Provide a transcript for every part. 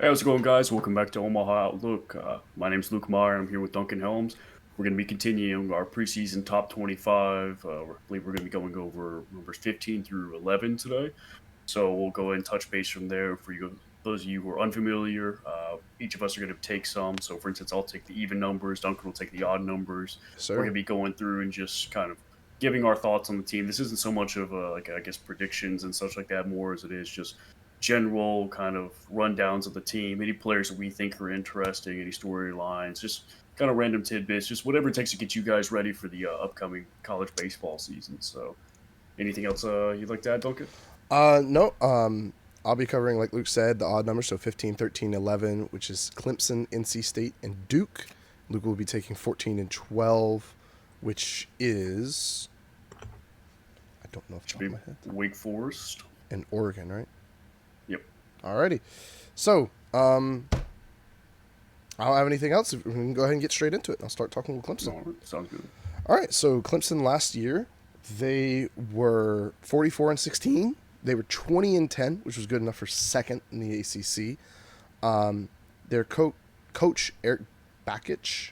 Hey, how's it going, guys? Welcome back to Omaha Outlook. My name's Luke Meyer. I'm here with Duncan Helms. We're going to be continuing our preseason top 25. I believe we're going to be going over numbers 15 through 11 today. So we'll go ahead and touch base from there. For you, those of you who are unfamiliar, each of us are going to take some. So, for instance, I'll take the even numbers. Duncan will take the odd numbers. Yes, We're sir. going to be going through and just kind of giving our thoughts on the team. This isn't so much of I guess predictions and such like that, more as it is just general kind of rundowns of the team, any players that we think are interesting, any storylines, just kind of random tidbits, just whatever it takes to get you guys ready for the upcoming college baseball season. So, anything else you'd like to add, Duncan? No. I'll be covering, like Luke said, the odd numbers, so 15, 13, 11, which is Clemson, NC State, and Duke. Luke will be taking 14 and 12, which is, I don't know off the Should top of be my head, Wake Forest. in Oregon, right? Yep. Alrighty. So, I don't have anything else. We can go ahead and get straight into it. I'll start talking with Clemson. All right. Sounds good. All right, so Clemson last year, they were 44 and 16. They were 20 and 10, which was good enough for second in the ACC. Their coach Eric Bakich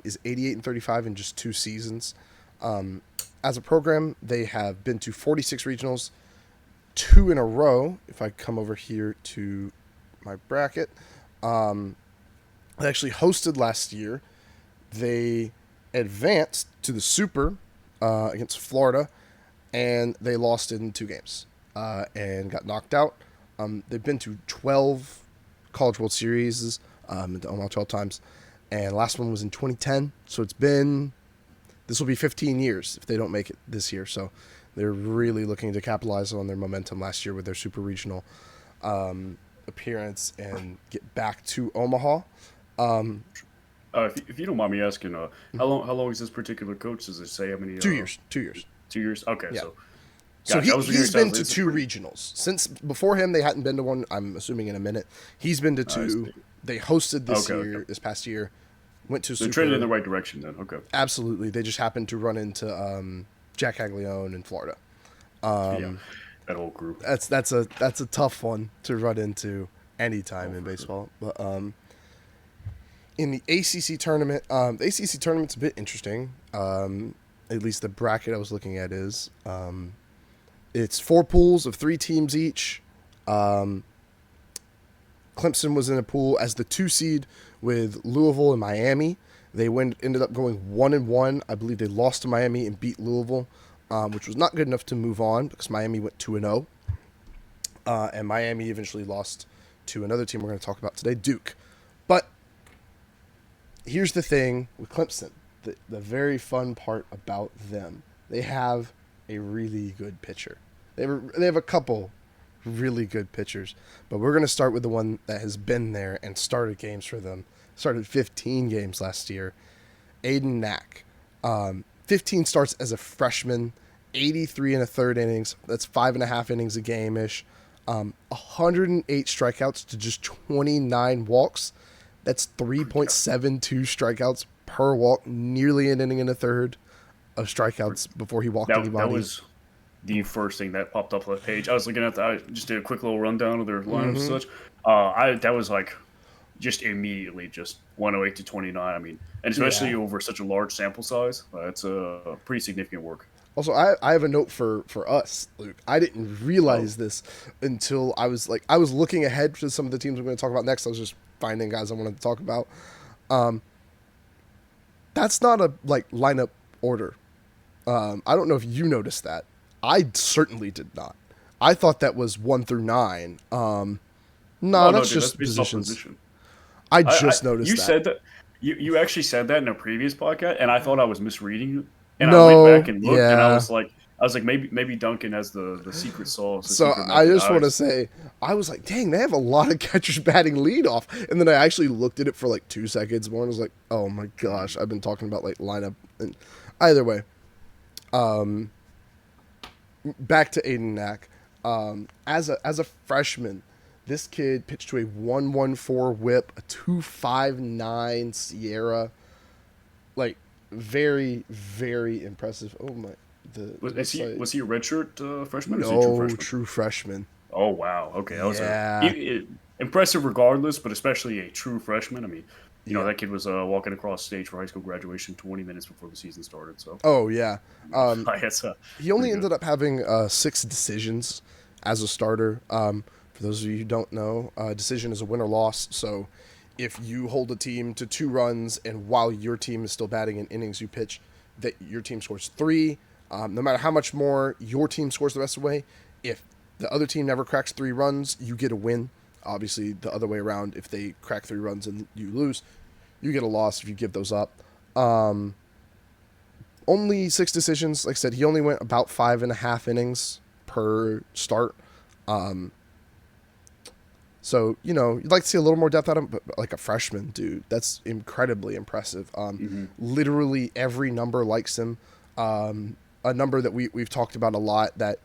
is 88 and 35 in just 2 seasons. As a program, they have been to 46 regionals, two in a row. If I come over here to my bracket, they actually hosted last year. They advanced to the Super against Florida, and they lost in 2 games and got knocked out. They've been to 12 College World Series, Omaha 12 times, and the last one was in 2010. So this will be 15 years if they don't make it this year. So they're really looking to capitalize on their momentum last year with their Super Regional appearance and get back to Omaha. If you don't mind me asking, how long is this particular coach? Does it say how many? 2 years. 2 years. 2 years. Okay, Yeah. so So gotcha. he I was going to he's say, been to it's a two pretty. regionals since before him. They hadn't been to one. I'm assuming in a minute. He's been to I two. see. They hosted Okay, okay. this past year. Went to They're trending in the Super. right direction then. Okay. Absolutely, they just happened to run into Jack Caglione in Florida. Yeah, that whole group. That's a tough one to run into anytime Oh, in for sure. baseball. But in the ACC tournament, the ACC tournament's a bit interesting. At least the bracket I was looking at is. It's 4 pools of 3 teams each. Clemson was in a pool as the 2 seed with Louisville and Miami. Ended up going 1-1. I believe they lost to Miami and beat Louisville, which was not good enough to move on because Miami went 2-0. And Miami eventually lost to another team we're going to talk about today, Duke. But here's the thing with Clemson, the very fun part about them. They have a really good pitcher. They have a couple really good pitchers, but we're going to start with the one that has been there and started games for them. Started 15 games last year. Aiden Knack. 15 starts as a freshman, 83 and a third innings. That's 5.5 innings a game ish. 108 strikeouts to just 29 walks. That's Yeah. 3.72 strikeouts per walk, nearly an inning and a third of strikeouts before he walked That anybody. was the first thing that popped up on the page. I was looking at that. I just did a quick little rundown of their lineups and Mm-hmm. such. I that was like just immediately just 108 to 29. I mean, and especially Yeah. over such a large sample size, it's a pretty significant work. Also, I have a note for us, Luke. I didn't Oh, realize this until I was looking ahead to some of the teams I'm going to talk about next. I was just finding guys I wanted to talk about. That's not a like lineup order. I don't know if you noticed that. I certainly did not. I thought that was 1 through 9. No, oh no, that's dude, that's just based off positions. position. I I just noticed you that. said that you actually said that in a previous podcast, and I thought I was misreading you. And I went back No, and looked, and yeah. I was like, maybe Duncan has the secret sauce, the So secret I method. just want to say, I was like, dang, they have a lot of catchers batting leadoff. And then I actually looked at it for like 2 seconds more and was like, oh my gosh, I've been talking about like lineup. And either way, back to Aiden Knack. As a freshman, this kid pitched to a 114 whip, a 259 Sierra. Like, very, very impressive. Oh my, the website. Was he a redshirt freshman or is he a true No, freshman? true freshman. Oh wow, okay, that was a Yeah. impressive regardless, but especially a true freshman. I mean, Yeah. that kid was walking across stage for high school graduation 20 minutes before the season started. So, Oh yeah. Um, that's he pretty only good. ended up having 6 decisions as a starter. For those of you who don't know, decision is a win or loss. So if you hold a team to 2 runs and while your team is still batting in innings you pitch, that your team scores three, no matter how much more your team scores the rest of the way, if the other team never cracks 3 runs, you get a win. Obviously, the other way around, if they crack 3 runs and you lose, you get a loss if you give those up. Only 6 decisions. Like I said, he only went about 5.5 innings per start. So, you'd like to see a little more depth out of him, but like a freshman, dude, that's incredibly impressive. Hmm. Literally every number likes him. A number that we've talked about a lot that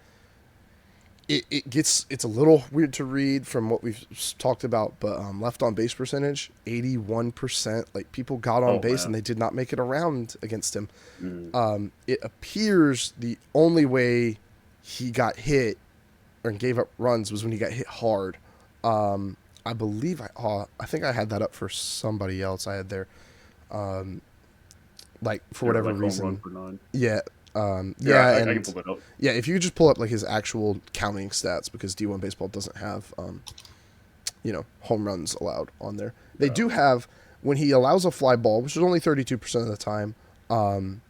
it's a little weird to read from what we've talked about, but left on base percentage, 81%. Like people got on Oh base and man. they did not make it around against him. Mm. It appears the only way he got hit or gave up runs was when he got hit hard. I believe I think I had that up for somebody else. I had there, like for Yeah, whatever like home run reason. per nine. Yeah, Yeah, yeah, I can and pull that up. yeah. If you just pull up like his actual counting stats, because D1 baseball doesn't have home runs allowed on there. They Yeah. do have when he allows a fly ball, which is only 32% of the time. Um,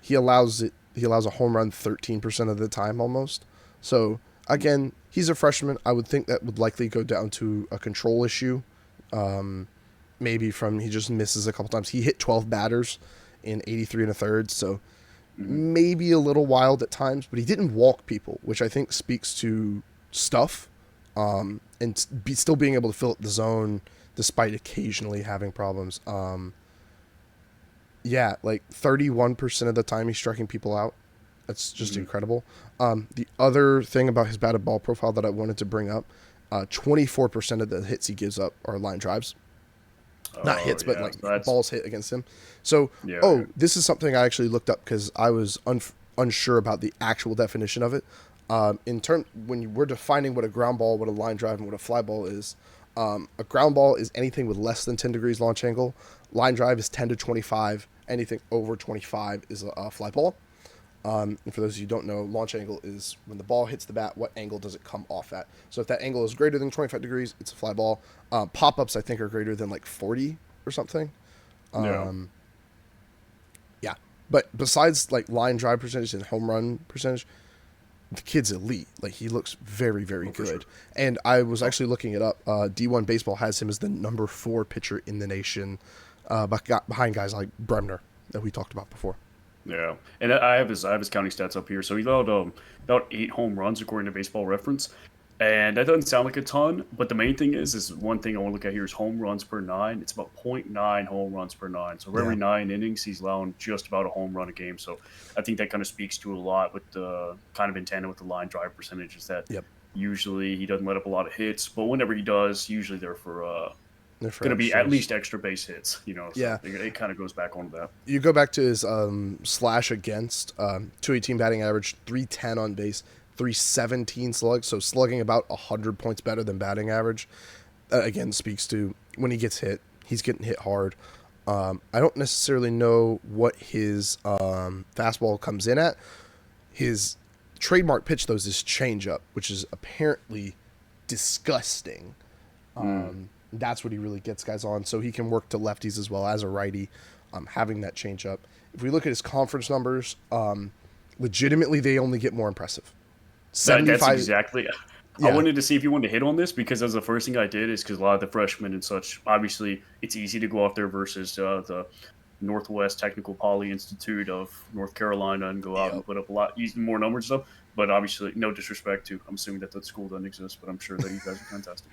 he allows it. He allows a home run 13% of the time almost. So again, he's a freshman. I would think that would likely go down to a control issue. Maybe from he just misses a couple times. He hit 12 batters in 83 and a third, so Hmm. maybe a little wild at times, but he didn't walk people, which I think speaks to stuff, and still being able to fill up the zone despite occasionally having problems. Yeah, like 31% of the time he's striking people out. That's just Hmm. incredible. The other thing about his batted ball profile that I wanted to bring up, 24% of the hits he gives up are line drives. Not Oh hits, but yeah, like so that's balls hit against him. So, yeah, yeah. oh, this is something I actually looked up because I was unsure about the actual definition of it. In turn, when we're defining what a ground ball, what a line drive, and what a fly ball is, a ground ball is anything with less than 10 degrees launch angle. Line drive is 10 to 25. Anything over 25 is a fly ball. And for those of you who don't know, launch angle is when the ball hits the bat, what angle does it come off at? So if that angle is greater than 25 degrees, it's a fly ball. Pop ups, I think, are greater than like 40 or something. Yeah, Yeah. But besides like line drive percentage and home run percentage, the kid's elite. Like he looks very, very oh, for sure. good. And I was Oh, actually looking it up. D1 Baseball has him as the number 4 pitcher in the nation, behind guys like Bremner that we talked about before. yeah, and I have his counting stats up here. So he allowed about 8 home runs according to Baseball Reference, and that doesn't sound like a ton. But the main thing is one thing I want to look at here is home runs per nine. It's about .9 home runs per nine. So for Yeah. every 9 innings, he's allowing just about a home run a game. So I think that kind of speaks to a lot with the kind of in tandem with the line drive percentages that Yep. usually he doesn't let up a lot of hits, but whenever he does, usually they're for They're for going to be at extras. least extra base hits. Yeah. So it kind of goes back onto that. You go back to his slash against, 218 batting average, 310 on base, 317 slug, so slugging about 100 points better than batting average. Again, speaks to when he gets hit, he's getting hit hard. I don't necessarily know what his fastball comes in at. His trademark pitch, though, is his changeup, which is apparently disgusting. Mm. That's what he really gets guys on. So he can work to lefties as well as a righty, having that changeup. If we look at his conference numbers, legitimately they only get more impressive. That's 75. exactly. I Yeah. wanted to see if you wanted to hit on this because as the first thing I did is because a lot of the freshmen and such, obviously it's easy to go out there versus the Northwest Technical Poly Institute of North Carolina and go out Yep. and put up a lot using more numbers and stuff. But obviously, no disrespect to, I'm assuming that the school doesn't exist, but I'm sure that you guys are fantastic.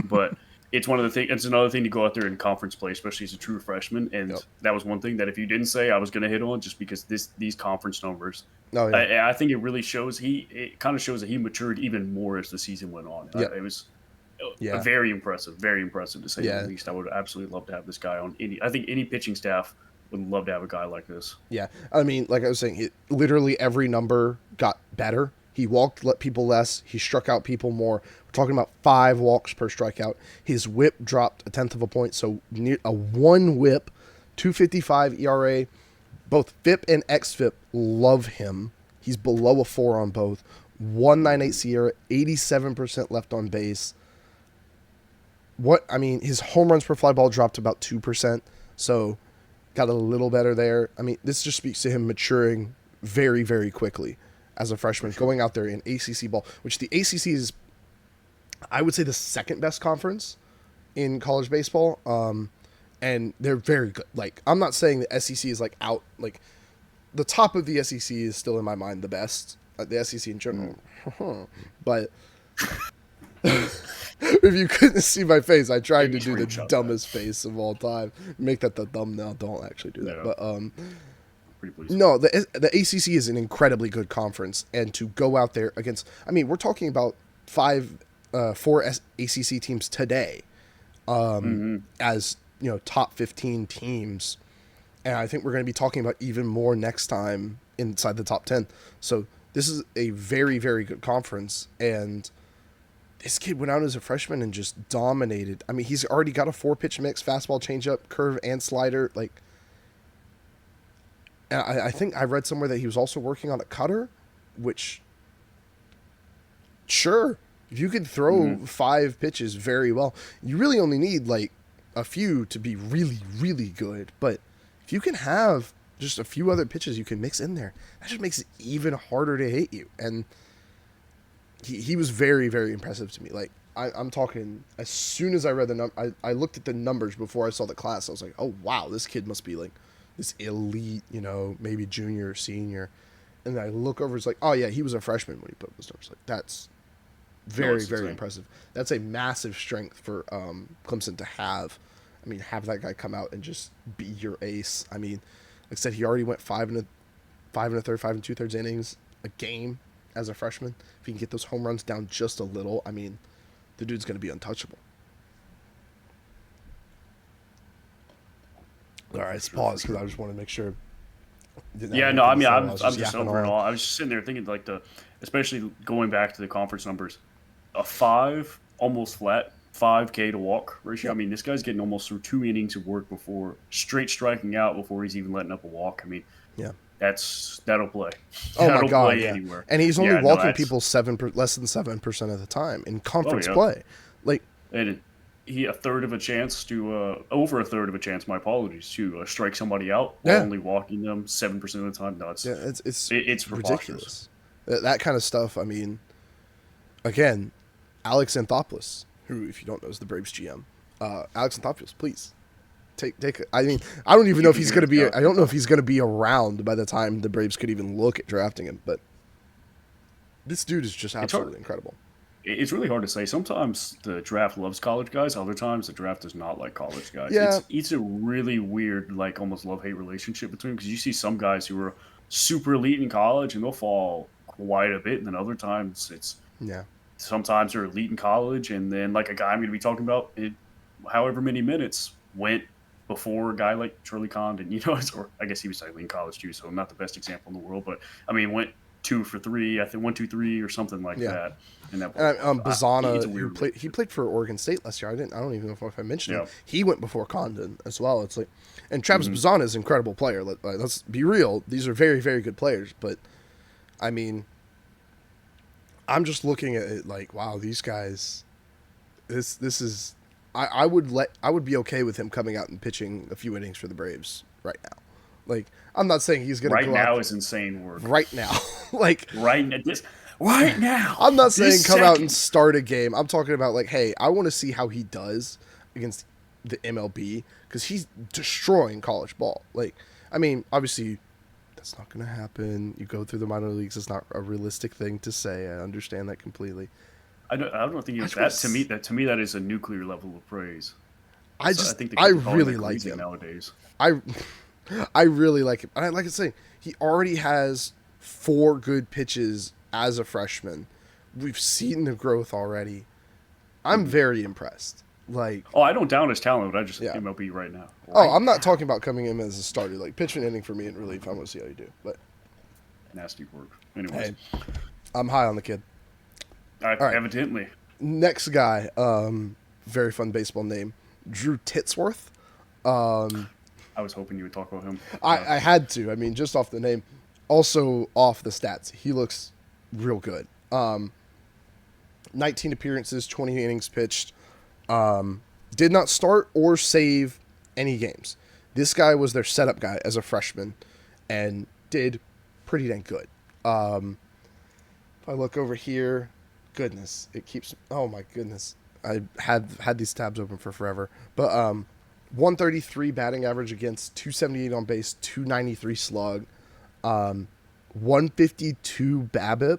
But it's one of the things. It's another thing to go out there in conference play, especially as a true freshman. And Yep. that was one thing that if you didn't say, I was going to hit on just because these conference numbers. Oh yeah. I think it really shows it kind of shows that he matured even more as the season went on. Yep. It was Yeah. very impressive to say the Yeah. least. I would absolutely love to have this guy on any. I think any pitching staff would love to have a guy like this. Yeah. I mean, like I was saying, literally every number got better. He walked people less. He struck out people more. We're talking about 5 walks per strikeout. His whip dropped 1/10 of a point, so near a 1 whip, 2.55 ERA. Both FIP and XFIP love him. He's below a 4 on both. 1.98 SIERA, 87% left on base. His home runs per fly ball dropped about 2%, so got a little better there. I mean, this just speaks to him maturing very, very quickly as a freshman, going out there in ACC ball, which the ACC is, I would say, the second best conference in college baseball. And they're very good. Like, I'm not saying the SEC is like out, like the top of the SEC is still in my mind the best, the SEC in general. But if you couldn't see my face, I tried to do the dumbest face of all time. Make that the thumbnail. Don't actually do that. Yeah. But no, the ACC is an incredibly good conference, and to go out there against, I mean, we're talking about 4 ACC teams today, as top 15 teams, and I think we're going to be talking about even more next time inside the top 10. So this is a very, very good conference, and this kid went out as a freshman and just dominated. I mean, he's already got a 4-pitch mix: fastball, changeup, curve, and slider. Like, and I think I read somewhere that he was also working on a cutter, which, sure, if you could throw 5 pitches very well, you really only need like a few to be really, really good. But if you can have just a few other pitches you can mix in there, that just makes it even harder to hit you. And he was very, very impressive to me. Like, I'm talking, as soon as I read I looked at the numbers before I saw the class. I was like, oh, wow, this kid must be like this elite, maybe junior or senior. And then I look over, it's like, oh, yeah, he was a freshman when he put those numbers. Like, that's very, very impressive. That's a massive strength for Clemson to have. I mean, have that guy come out and just be your ace. I mean, like I said, he already went 5 1/3, 5 2/3 innings a game as a freshman. If he can get those home runs down just a little, I mean, the dude's going to be untouchable. All right, let's pause because I just want to make sure. Yeah, no, I mean, I'm just over it all. I was just sitting there thinking, like, especially going back to the conference numbers, a 5, almost flat, 5K to walk ratio. I mean, this guy's getting almost through 2 innings of work before straight striking out before he's even letting up a walk. I mean, yeah, that'll play. Oh my God, play yeah. Anywhere. And he's only walking people less than 7% of the time in conference play. Like, and a third of a chance to over a third of a chance. My apologies to strike somebody out while only walking them 7% of the time. No, it's ridiculous. That kind of stuff. I mean, again, Alex Anthopoulos, who, if you don't know, is the Braves GM. Alex Anthopoulos, please take. I mean, I don't even know if he's going to be. I don't know if he's going to be around by the time the Braves could even look at drafting him. But this dude is just absolutely incredible. It's really hard to say. Sometimes the draft loves college guys. Other times the draft does not like college guys. Yeah. It's a really weird, like, almost love-hate relationship between them, because you see some guys who are super elite in college and they'll fall quite a bit, and then other times sometimes they're elite in college, and then, like, a guy I'm going to be talking about, however many minutes, went before a guy like Charlie Condon, or I guess he was technically in college too, so not the best example in the world, but I mean, went 2 for 3, I think 1, 2, 3 or something like that. And Bazana, he played for Oregon State last year. I don't even know if I mentioned him. He went before Condon as well. It's like, and Travis Bazana is an incredible player. Let's be real; these are very, very good players. But I mean, I'm just looking at it like, wow, these guys. This is. I would be okay with him coming out and pitching a few innings for the Braves right now. Like, I'm not saying he's going to go out. Right now is insane work. Right now. Like, right now. I'm not saying come out and start a game. I'm talking about, like, hey, I want to see how he does against the MLB, because he's destroying college ball. Like, I mean, obviously, that's not going to happen. You go through the minor leagues. It's not a realistic thing to say. I understand that completely. I don't think it's that. To me, that is a nuclear level of praise. I really like him nowadays. I really like him. And like I say, he already has 4 good pitches as a freshman. We've seen the growth already. I'm very impressed. Like, I don't doubt his talent, but I just MLB right now. I'm not talking about coming in as a starter. Like, pitch an inning for me in relief. I want to see how you do. But nasty work. Anyways. I'm high on the kid. All right, Evidently. next guy. Very fun baseball name, Drew Titsworth. I was hoping you would talk about him. I had to. I mean, just off the name, also off the stats, he looks real good. 19 appearances, 20 innings pitched. Did not start or save any games. This guy was their setup guy as a freshman, and did pretty dang good. If I look over here, goodness, it keeps. Oh my goodness, I had these tabs open for forever. But 133 batting average against, 278 on base, 293 slug, 152 BABIP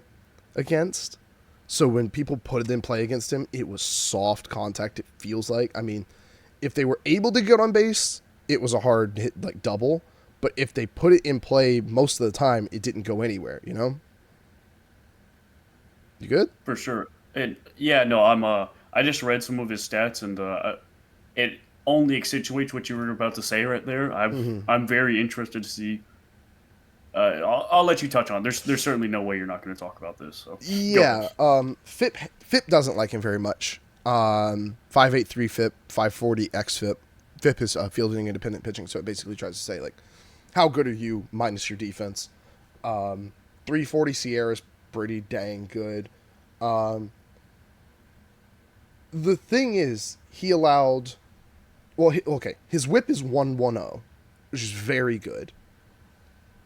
against. So when people put it in play against him, it was soft contact. It feels like. I mean, if they were able to get on base, it was a hard hit, like double. But if they put it in play most of the time, it didn't go anywhere. You know. You good? For sure. And yeah, no, I just read some of his stats, and it only accentuates what you were about to say right there. I'm very interested to see. I'll let you touch on. There's certainly no way you're not going to talk about this. So Yeah. FIP doesn't like him very much. 583 FIP, 540 xFIP. FIP is fielding independent pitching, so it basically tries to say like, how good are you minus your defense? 340 Sierra is pretty dang good. The thing is, he allowed. Well, okay, his WHIP is 110, which is very good.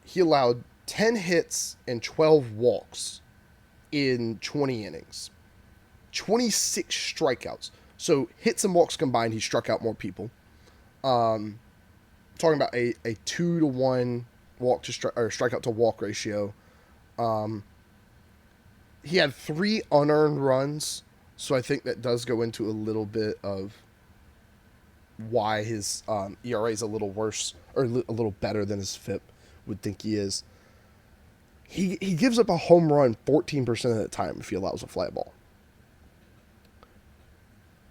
He allowed 10 hits and 12 walks in 20 innings, 26 strikeouts. So hits and walks combined, he struck out more people. Talking about a 2-to-1 walk to strikeout to walk ratio. He had 3 unearned runs, so I think that does go into a little bit of why his ERA is a little worse or a little better than his FIP would think he is. He gives up a home run 14% of the time if he allows a fly ball.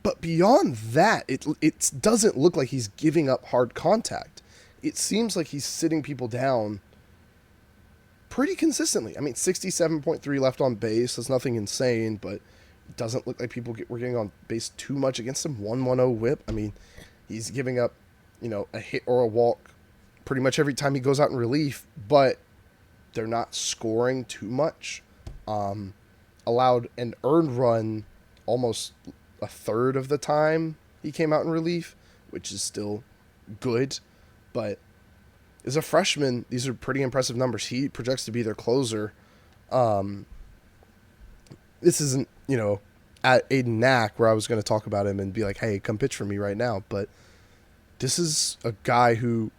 But beyond that, it doesn't look like he's giving up hard contact. It seems like he's sitting people down pretty consistently. I mean, 67.3 left on base. That's nothing insane, but it doesn't look like were getting on base too much against him. 110 whip. I mean, he's giving up, a hit or a walk pretty much every time he goes out in relief, but they're not scoring too much. Allowed an earned run almost a third of the time he came out in relief, which is still good, but as a freshman, these are pretty impressive numbers. He projects to be their closer. This isn't, at Aiden Knack where I was going to talk about him and be like, hey, come pitch for me right now. But this is a guy who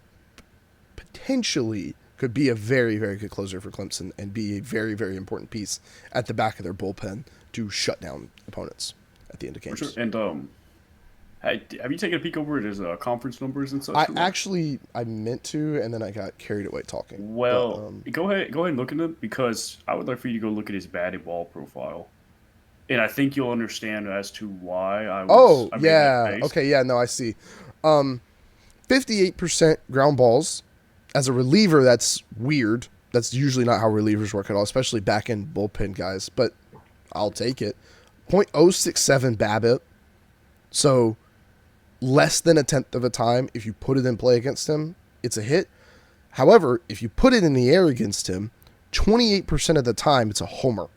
potentially could be a very, very good closer for Clemson and be a very, very important piece at the back of their bullpen to shut down opponents at the end of games. For sure. And have you taken a peek over at his conference numbers and such? I meant to, and then I got carried away talking. Well, go ahead and look at them, because I would like for you to go look at his batted ball profile, and I think you'll understand as to why I was. Okay, yeah, no, I see. 58% ground balls. As a reliever, that's weird. That's usually not how relievers work at all, especially back end bullpen guys. But I'll take it. .067 BABIP. So less than a tenth of a time, if you put it in play against him, it's a hit. However, if you put it in the air against him, 28% of the time, it's a homer.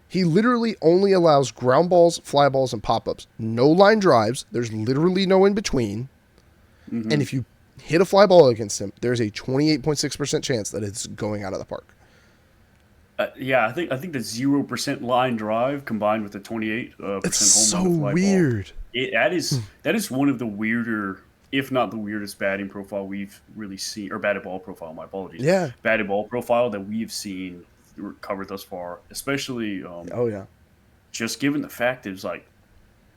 He literally only allows ground balls, fly balls, and pop-ups. No line drives. There's literally no in between. Mm-hmm. And if you hit a fly ball against him, there's a 28.6% chance that it's going out of the park. I think the 0% line drive combined with the 28% it's home so run fly weird. Ball, that is one of the weirder, if not the weirdest batting profile we've really seen, or batted ball profile. My apologies. Yeah, batted ball profile that we've seen covered thus far, especially. Just given the fact that it's like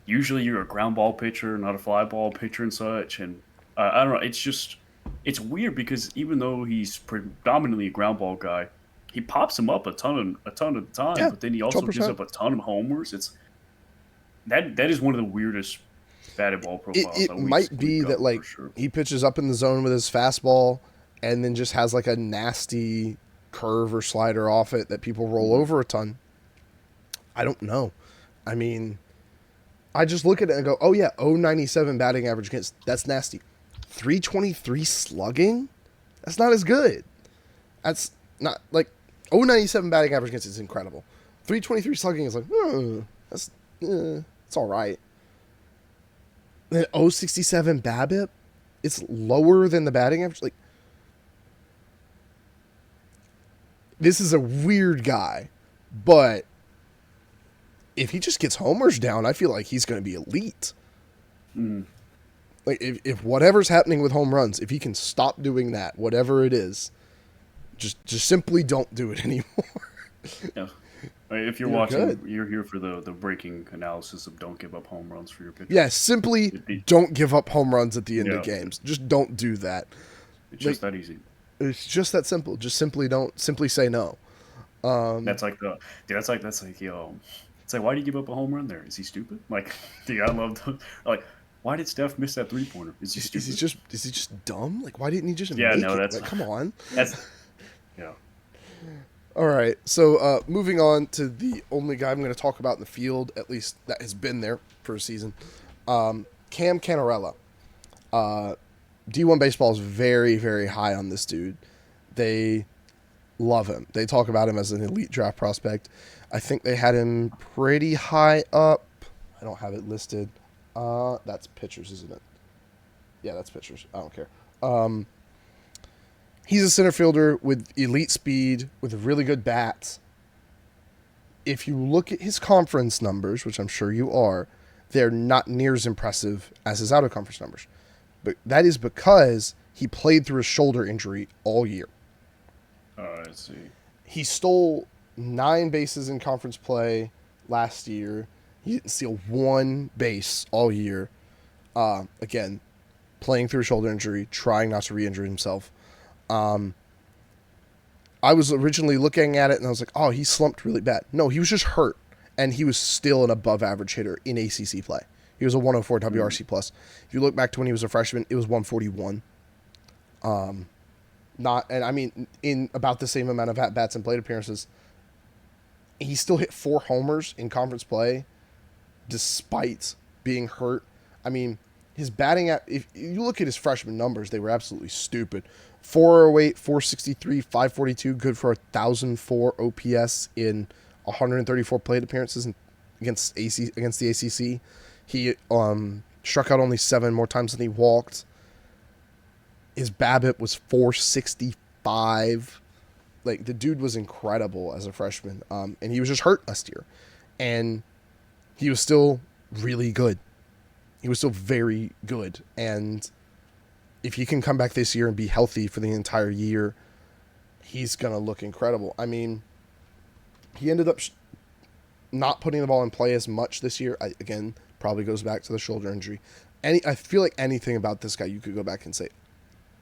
usually you're a ground ball pitcher, not a fly ball pitcher and such, and I don't know. It's weird because even though he's predominantly a ground ball guy, he pops him up a ton of the time. Yeah, but then he also 12%. Gives up a ton of homers. That is one of the weirdest batted ball profiles. It might be that like sure. He pitches up in the zone with his fastball, and then just has like a nasty curve or slider off it that people roll over a ton. I don't know. I mean, I just look at it and go, oh yeah, 097 batting average against, that's nasty. 323 slugging? That's not as good. That's not like 097 batting average against is incredible. 323 slugging is like, that's it's all right. Then 067 BABIP, it's lower than the batting average. Like, this is a weird guy, but if he just gets homers down, I feel like he's going to be elite. Like, if whatever's happening with home runs, if he can stop doing that, whatever it is, just simply don't do it anymore. Yeah. If you're watching, you're here for the breaking analysis of don't give up home runs for your pitcher. Yeah, simply don't give up home runs at the end of games. Just don't do that. It's just that easy. It's just that simple. Just simply don't. Simply say no. That's like it's like why do you give up a home run there? Is he stupid? Like, dude, I love like, why did Steph miss that 3-pointer? Is he stupid? Is he just dumb? Like, why didn't he just make it? That's like, come on. That's yeah. All right, so moving on to the only guy I'm going to talk about in the field, at least that has been there for a season, Cam Cannarella. D1 Baseball is very, very high on this dude. They love him. They talk about him as an elite draft prospect. I think they had him pretty high up. I don't have it listed. That's pitchers, isn't it? Yeah, that's pitchers. I don't care. He's a center fielder with elite speed, with really good bats. If you look at his conference numbers, which I'm sure you are, they're not near as impressive as his out-of-conference numbers. But that is because he played through a shoulder injury all year. I see. He stole 9 bases in conference play last year. He didn't steal 1 base all year. Again, playing through a shoulder injury, trying not to re-injure himself. I was originally looking at it and I was like, oh, he slumped really bad. No, he was just hurt, and he was still an above-average hitter in ACC play. He was a 104 WRC plus. If you look back to when he was a freshman, it was 141. In about the same amount of at-bats and plate appearances. He still hit 4 homers in conference play, despite being hurt. I mean, his batting, if you look at his freshman numbers, they were absolutely stupid. 408, 463, 542, good for 1,004 OPS in 134 plate appearances against the ACC. He struck out only 7 more times than he walked. His BABIP was 465. Like, the dude was incredible as a freshman, and he was just hurt last year, and he was still really good. He was still very good, and if he can come back this year and be healthy for the entire year, he's going to look incredible. I mean, he ended up not putting the ball in play as much this year. Again, probably goes back to the shoulder injury. I feel like anything about this guy, you could go back and say,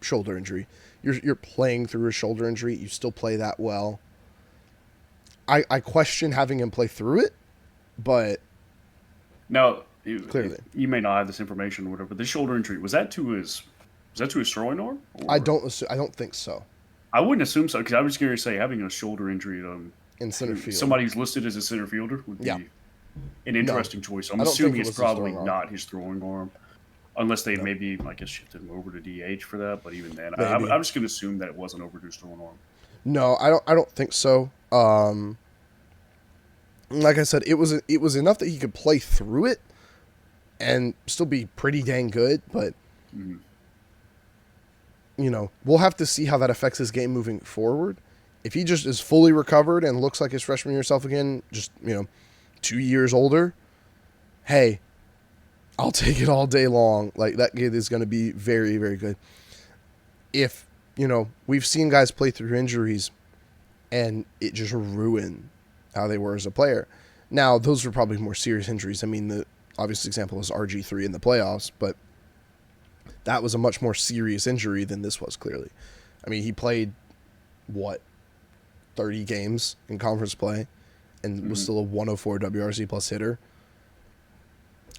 shoulder injury. You're playing through a shoulder injury. You still play that well. I question having him play through it, but now clearly you may not have this information or whatever. But the shoulder injury, was that to his throwing arm? Or? I don't think so. I wouldn't assume so, because I was going to say having a shoulder injury in center field, somebody who's listed as a center fielder would be an interesting choice. I'm assuming it's probably not his throwing arm, unless they maybe, I guess, shifted him over to DH for that. But even then, I'm just going to assume that it wasn't over to his throwing arm. No, I don't think so. Like I said, it was enough that he could play through it and still be pretty dang good, but we'll have to see how that affects his game moving forward. If he just is fully recovered and looks like his freshman year self again, just 2 years older, hey, I'll take it all day long. Like, that kid is going to be very, very good. If we've seen guys play through injuries and it just ruined how they were as a player. Now, those were probably more serious injuries. I mean, the obvious example is RG3 in the playoffs, but that was a much more serious injury than this was, clearly. I mean, he played, 30 games in conference play and was still a 104 WRC plus hitter.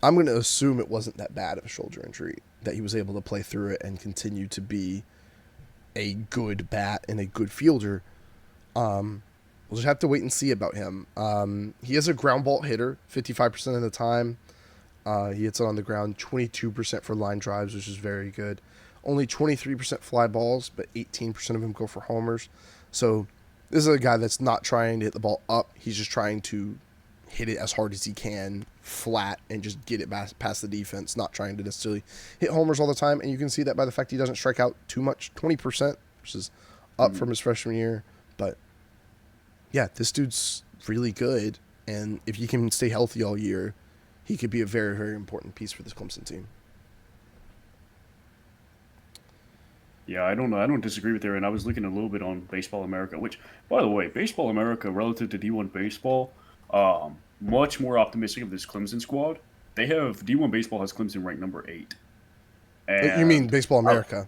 I'm going to assume it wasn't that bad of a shoulder injury, that he was able to play through it and continue to be a good bat and a good fielder. We'll just have to wait and see about him. He is a ground ball hitter, 55% of the time. He hits it on the ground, 22% for line drives, which is very good. Only 23% fly balls, but 18% of them go for homers. So this is a guy that's not trying to hit the ball up. He's just trying to hit it as hard as he can, flat, and just get it past the defense, not trying to necessarily hit homers all the time. And you can see that by the fact he doesn't strike out too much, 20%, which is up from his freshman year. But yeah, this dude's really good. And if he can stay healthy all year, he could be a very, very important piece for this Clemson team. Yeah, I don't know. I don't disagree with there. And I was looking a little bit on Baseball America, which, by the way, Baseball America relative to D1 baseball, much more optimistic of this Clemson squad. They have D1 baseball has Clemson ranked number 8, You mean and Baseball America?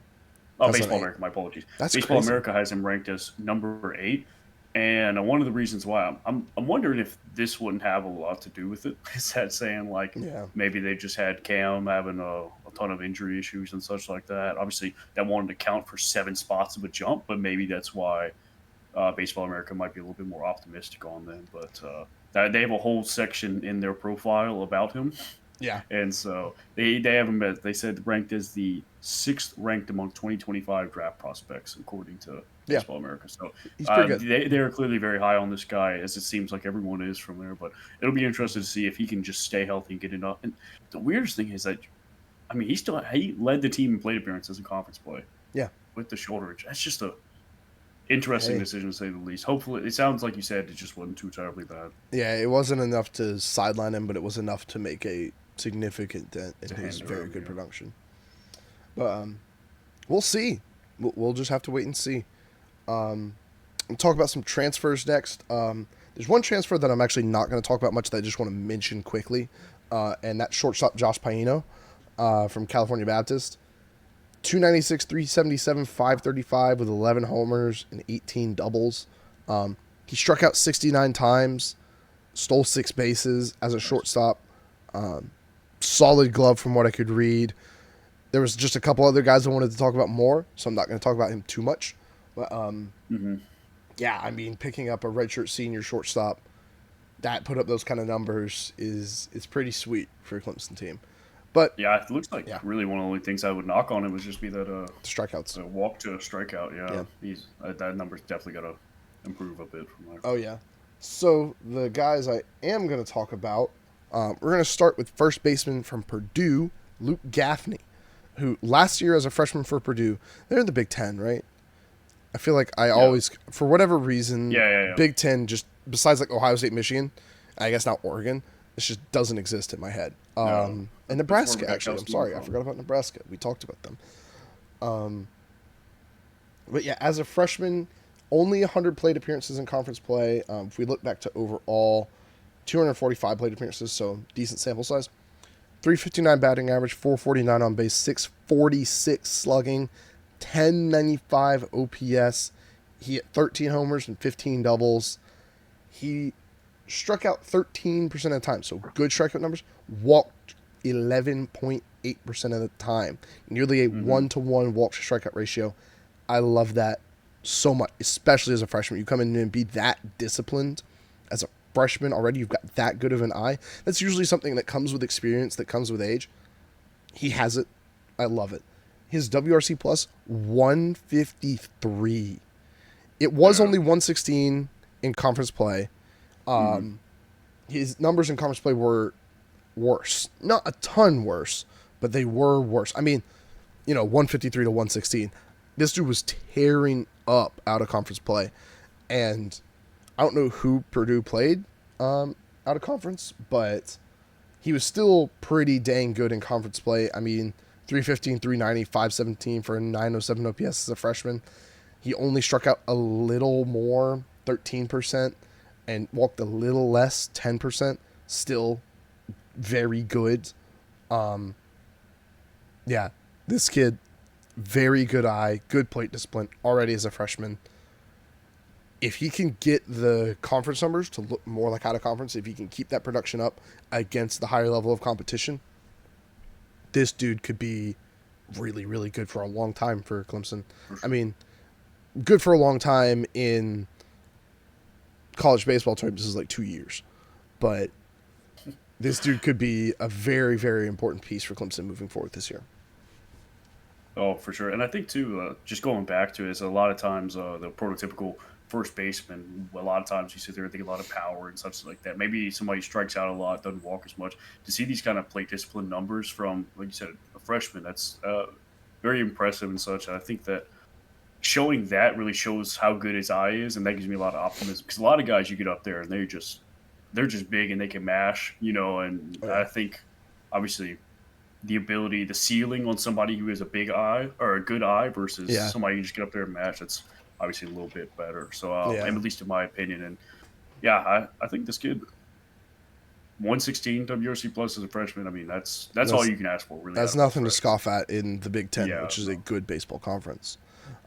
Baseball America. My apologies. That's Baseball crazy. America has him ranked as number 8, and one of the reasons why I'm wondering if this wouldn't have a lot to do with it is that saying like Yeah. maybe they just had Cam having a ton of injury issues and such like that. Obviously, that wanted to count for 7 spots of a jump, but maybe that's why Baseball America might be a little bit more optimistic on them. But they have a whole section in their profile about him. Yeah. And so they have him as, they said, ranked as the 6th ranked among 2025 draft prospects, according to Yeah. Baseball America. So He's pretty good. they're clearly very high on this guy, as it seems like everyone is from there. But it'll be interesting to see if he can just stay healthy and get enough. And the weirdest thing is that, I mean, he led the team in plate appearances in conference play. Yeah. With the shoulder injury. That's just a interesting decision to say the least. Hopefully, it sounds like you said it just wasn't too terribly bad. Yeah, it wasn't enough to sideline him, but it was enough to make a significant dent in his very good production. But we'll see. We'll just have to wait and see. We'll talk about some transfers next. There's one transfer that I'm actually not going to talk about much that I just want to mention quickly, and that's shortstop Josh Paino from California Baptist. 296, 377, 535 with 11 homers and 18 doubles. He struck out 69 times, stole 6 bases as a shortstop. Solid glove from what I could read. There was just a couple other guys I wanted to talk about more, so I'm not going to talk about him too much. But yeah, I mean, picking up a redshirt senior shortstop that put up those kind of numbers is pretty sweet for a Clemson team. But yeah, it looks like really one of the only things I would knock on it was just be that strikeouts, a walk to a strikeout. Yeah. He's that number's definitely got to improve a bit from there. Oh yeah. So the guys I am going to talk about, we're going to start with first baseman from Purdue, Luke Gaffney, who last year as a freshman for Purdue, they're in the Big Ten, right? I feel like I always, for whatever reason, Big Ten, just besides like Ohio State, Michigan, I guess not Oregon, this just doesn't exist in my head. And Nebraska, actually. I'm sorry, I forgot about Nebraska. We talked about them. But yeah, as a freshman, only 100 plate appearances in conference play. If we look back to overall, 245 plate appearances, so decent sample size. 359 batting average, 449 on base, 646 slugging, 1095 OPS. He hit 13 homers and 15 doubles. He struck out 13% of the time, so good strikeout numbers. Walked 11.8% of the time. Nearly a 1-to-1 walk to strikeout ratio. I love that so much, especially as a freshman. You come in and be that disciplined as a freshman already. You've got that good of an eye. That's usually something that comes with experience, that comes with age. He has it. I love it. His WRC plus 153. It was only 116 in conference play. His numbers in conference play were worse. Not a ton worse, but they were worse. I mean, 153 to 116. This dude was tearing up out of conference play. And I don't know who Purdue played out of conference, but he was still pretty dang good in conference play. I mean, 315, 390, 517 for a 907 OPS as a freshman. He only struck out a little more, 13%, and walked a little less, 10%. Still very good. Yeah, this kid, very good eye, good plate discipline already as a freshman. If he can get the conference numbers to look more like out of conference, if he can keep that production up against the higher level of competition, this dude could be really, really good for a long time for Clemson. Sure. I mean, good for a long time in college baseball terms, this is like 2 years. But this dude could be a very, very important piece for Clemson moving forward this year. Oh, for sure. And I think too, just going back to it, is a lot of times the prototypical first baseman. A lot of times you sit there and think a lot of power and such like that. Maybe somebody strikes out a lot, doesn't walk as much. To see these kind of plate discipline numbers from, like you said, a freshman, that's very impressive and such. And I think that showing that really shows how good his eye is, and that gives me a lot of optimism. Because a lot of guys you get up there and they're just big and they can mash, And Oh yeah, I think obviously the ability, the ceiling on somebody who has a big eye or a good eye versus yeah, somebody who just get up there and match, that's obviously a little bit better. So, yeah. at least in my opinion, and yeah, I think this kid 116 WRC plus as a freshman. I mean, that's all That's you can ask for, really, out that's of a nothing to freshman. scoff at in the Big Ten, Yeah, which is a no, good baseball conference.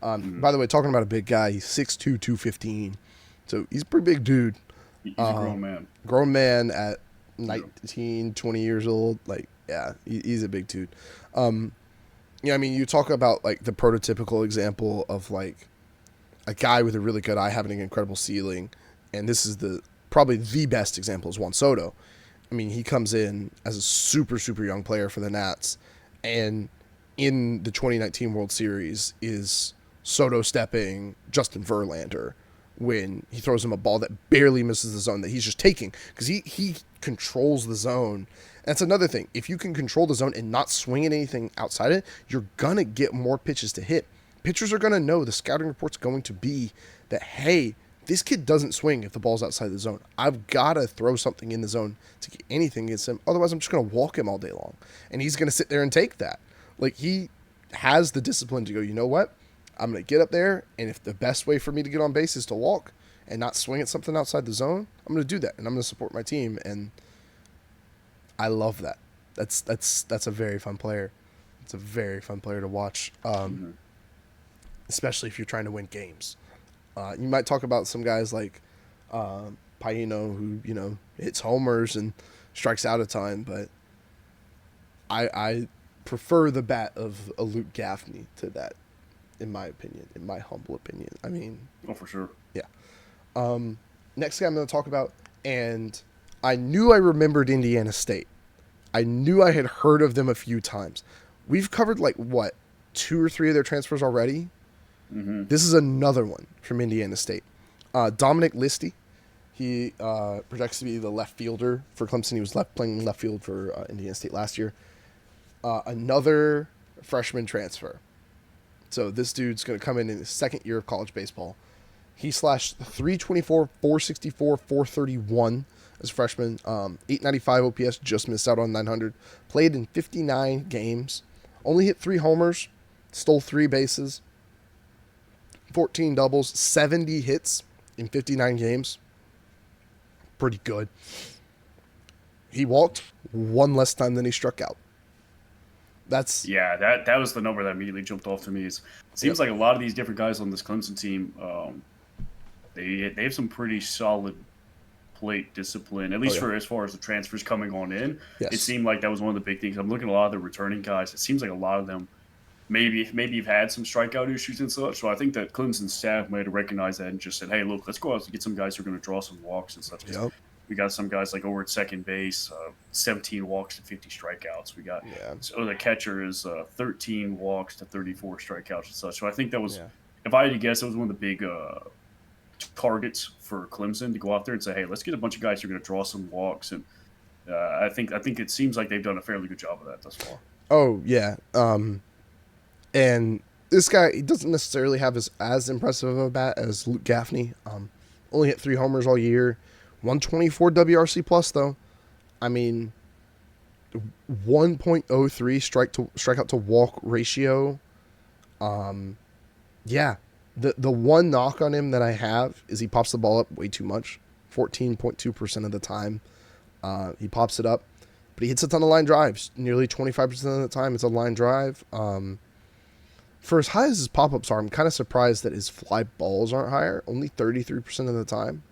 mhm. By the way, talking about a big guy, he's 6'2", 215. So he's a pretty big dude. He's a grown man. Grown man at Yeah. 19, 20 years old. Like, yeah, he's a big dude. I mean, you talk about like the prototypical example of like a guy with a really good eye having an incredible ceiling, and this is the probably the best example is Juan Soto. I mean, he comes in as a super super young player for the Nats, and in the 2019 World Series is Soto stepping Justin Verlander when he throws him a ball that barely misses the zone that he's just taking because he controls the zone. That's another thing. If you can control the zone and not swing at anything outside it, you're gonna get more pitches to hit. Pitchers are gonna know, the scouting report's going to be that, hey, this kid doesn't swing if the ball's outside the zone. I've got to throw something in the zone to get anything against him. Otherwise, I'm just going to walk him all day long. And he's going to sit there and take that. Like, he has the discipline to go, you know what? I'm going to get up there, and if the best way for me to get on base is to walk and not swing at something outside the zone, I'm going to do that. And I'm going to support my team. And I love that. That's a very fun player. It's a very fun player to watch, Hmm. especially if you're trying to win games. You might talk about some guys like Paino, who hits homers and strikes out a ton, but I prefer the bat of a Luke Gaffney to that, in my opinion, in my humble opinion. I mean, Oh, for sure. yeah. Next guy I'm going to talk about, and I knew I remembered Indiana State. I knew I had heard of them a few times. We've covered like what, 2 or 3 of their transfers already. Hmm. This is another one from Indiana State. Dominic Listy. He projects to be the left fielder for Clemson. He was playing left field for Indiana State last year. Another freshman transfer. So this dude's going to come in his second year of college baseball. He slashed 324, 464, 431 as a freshman. 895 OPS, just missed out on 900. Played in 59 games. Only hit 3 homers. Stole 3 bases. 14 doubles, 70 hits in 59 games. Pretty good. He walked 1 less time than he struck out. That's Yeah, that was the number that immediately jumped off to me. It yep. seems like a lot of these different guys on this Clemson team, they have some pretty solid plate discipline, at Oh least yeah. for as far as the transfers coming on in. It Yes. seemed like that was one of the big things. I'm looking at a lot of the returning guys. It seems like a lot of them maybe you've had some strikeout issues and such. So I think that Clemson staff might have recognized that and just said, "Hey, look, let's go out and get some guys who are going to draw some walks and such." Because Yep. we got some guys like over at second base, 17 walks to 50 strikeouts. We got Yeah. so the catcher is 13 walks to 34 strikeouts and such. So I think that was, Yeah. if I had to guess, it was one of the big targets for Clemson to go out there and say, "Hey, let's get a bunch of guys who are going to draw some walks." And I think it seems like they've done a fairly good job of that thus far. Oh yeah. And this guy, he doesn't necessarily have as impressive of a bat as Luke Gaffney. Only hit 3 homers all year. 124 WRC plus though. I mean, 1.03 strikeout to walk ratio. Yeah. The one knock on him that I have is he pops the ball up way too much. 14.2% of the time. He pops it up. But he hits a ton of line drives. Nearly 25% of the time it's a line drive. For as high as his pop-ups are, I'm kind of surprised that his fly balls aren't higher. Only 33% of the time.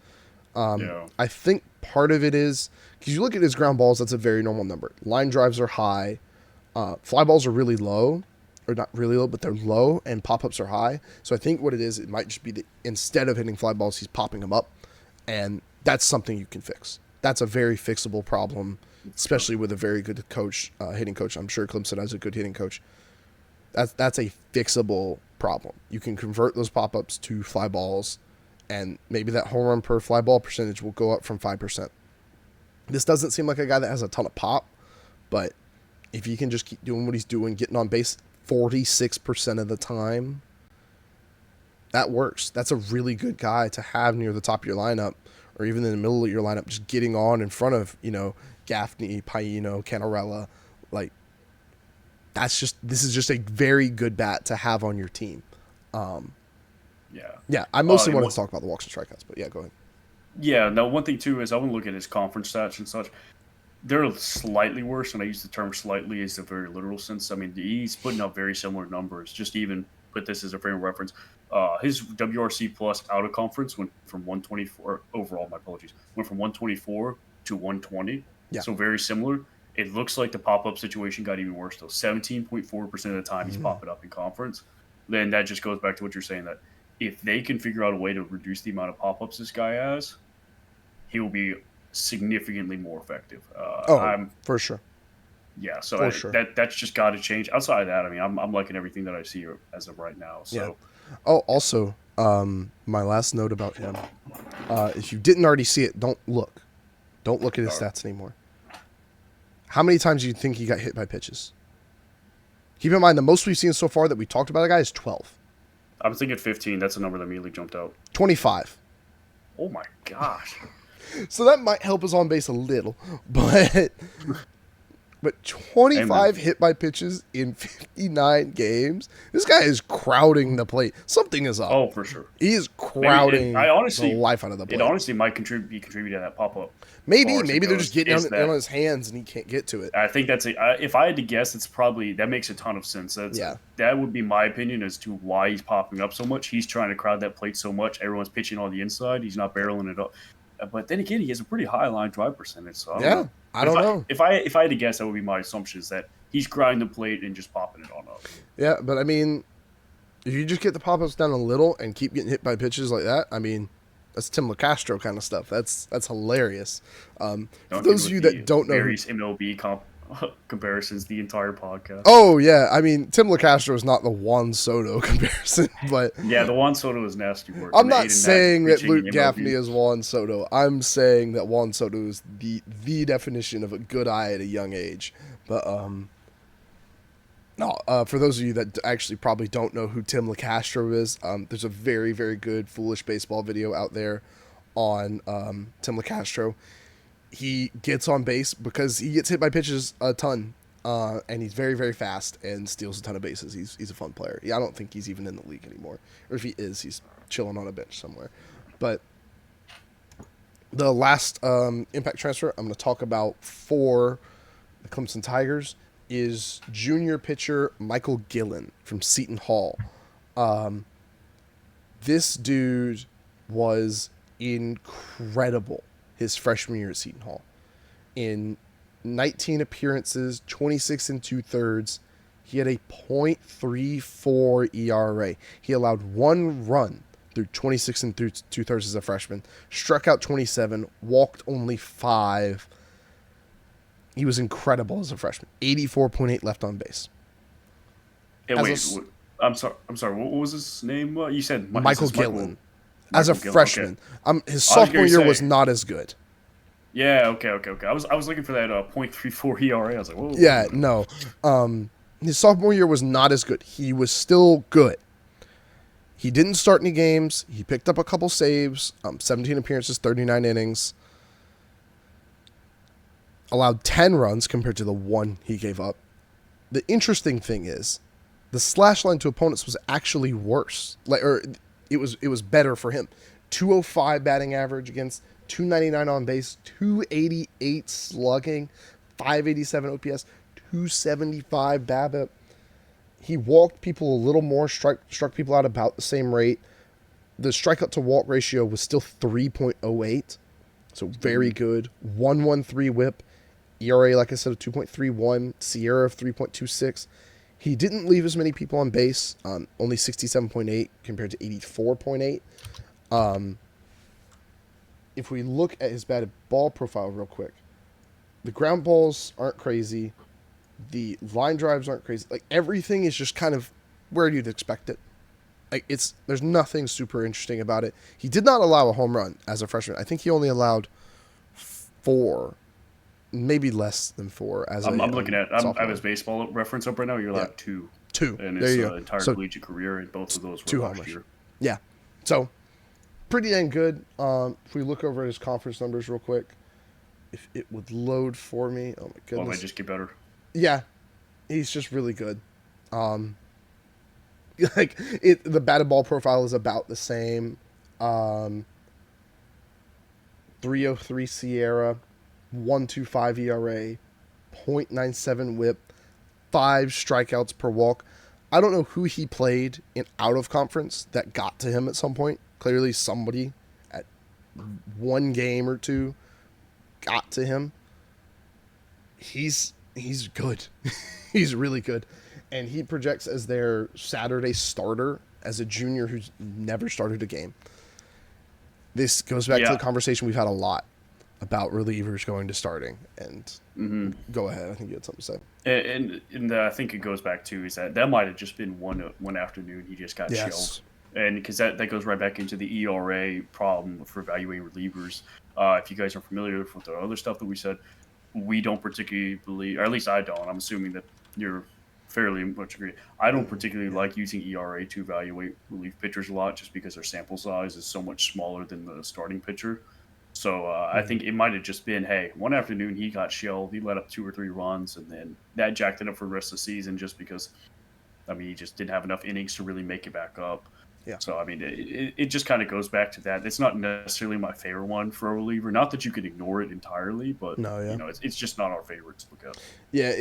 Yeah. I think part of it is because you look at his ground balls, that's a very normal number. Line drives are high, fly balls are really low, or not really low, but they're low, and pop ups are high. So I think what it is, it might just be that instead of hitting fly balls, he's popping them up, And that's something you can fix. That's a very fixable problem, especially with a very good coach, hitting coach. I'm sure Clemson has a good hitting coach. That's a fixable problem. You can convert those pop-ups to fly balls, and maybe that home run per fly ball percentage will go up from 5%. This doesn't seem like a guy that has a ton of pop, but if he can just keep doing what he's doing, getting on base 46% of the time, that works. That's a really good guy to have near the top of your lineup, or even in the middle of your lineup, just getting on in front of, Gaffney, Paino, Canarella. Like, this is just a very good bat to have on your team. Yeah, I mostly wanted to talk about the walks and strikeouts, but yeah, go ahead. Yeah, now one thing too is I want to look at his conference stats and such. They're slightly worse, and I use the term slightly as a very literal sense. I mean, he's putting up very similar numbers. Just even put this as a frame of reference. His WRC plus out of conference went from 124 overall. My apologies. Went from 124 to 120. Yeah. So very similar. It looks like the pop-up situation got even worse though. 17.4% of the time he's popping up in conference. Then that just goes back to what you're saying, that if they can figure out a way to reduce the amount of pop-ups this guy has, he will be significantly more effective. For sure. Yeah, so that's just got to change. Outside of that, I mean, I'm liking everything that I see as of right now. So. Yeah. Oh, also, my last note about him, if you didn't already see it, don't look. Don't look at his stats anymore. How many times do you think he got hit by pitches? Keep in mind, the most we've seen so far that we talked about a guy is 12. I'm thinking 15. That's the number that immediately jumped out. 25. Oh, my gosh. So that might help us on base a little, but 25 hit by pitches in 59 games. This guy is crowding the plate. Something is up. Oh, for sure. He is crowding the life out of the plate. It honestly might be contributing to that pop-up. Maybe they're just getting on his hands and he can't get to it. I think that's if I had to guess, it's probably that makes a ton of sense. That would be my opinion as to why he's popping up so much. He's trying to crowd that plate so much. Everyone's pitching on the inside. He's not barreling it up. But then again, he has a pretty high line drive percentage. So I don't know. If I had to guess, that would be my assumption, is that he's grinding the plate and just popping it on up. Yeah, but I mean, if you just get the pop-ups down a little and keep getting hit by pitches like that, I mean, that's Tim LeCastro kind of stuff. That's hilarious. For those of you that don't know, various MLB comparisons the entire podcast. Oh yeah, I mean, Tim LeCastro is not the Juan Soto comparison, but yeah, the Juan Soto is nasty work. I'm not saying that Luke Gaffney is Juan Soto. I'm saying that Juan Soto is the definition of a good eye at a young age. But for those of you that actually probably don't know who Tim LeCastro is, there's a very, very good Foolish Baseball video out there on Tim LeCastro. He gets on base because he gets hit by pitches a ton, and he's very, very fast and steals a ton of bases. He's a fun player. Yeah, I don't think he's even in the league anymore. Or if he is, he's chilling on a bench somewhere. But the last impact transfer I'm going to talk about for the Clemson Tigers is junior pitcher Michael Gillen from Seton Hall. This dude was incredible his freshman year at Seton Hall. In 19 appearances, 26 and 2/3, he had a .34 ERA. He allowed 1 run through 26 and 2/3 as a freshman, struck out 27, walked only 5. He was incredible as a freshman. 84.8 left on base. I'm sorry. What was his name? You said Michael Gillen. As a freshman, his sophomore year was not as good. Yeah, okay. I was looking for that .34 ERA. I was like, whoa. Yeah, no. His sophomore year was not as good. He was still good. He didn't start any games. He picked up a couple saves, 17 appearances, 39 innings. Allowed 10 runs compared to the 1 he gave up. The interesting thing is, the slash line to opponents was actually worse. It was better for him. 205 batting average against 299 on base, 288 slugging, 587 OPS, 275 BABIP. He walked people a little more, struck people out about the same rate. The strikeout to walk ratio was still 3.08, so very good. 1.13 WHIP, ERA, like I said, of 2.31, Sierra of 3.26. He didn't leave as many people on base, only 67.8 compared to 84.8. if we look at his batted ball profile real quick, the ground balls aren't crazy. The line drives aren't crazy. Like everything is just kind of where you'd expect it. Like there's nothing super interesting about it. He did not allow a home run as a freshman. I think he only allowed 4, maybe less than 4 as I'm a looking at I have sophomore. his baseball reference up right now. You're Yeah, allowed 2 2. in There his you go. entire So collegiate career, and both of those were 2 last homers. year. Yeah. So pretty dang good. If we look over at his conference numbers real quick, if it would load for me, oh my Well, they goodness. just get better. Yeah, he's just really good. Um, the batted ball profile is about the same. Um, 303 Sierra, 125 ERA, .97 WHIP, 5 strikeouts per walk. I don't know who he played in out of conference that got to him at some point. Clearly, somebody at one game or two got to him. He's good. He's really good. And he projects as their Saturday starter as a junior who's never started a game. This goes back to the Yeah. conversation we've had a lot about relievers going to starting. And Hmm. go ahead. I think you had something to say. And I think it goes back to is that might have just been one afternoon he just got shelled, Yes. and because that goes right back into the ERA problem for evaluating relievers. If you guys are familiar with the other stuff that we said, we don't particularly believe, or at least I don't. I'm assuming that you're fairly much agree. I don't particularly Yeah. like using ERA to evaluate relief pitchers a lot, just because their sample size is so much smaller than the starting pitcher. So I Mm-hmm. think it might have just been, hey, one afternoon he got shelled, he let up 2 or 3 runs, and then that jacked it up for the rest of the season, just because I mean he just didn't have enough innings to really make it back up. Yeah. So I mean it just kind of goes back to that. It's not necessarily my favorite one for a reliever. Not that you could ignore it entirely, but No, yeah. it's just not our favorite to look at. Yeah,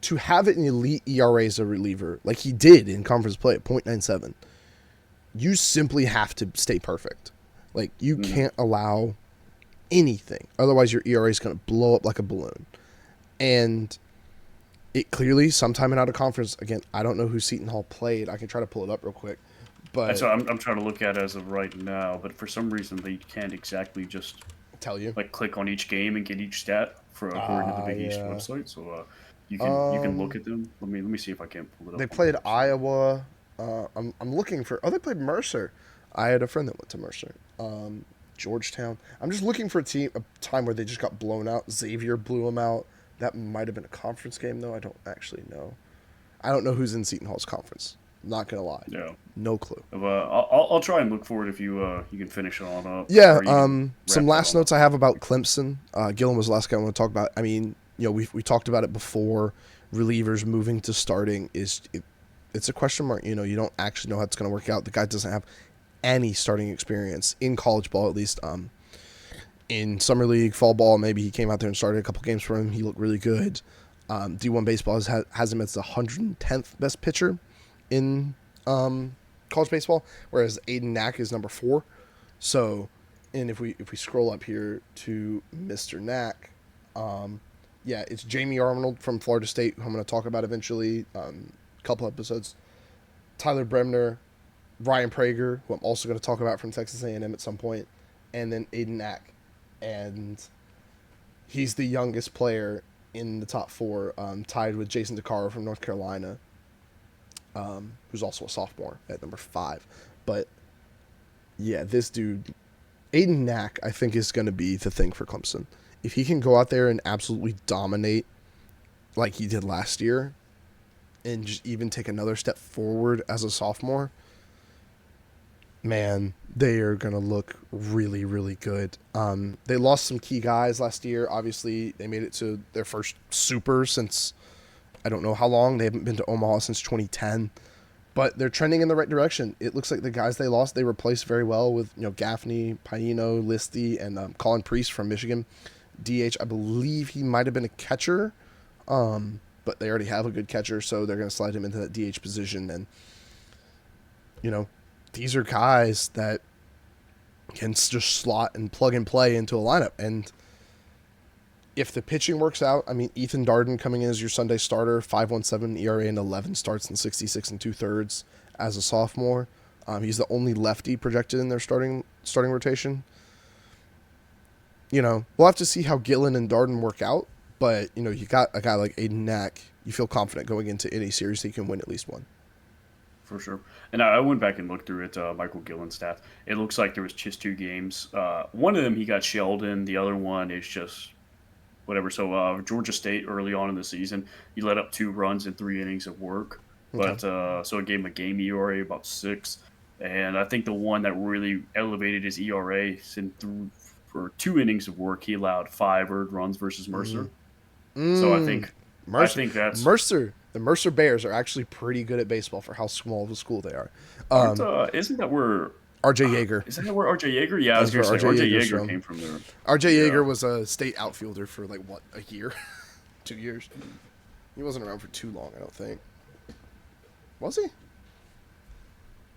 to have it in elite ERA as a reliever, like he did in conference play at .97, you simply have to stay perfect. Like you Mhm. can't allow anything, otherwise your ERA is going to blow up like a balloon. And it clearly, sometime in out of conference, again, I don't know who Seton Hall played. I can try to pull it up real quick, That's but what I'm trying to look at as of right now, but for some reason they can't exactly just tell you. like click on each game and get each stat for according to the Big East Yeah. website. So you can look Um, at them. Let me see if I can't pull it they up on the played website. Iowa. I'm looking for. Oh, they played Mercer. I had a friend that went to Mercer. Georgetown. I'm just looking for a time where they just got blown out. Xavier blew them out. That might have been a conference game though. I don't actually know. I don't know who's in Seton Hall's conference. Not gonna lie, Yeah. no clue. I'll try and look for it if you can finish it on up, Yeah. or you can Some wrap it last on up. notes I have about Clemson. Gillen was the last guy I want to talk about. I mean, we talked about it before. Relievers moving to starting it's a question mark. You don't actually know how it's going to work out. The guy doesn't have any starting experience in college ball, at least. In summer league, fall ball, maybe he came out there and started a couple games for him. He looked really good. D1 baseball has him as the 110th best pitcher in college baseball, whereas Aiden Knack is number 4. So, and if we scroll up here to Mr. Knack, yeah, it's Jamie Arnold from Florida State, who I'm going to talk about eventually, a couple episodes. Tyler Bremner, Ryan Prager, who I'm also going to talk about from Texas A&M at some point, and then Aiden Knack, and he's the youngest player in the top 4, tied with Jason DeCaro from North Carolina, who's also a sophomore at number 5. But yeah, this dude, Aiden Knack, I think is going to be the thing for Clemson. If he can go out there and absolutely dominate like he did last year, and just even take another step forward as a sophomore, man, they are going to look really, really good. They lost some key guys last year. Obviously, they made it to their first super since I don't know how long. They haven't been to Omaha since 2010. But they're trending in the right direction. It looks like the guys they lost, they replaced very well with Gaffney, Paino, Listy, and Colin Priest from Michigan. DH, I believe he might have been a catcher, but they already have a good catcher, so they're going to slide him into that DH position. And, these are guys that can just slot and plug and play into a lineup. And if the pitching works out, I mean, Ethan Darden coming in as your Sunday starter, 5.17 ERA and 11 starts and 66 2/3 as a sophomore. He's the only lefty projected in their starting rotation. We'll have to see how Gillen and Darden work out. But, you got a guy like Aiden Knack. You feel confident going into any series that he can win at least one. For sure. And I went back and looked through it, Michael Gillen's stats. It looks like there was just 2 games. One of them he got shelled in. The other one is just whatever. So Georgia State early on in the season, he let up 2 runs in 3 innings of work. Okay. But so it gave him a game ERA about 6. And I think the one that really elevated his ERA for 2 innings of work, he allowed 5 earned runs versus Mercer. So I Mercer. think that's The Mercer Bears are actually pretty good at baseball for how small of a school they are. aren't isn't that where RJ Yeager. isn't that where RJ Yeager? Yeah, I was That's gonna where say RJ RJ Yeager's Yeager from. came from there. RJ Yeah. Yeager was a state outfielder for like what, a year, 2 years. He wasn't around for too long, I don't think. Was he?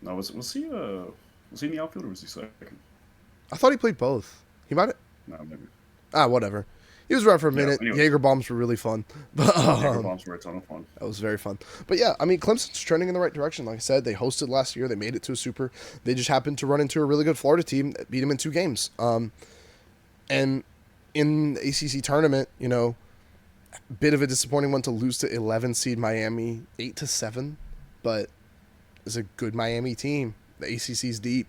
No, was he in the outfield or was he second? I thought he played both. He might have. No, maybe. Whatever. He was around for a Yeah. minute. Anyways, Jaeger bombs were really fun. But Yeager bombs were a ton of fun. that was very fun. But yeah, I mean, Clemson's trending in the right direction. Like I said, they hosted last year. They made it to a super. They just happened to run into a really good Florida team that beat them in 2 games. And in the ACC tournament, bit of a disappointing one to lose to 11 seed Miami 8-7, but it's a good Miami team. The ACC's deep.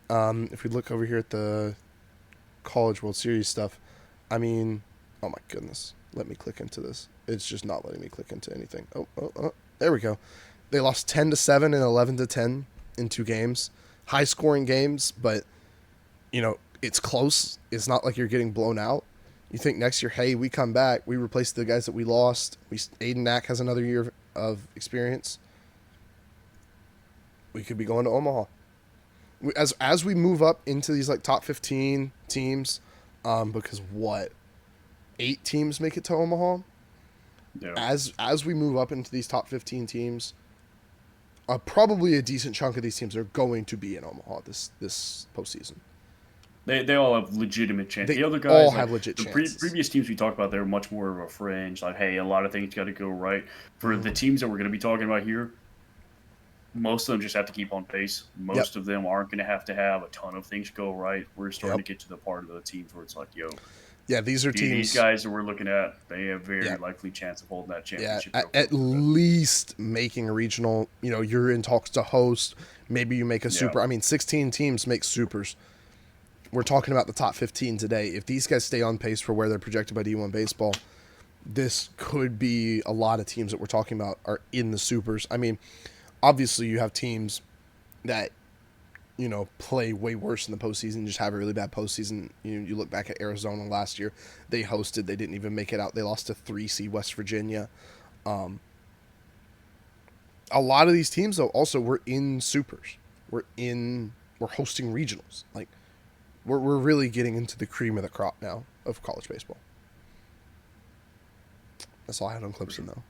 If we look over here at the College World Series stuff, I mean, oh my goodness. Let me click into this. It's just not letting me click into anything. Oh, there we go. They lost 10-7 and 11-10 in 2 games. High scoring games, but it's close. It's not like you're getting blown out. You think next year, hey, we come back, we replace the guys that we lost. Aiden Knack has another year of experience. We could be going to Omaha. As we move up into these like top 15 teams, because 8 teams make it to Omaha. Yeah. As we move up into these top 15 teams, probably a decent chunk of these teams are going to be in Omaha this postseason. They all have legitimate chances. They The other guys all like, have legit the chances. previous teams we talked about, they were much more of a fringe. Like, hey, a lot of things got to go right. For the teams that we're going to be talking about here, most of them just have to keep on pace. Most of them aren't going to have a ton of things go right. We're starting to get to the part of the teams where it's like, yo, yeah, these are teams. These guys that we're looking at, they have very likely chance of holding that championship. Yeah, at least making a regional. You're in talks to host. Maybe you make a super. I mean, 16 teams make supers. We're talking about the top 15 today. If these guys stay on pace for where they're projected by D1 Baseball, this could be a lot of teams that we're talking about are in the supers. I mean, obviously you have teams that play way worse in the postseason, just have a really bad postseason. You look back at Arizona last year, they hosted, they didn't even make it out. They lost to 3C West Virginia. A lot of these teams though also were in supers. We're hosting regionals. Like we're really getting into the cream of the crop now of college baseball. That's all I had on Clemson though.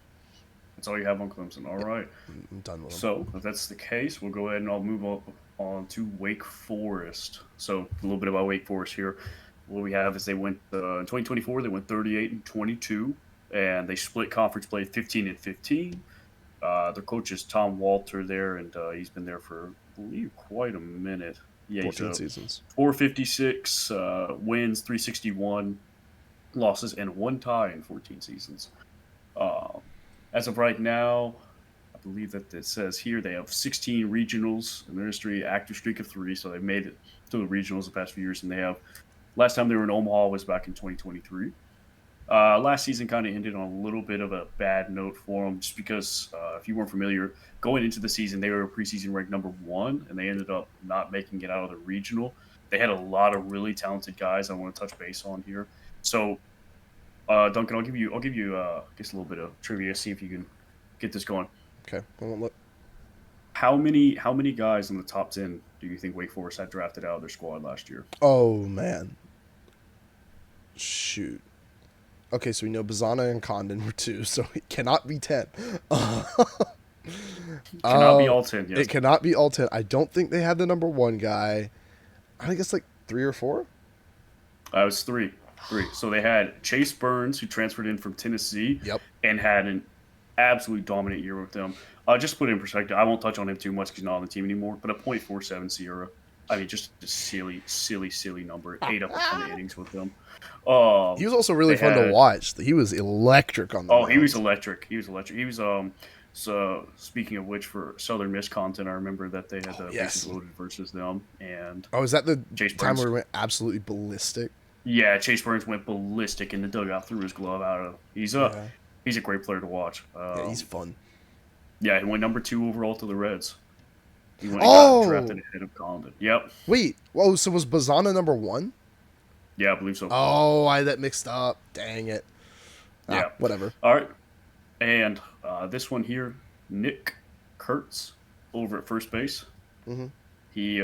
That's all you have on Clemson. All right. I'm done with them. So if that's the case, we'll go ahead and I'll move on to Wake Forest. So a little bit about Wake Forest here. What we have is they went in 2024. They went 38-22, and they split conference play 15-15. Their coach is Tom Walter there, and he's been there for I believe quite a minute. Yeah, 14 seasons. 456 wins, 361 losses, and 1 tie in 14 seasons. As of right now, I believe that it says here they have 16 regionals in their history, active streak of 3, so they've made it to the regionals the past few years, and they have last time they were in Omaha was back in 2023. Last season kind of ended on a little bit of a bad note for them, just because if you weren't familiar, going into the season they were preseason ranked number 1, and they ended up not making it out of the regional. They had a lot of really talented guys I want to touch base on here. So, Duncan, I'll give you just a little bit of trivia, see if you can get this going. Okay, I won't look. How many guys in the top 10 do you think Wake Forest had drafted out of their squad last year? Oh man, shoot. Okay, so we know Bazana and Condon were 2, so it cannot be 10. Cannot be all 10. Yes. It cannot be all 10. I don't think they had the number 1 guy. I think it's like 3 or 4. It was 3. So they had Chase Burns, who transferred in from Tennessee, Yep. and had an absolutely dominant year with them. Just to put it in perspective, I won't touch on him too much because he's not on the team anymore. But a .47 Sierra, I mean, just a silly, silly, silly number. Ate up a ton of innings with them. He was also really They fun to had watch. He was electric on the Oh, he was mound. electric. He was electric. He was So speaking of which, for Southern Miss content, I remember that they had Oh, the bases yes. loaded versus them, and Oh, is that the Chase time where Burns. we went absolutely ballistic? Yeah, Chase Burns went ballistic in the dugout, threw his glove out of. Yeah. He's a great player to watch. Yeah, he's fun. Yeah, he went number 2 overall to the Reds. He went and got drafted Oh, ahead of Condon. Yep. wait. Whoa, so was Bazana number one? Yeah, I believe so. Oh, I that mixed up. Dang it. Ah, Yeah. whatever. All right. And this one here, Nick Kurtz over at first base. Hmm. He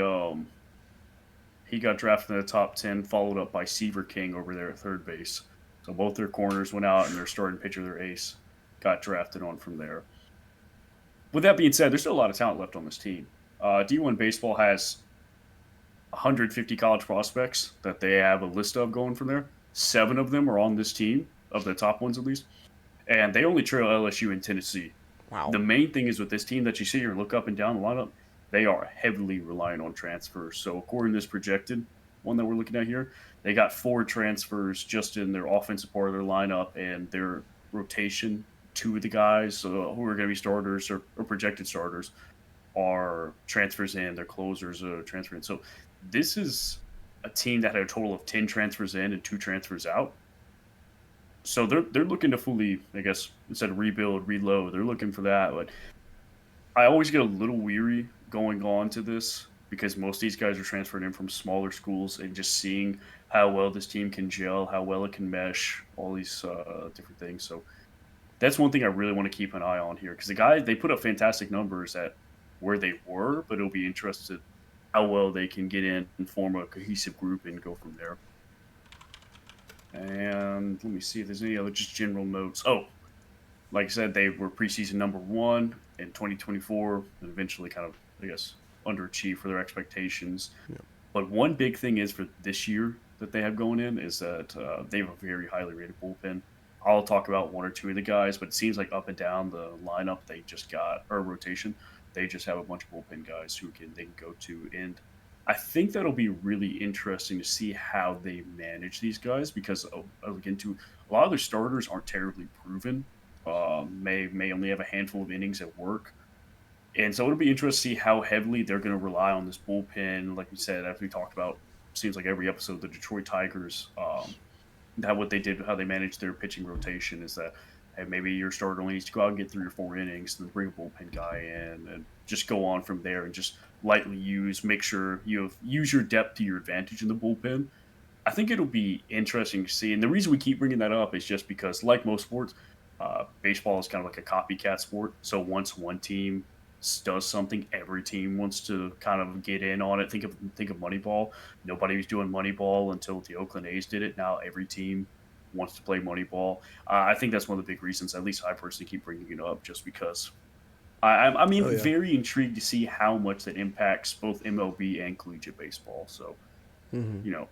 he got drafted in the top 10, followed up by Seaver King over there at third base. So both their corners went out, and their starting pitcher, their ace, got drafted on from there. With that being said, there's still a lot of talent left on this team. D1 Baseball has 150 college prospects that they have a list of going from there. 7 of them are on this team, of the top ones at least, and they only trail LSU and Tennessee. Wow. The main thing is with this team that you see here, look up and down the lineup, they are heavily reliant on transfers. So according to this projected one that we're looking at here, they got 4 transfers just in their offensive part of their lineup, and their rotation. 2 of the guys who are going to be starters or projected starters are transfers in. Their closers are transferred in. So this is a team that had a total of 10 transfers in and 2 transfers out. So they're looking to fully, I guess, instead of rebuild, reload, they're looking for that. But I always get a little weary going on to this because most of these guys are transferred in from smaller schools, and just seeing how well this team can gel, how well it can mesh, all these different things. So that's one thing I really want to keep an eye on here, because the guys, they put up fantastic numbers at where they were, but it'll be interesting how well they can get in and form a cohesive group and go from there. And let me see if there's any other just general notes. Oh, like I said, they were preseason number 1 in 2024, and eventually kind of, I guess, underachieved for their expectations. Yeah. But one big thing is for this year that they have going in is that they have a very highly rated bullpen. I'll talk about 1 or 2 of the guys, but it seems like up and down the lineup they just got, or rotation, they just have a bunch of bullpen guys who they can go to. And I think that'll be really interesting to see how they manage these guys, because again, a lot of their starters aren't terribly proven. May only have a handful of innings at work, and so it'll be interesting to see how heavily they're going to rely on this bullpen. Like we said, as we talked about, seems like every episode, the Detroit Tigers, that what they did, how they managed their pitching rotation is that, hey, maybe your starter only needs to go out and get 3 or 4 innings, then bring a bullpen guy in, and just go on from there, and just lightly make sure use your depth to your advantage in the bullpen. I think it'll be interesting to see. And the reason we keep bringing that up is just because, like most sports, baseball is kind of like a copycat sport. So once one team does something, every team wants to kind of get in on it. Think of Moneyball. Nobody was doing Moneyball until the Oakland A's did it. Now every team wants to play Moneyball. I think that's one of the big reasons. At least I personally keep bringing it up, just because I Oh mean, yeah. very intrigued to see how much that impacts both MLB and collegiate baseball. So Hmm. you know,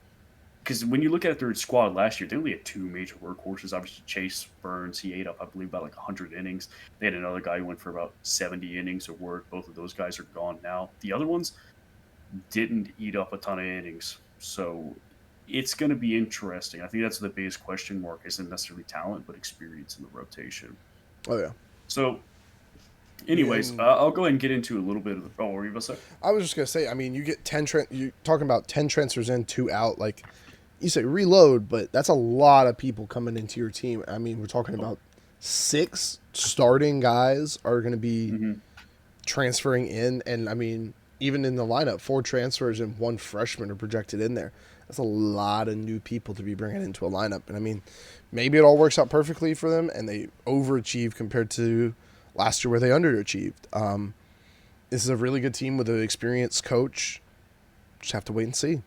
because when you look at their squad last year, they only had 2 major workhorses. Obviously, Chase Burns, he ate up, I believe, about like 100 innings. They had another guy who went for about 70 innings of work. Both of those guys are gone now. The other ones didn't eat up a ton of innings. So it's going to be interesting. I think that's the biggest question mark, isn't necessarily talent, but experience in the rotation. Oh yeah. So, Yeah, anyways, and I'll go ahead and get into a little bit of the. Oh, what were you about to say? I was just gonna say, I mean, you get you talking about 10 transfers in, 2 out. Like you say, reload, but that's a lot of people coming into your team. I mean, we're talking Oh, about 6 starting guys are gonna be mm-hmm. transferring in, and I mean, even in the lineup, 4 transfers and 1 freshman are projected in there. That's a lot of new people to be bringing into a lineup, and I mean, maybe it all works out perfectly for them, and they overachieve compared to last year where they underachieved. This is a really good team with an experienced coach. Just have to wait and see.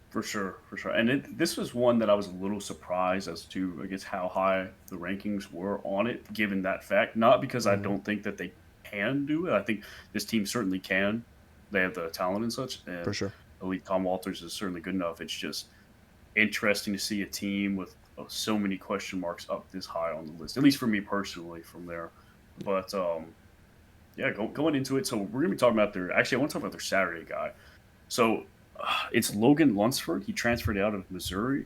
For sure, for sure. And this was one that I was a little surprised as to, I guess, how high the rankings were on it, given that fact. Not because I Mm-hmm. don't think that they can do it. I think this team certainly can. They have the talent and such. For And sure. elite Tom Walters is certainly good enough. It's just interesting to see a team with so many question marks up this high on the list, at least for me personally from there. But yeah, going into it, so we're gonna be talking about their. Actually, I want to talk about their Saturday guy. So it's Logan Lunsford. He transferred out of Missouri.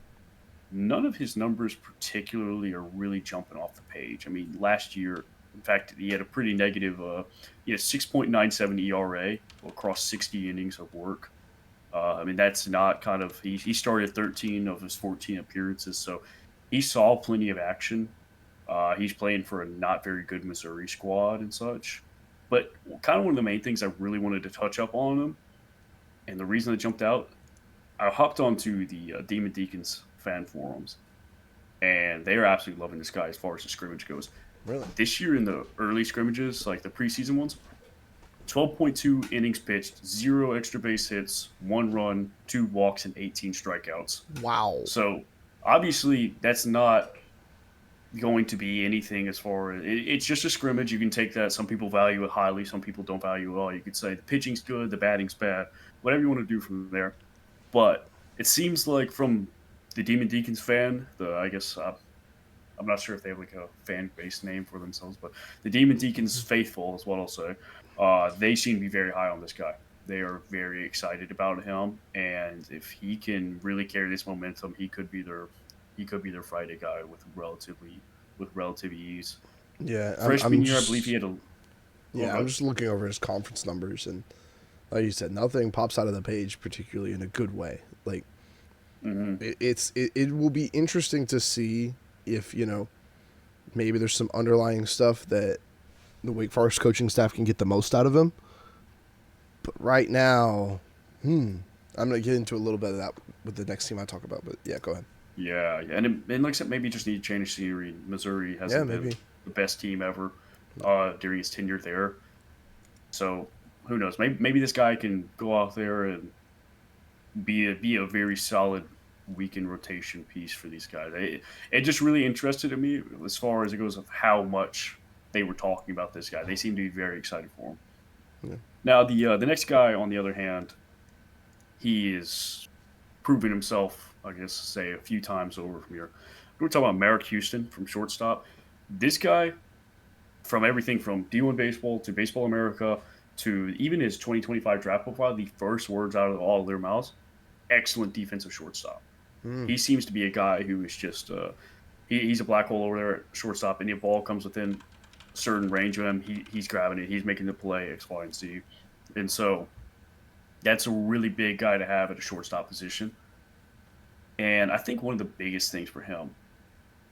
None of his numbers particularly are really jumping off the page. I mean, last year, in fact, he had a pretty negative. He had a 6.97 ERA across 60 innings of work. I mean, that's not kind of he started 13 of his 14 appearances, so he saw plenty of action. He's playing for a not very good Missouri squad and such. But kind of one of the main things I really wanted to touch up on him, and the reason I jumped out, I hopped onto the Demon Deacons fan forums, and they are absolutely loving this guy as far as the scrimmage goes. Really? This year in the early scrimmages, like the preseason ones, 12.2 innings pitched, zero extra base hits, one run, two walks, and 18 strikeouts. Wow. So obviously, that's not going to be anything as far as it's just a scrimmage. You can take that. Some people value it highly, some people don't value it at all. You could say the pitching's good, the batting's bad, whatever you want to do from there. But it seems like from the Demon Deacons fan, the I guess I'm not sure if they have like a fan based name for themselves, but the Demon Deacons faithful is what I'll say. They seem to be very high on this guy. They are very excited about him, and if he can really carry this momentum, he could be their Friday guy with relative ease. Yeah, I'm Freshman year, I believe he just had a. Oh, yeah, I'm good. just looking over his conference numbers, and like you said, nothing pops out of the page particularly in a good way. Like Mm-hmm. it will be interesting to see if maybe there's some underlying stuff that the Wake Forest coaching staff can get the most out of him. But right now, I'm gonna get into a little bit of that with the next team I talk about. But yeah, go ahead. Yeah, yeah, and like I said, maybe just need to change scenery. Missouri Yeah, hasn't been maybe. the best team ever during his tenure there. So who knows? Maybe this guy can go out there and be a very solid weekend rotation piece for these guys. It just really interested in me as far as it goes of how much they were talking about this guy. They seem to be very excited for him. Yeah. Now the next guy, on the other hand, he is proving himself, I guess, say a few times over from here. We're talking about Merrick Houston from shortstop. This guy, from everything from D1 baseball to Baseball America to even his 2025 draft profile, the first words out of all of their mouths, excellent defensive shortstop. Mm. He seems to be a guy who is just he's a black hole over there at shortstop. Any ball comes within a certain range of him, he's grabbing it. He's making the play X, Y, and Z. And so that's a really big guy to have at a shortstop position. And I think one of the biggest things for him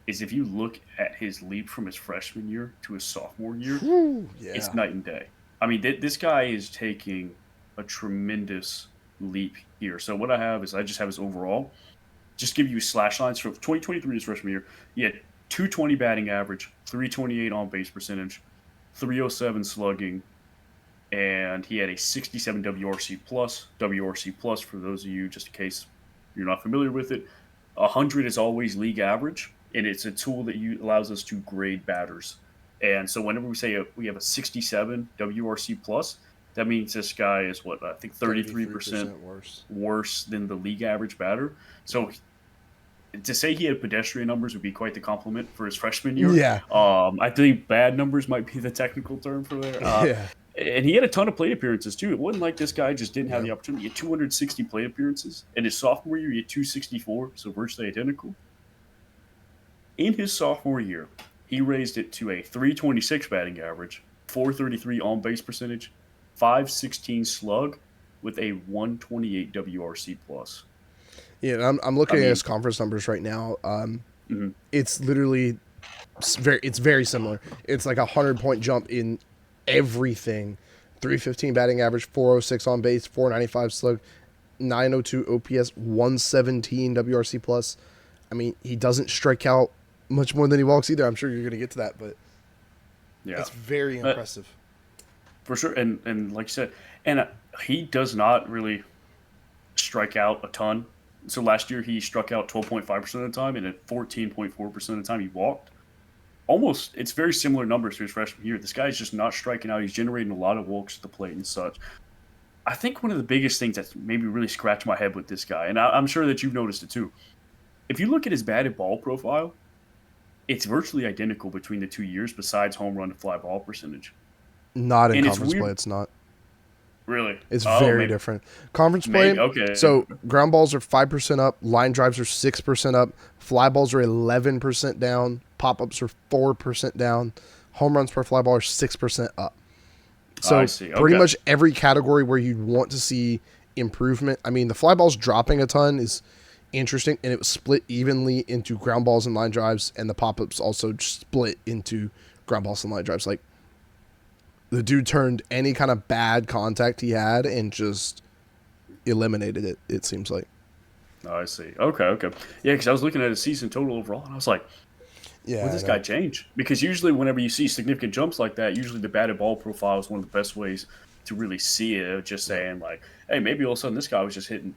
is if you look at his leap from his freshman year to his sophomore year, Whew, it's yeah. night and day. I mean, this guy is taking a tremendous leap here. So what I have is I just have his overall. Just give you slash lines from 2023 his freshman year. He had 220 batting average, 328 on base percentage, 307 slugging, and he had a 67 WRC plus. WRC plus, for those of you, just in case you're not familiar with it, 100 is always league average, and it's a tool that allows us to grade batters. And so whenever we say we have a 67 WRC plus, that means this guy is what I think 33% 33% worse. worse than the league average batter. So to say he had pedestrian numbers would be quite the compliment for his freshman year. Yeah. I think bad numbers might be the technical term for there. Yeah. And he had a ton of plate appearances too. It wasn't like this guy just didn't have Yeah. the opportunity. He had 260 plate appearances. In his sophomore year, he had 264, so virtually identical. In his sophomore year, he raised it to a 326 batting average, 433 on base percentage, 516 slug, with a 128 WRC plus. Yeah, I'm I looking at mean, his conference numbers right now. mhm. It's literally it's very similar. It's like 100-point jump in everything. 315 batting average, 406 on base, 495 slug, 902 OPS, 117 WRC plus. I mean, he doesn't strike out much more than he walks either. I'm sure you're going to get to that, but Yeah, that's very uh, impressive. for sure. And like you said, and he does not really strike out a ton. So last year he struck out 12.5% of the time, and at 14.4% of the time he walked. Almost, it's very similar numbers to his freshman year. This guy's just not striking out. He's generating a lot of walks at the plate and such. I think one of the biggest things that's maybe really scratched my head with this guy, and I'm sure that you've noticed it too, if you look at his batted ball profile, it's virtually identical between the 2 years, besides home run to fly ball percentage. Not in And it's conference play. weird, It's not. really. It's Oh, very different. Conference play. maybe okay. So ground balls are 5% up. Line drives are 6% up. Fly balls are 11% down. Pop ups are 4% down. Home runs per fly ball are 6% up. I So see. pretty Okay. much every category where you'd want to see improvement. I mean, the fly balls dropping a ton is interesting, and it was split evenly into ground balls and line drives, and the pop ups also split into ground balls and line drives. Like the dude turned any kind of bad contact he had and just eliminated it. It seems like. I see. Okay. Okay. Yeah, because I was looking at his season total overall, and I was like, Yeah, would I this know. guy change? Because usually, whenever you see significant jumps like that, usually the batted ball profile is one of the best ways to really see it. Just Yeah. saying, like, hey, maybe all of a sudden this guy was just hitting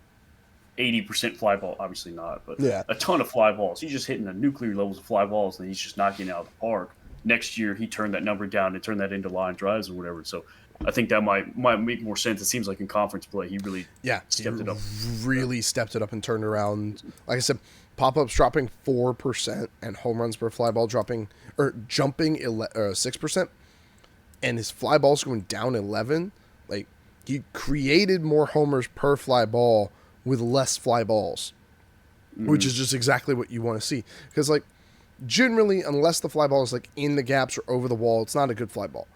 80% fly ball. Obviously not, but Yeah. a ton of fly balls. He's just hitting the nuclear levels of fly balls, and he's just knocking it out of the park. Next year, he turned that number down and turned that into line drives or whatever. So I think that might make more sense. It seems like in conference play, he really Yeah. He stepped it up. really stepped it up and turned around. Like I said, pop ups dropping 4% and home runs per fly ball dropping or jumping 6%. And his fly balls going down 11. Like he created more homers per fly ball with less fly balls, which Hmm. is just exactly what you want to see. Because like generally, unless the fly ball is like in the gaps or over the wall, it's not a good fly ball.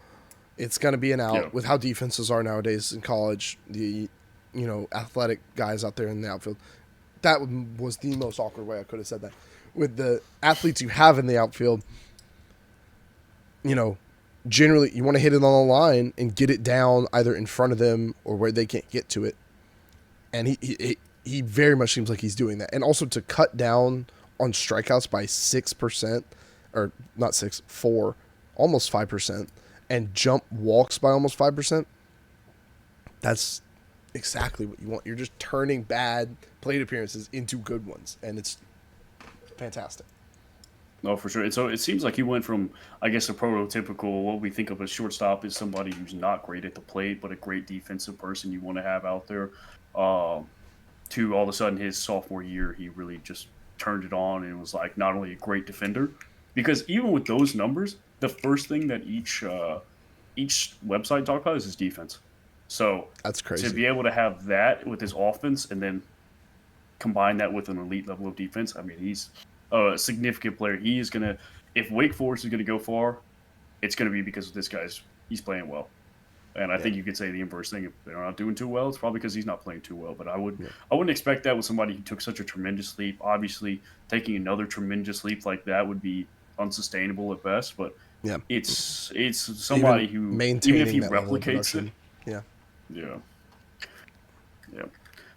It's going to be an Yeah. out with how defenses are nowadays in college. The athletic guys out there in the outfield. That was the most awkward way I could have said that. With the athletes you have in the outfield, you know, generally you want to hit it on the line and get it down either in front of them or where they can't get to it. And he very much seems like he's doing that. And also to cut down on strikeouts by 6%, or not 6, 4, almost 5%, and jump walks by almost 5%. That's exactly what you want. You're just turning bad plate appearances into good ones, and it's fantastic. No, for sure. And so it seems like he went from, I guess, a prototypical, what we think of as shortstop is somebody who's not great at the plate, but a great defensive person you want to have out there. Um, to all of a sudden his sophomore year, he really just turned it on and was like not only a great defender, because even with those numbers, the first thing that each website talk about is his defense. So That's to crazy. be able to have that with his offense and then combine that with an elite level of defense, I mean, he's a significant player. He is gonna, if Wake Forest is gonna go far, it's gonna be because this guy's he's playing well. And I Yeah. think you could say the inverse thing. If they're not doing too well, it's probably because he's not playing too well. But Yeah. I wouldn't expect that with somebody who took such a tremendous leap. Obviously, taking another tremendous leap like that would be unsustainable at best. But Yeah. it's Even somebody who, even if maintaining he that level of replicates it, production. Yeah. yeah, yeah.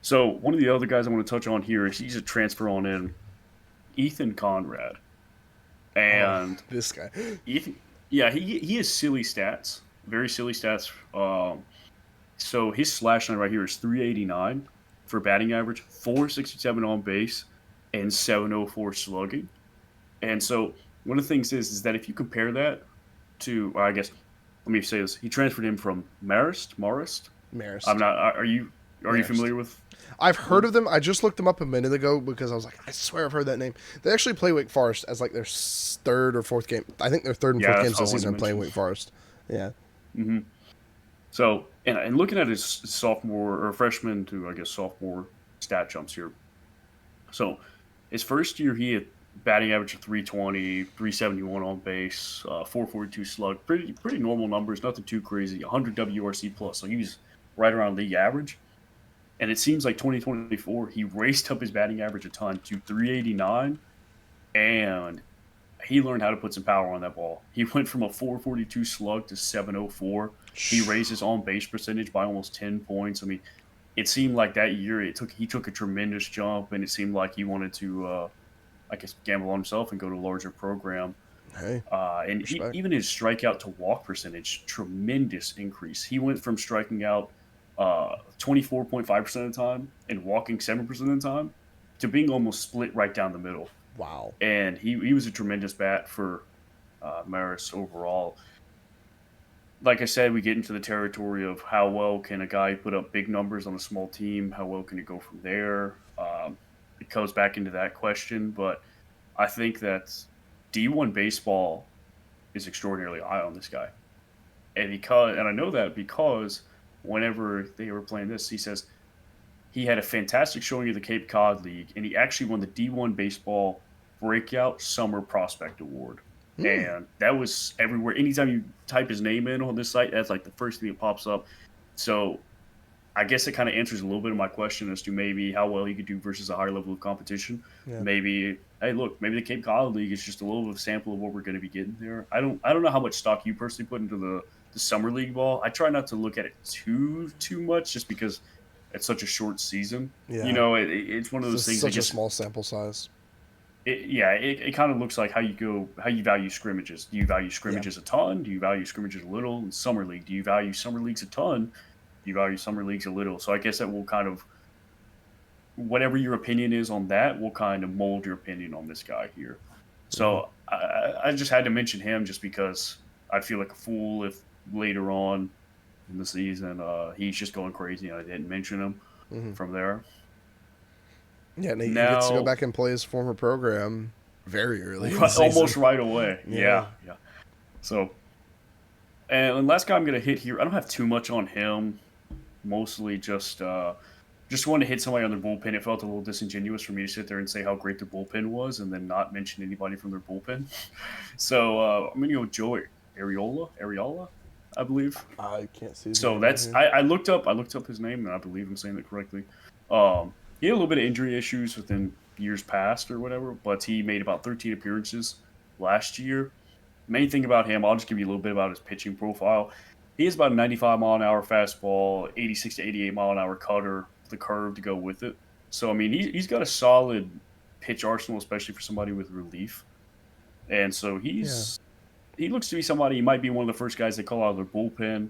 So one of the other guys I want to touch on here is he's a transfer on in, Ethan Conrad, Oh, and this guy. Ethan, yeah, he has silly stats, very silly stats. So his slash line right here is 389 for batting average, 467 on base, and 704 slugging. And so one of the things is that if you compare that to, I guess, let me say this: he transferred him from Marist. I'm Marist. not. Are you Marist. familiar with I've heard them? of them. I just looked them up a minute ago because I was like, I swear I've heard that name. They actually play Wake Forest as like their third or fourth game. I think their third and Yeah, fourth that's games what I this wanted to season are playing mention. Wake Forest. Yeah. Hmm. So and looking at his sophomore or freshman to I guess sophomore stat jumps here. So his first year, he had batting average of 320, 371 on base, 442 slug. Pretty normal numbers, nothing too crazy. 100 WRC plus, so he was right around league average. And it seems like 2024, he raced up his batting average a ton to 389, and he learned how to put some power on that ball. He went from a 442 slug to 704. He raised his on base percentage by almost 10 points. I mean, it seemed like that year he took a tremendous jump, and it seemed like he wanted to I guess gamble on himself and go to a larger program. Hey, And respect. even his strikeout to walk percentage, tremendous increase. He went from striking out 24.5% of the time and walking 7% of the time to being almost split right down the middle. Wow. And he was a tremendous bat for Maris overall. Like I said, we get into the territory of how well can a guy put up big numbers on a small team? How well can he go from there? it goes back into that question. But I think that D1 baseball is extraordinarily high on this guy, and I know that because whenever they were playing this, he says he had a fantastic showing of the Cape Cod League, and he actually won the D1 Baseball Breakout Summer Prospect Award. Hmm. And that was everywhere. Anytime you type his name in on this site, that's like the first thing that pops up. So I guess it kind of answers a little bit of my question as to maybe how well he could do versus a higher level of competition. Yeah. Maybe, hey, look, maybe the Cape Cod League is just a little bit of a sample of what we're going to be getting there. I don't know how much stock you personally put into the summer league ball. I try not to look at it too much, just because it's such a short season. Yeah. It's one of It's those just things that such a gets small sample size. it kind of looks like how you value scrimmages. Do you value Yeah. scrimmages a ton? Do you value scrimmages a little? In summer league, do you value summer leagues a ton? Do you value summer leagues a little? So I guess that will kind of, whatever your opinion is on that, will kind of mold your opinion on this guy here. Hmm. So I just had to mention him just because I'd feel like a fool if later on in the season he's just going crazy and I didn't mention him Hmm. from there. Yeah, and he gets to go Now, back and play his former program very early in the right, season. almost right away. Yeah. Yeah. So, and last guy I'm going to hit here, I don't have too much on him. Mostly just wanted to hit somebody on their bullpen. It felt a little disingenuous for me to sit there and say how great their bullpen was and then not mention anybody from their bullpen. So I'm going to go Joe Ariola, I believe. I can't see his So name on that's here. I looked up his name and I believe I'm saying that correctly. He had a little bit of injury issues within years past or whatever, but he made about 13 appearances last year. Main thing about him, I'll just give you a little bit about his pitching profile. He has about a 95 mile an hour fastball, 86 to 88 mile an hour cutter, the curve to go with it. So I mean, he's got a solid pitch arsenal, especially for somebody with relief. And so Yeah. he looks to be somebody. He might be one of the first guys they call out of their bullpen.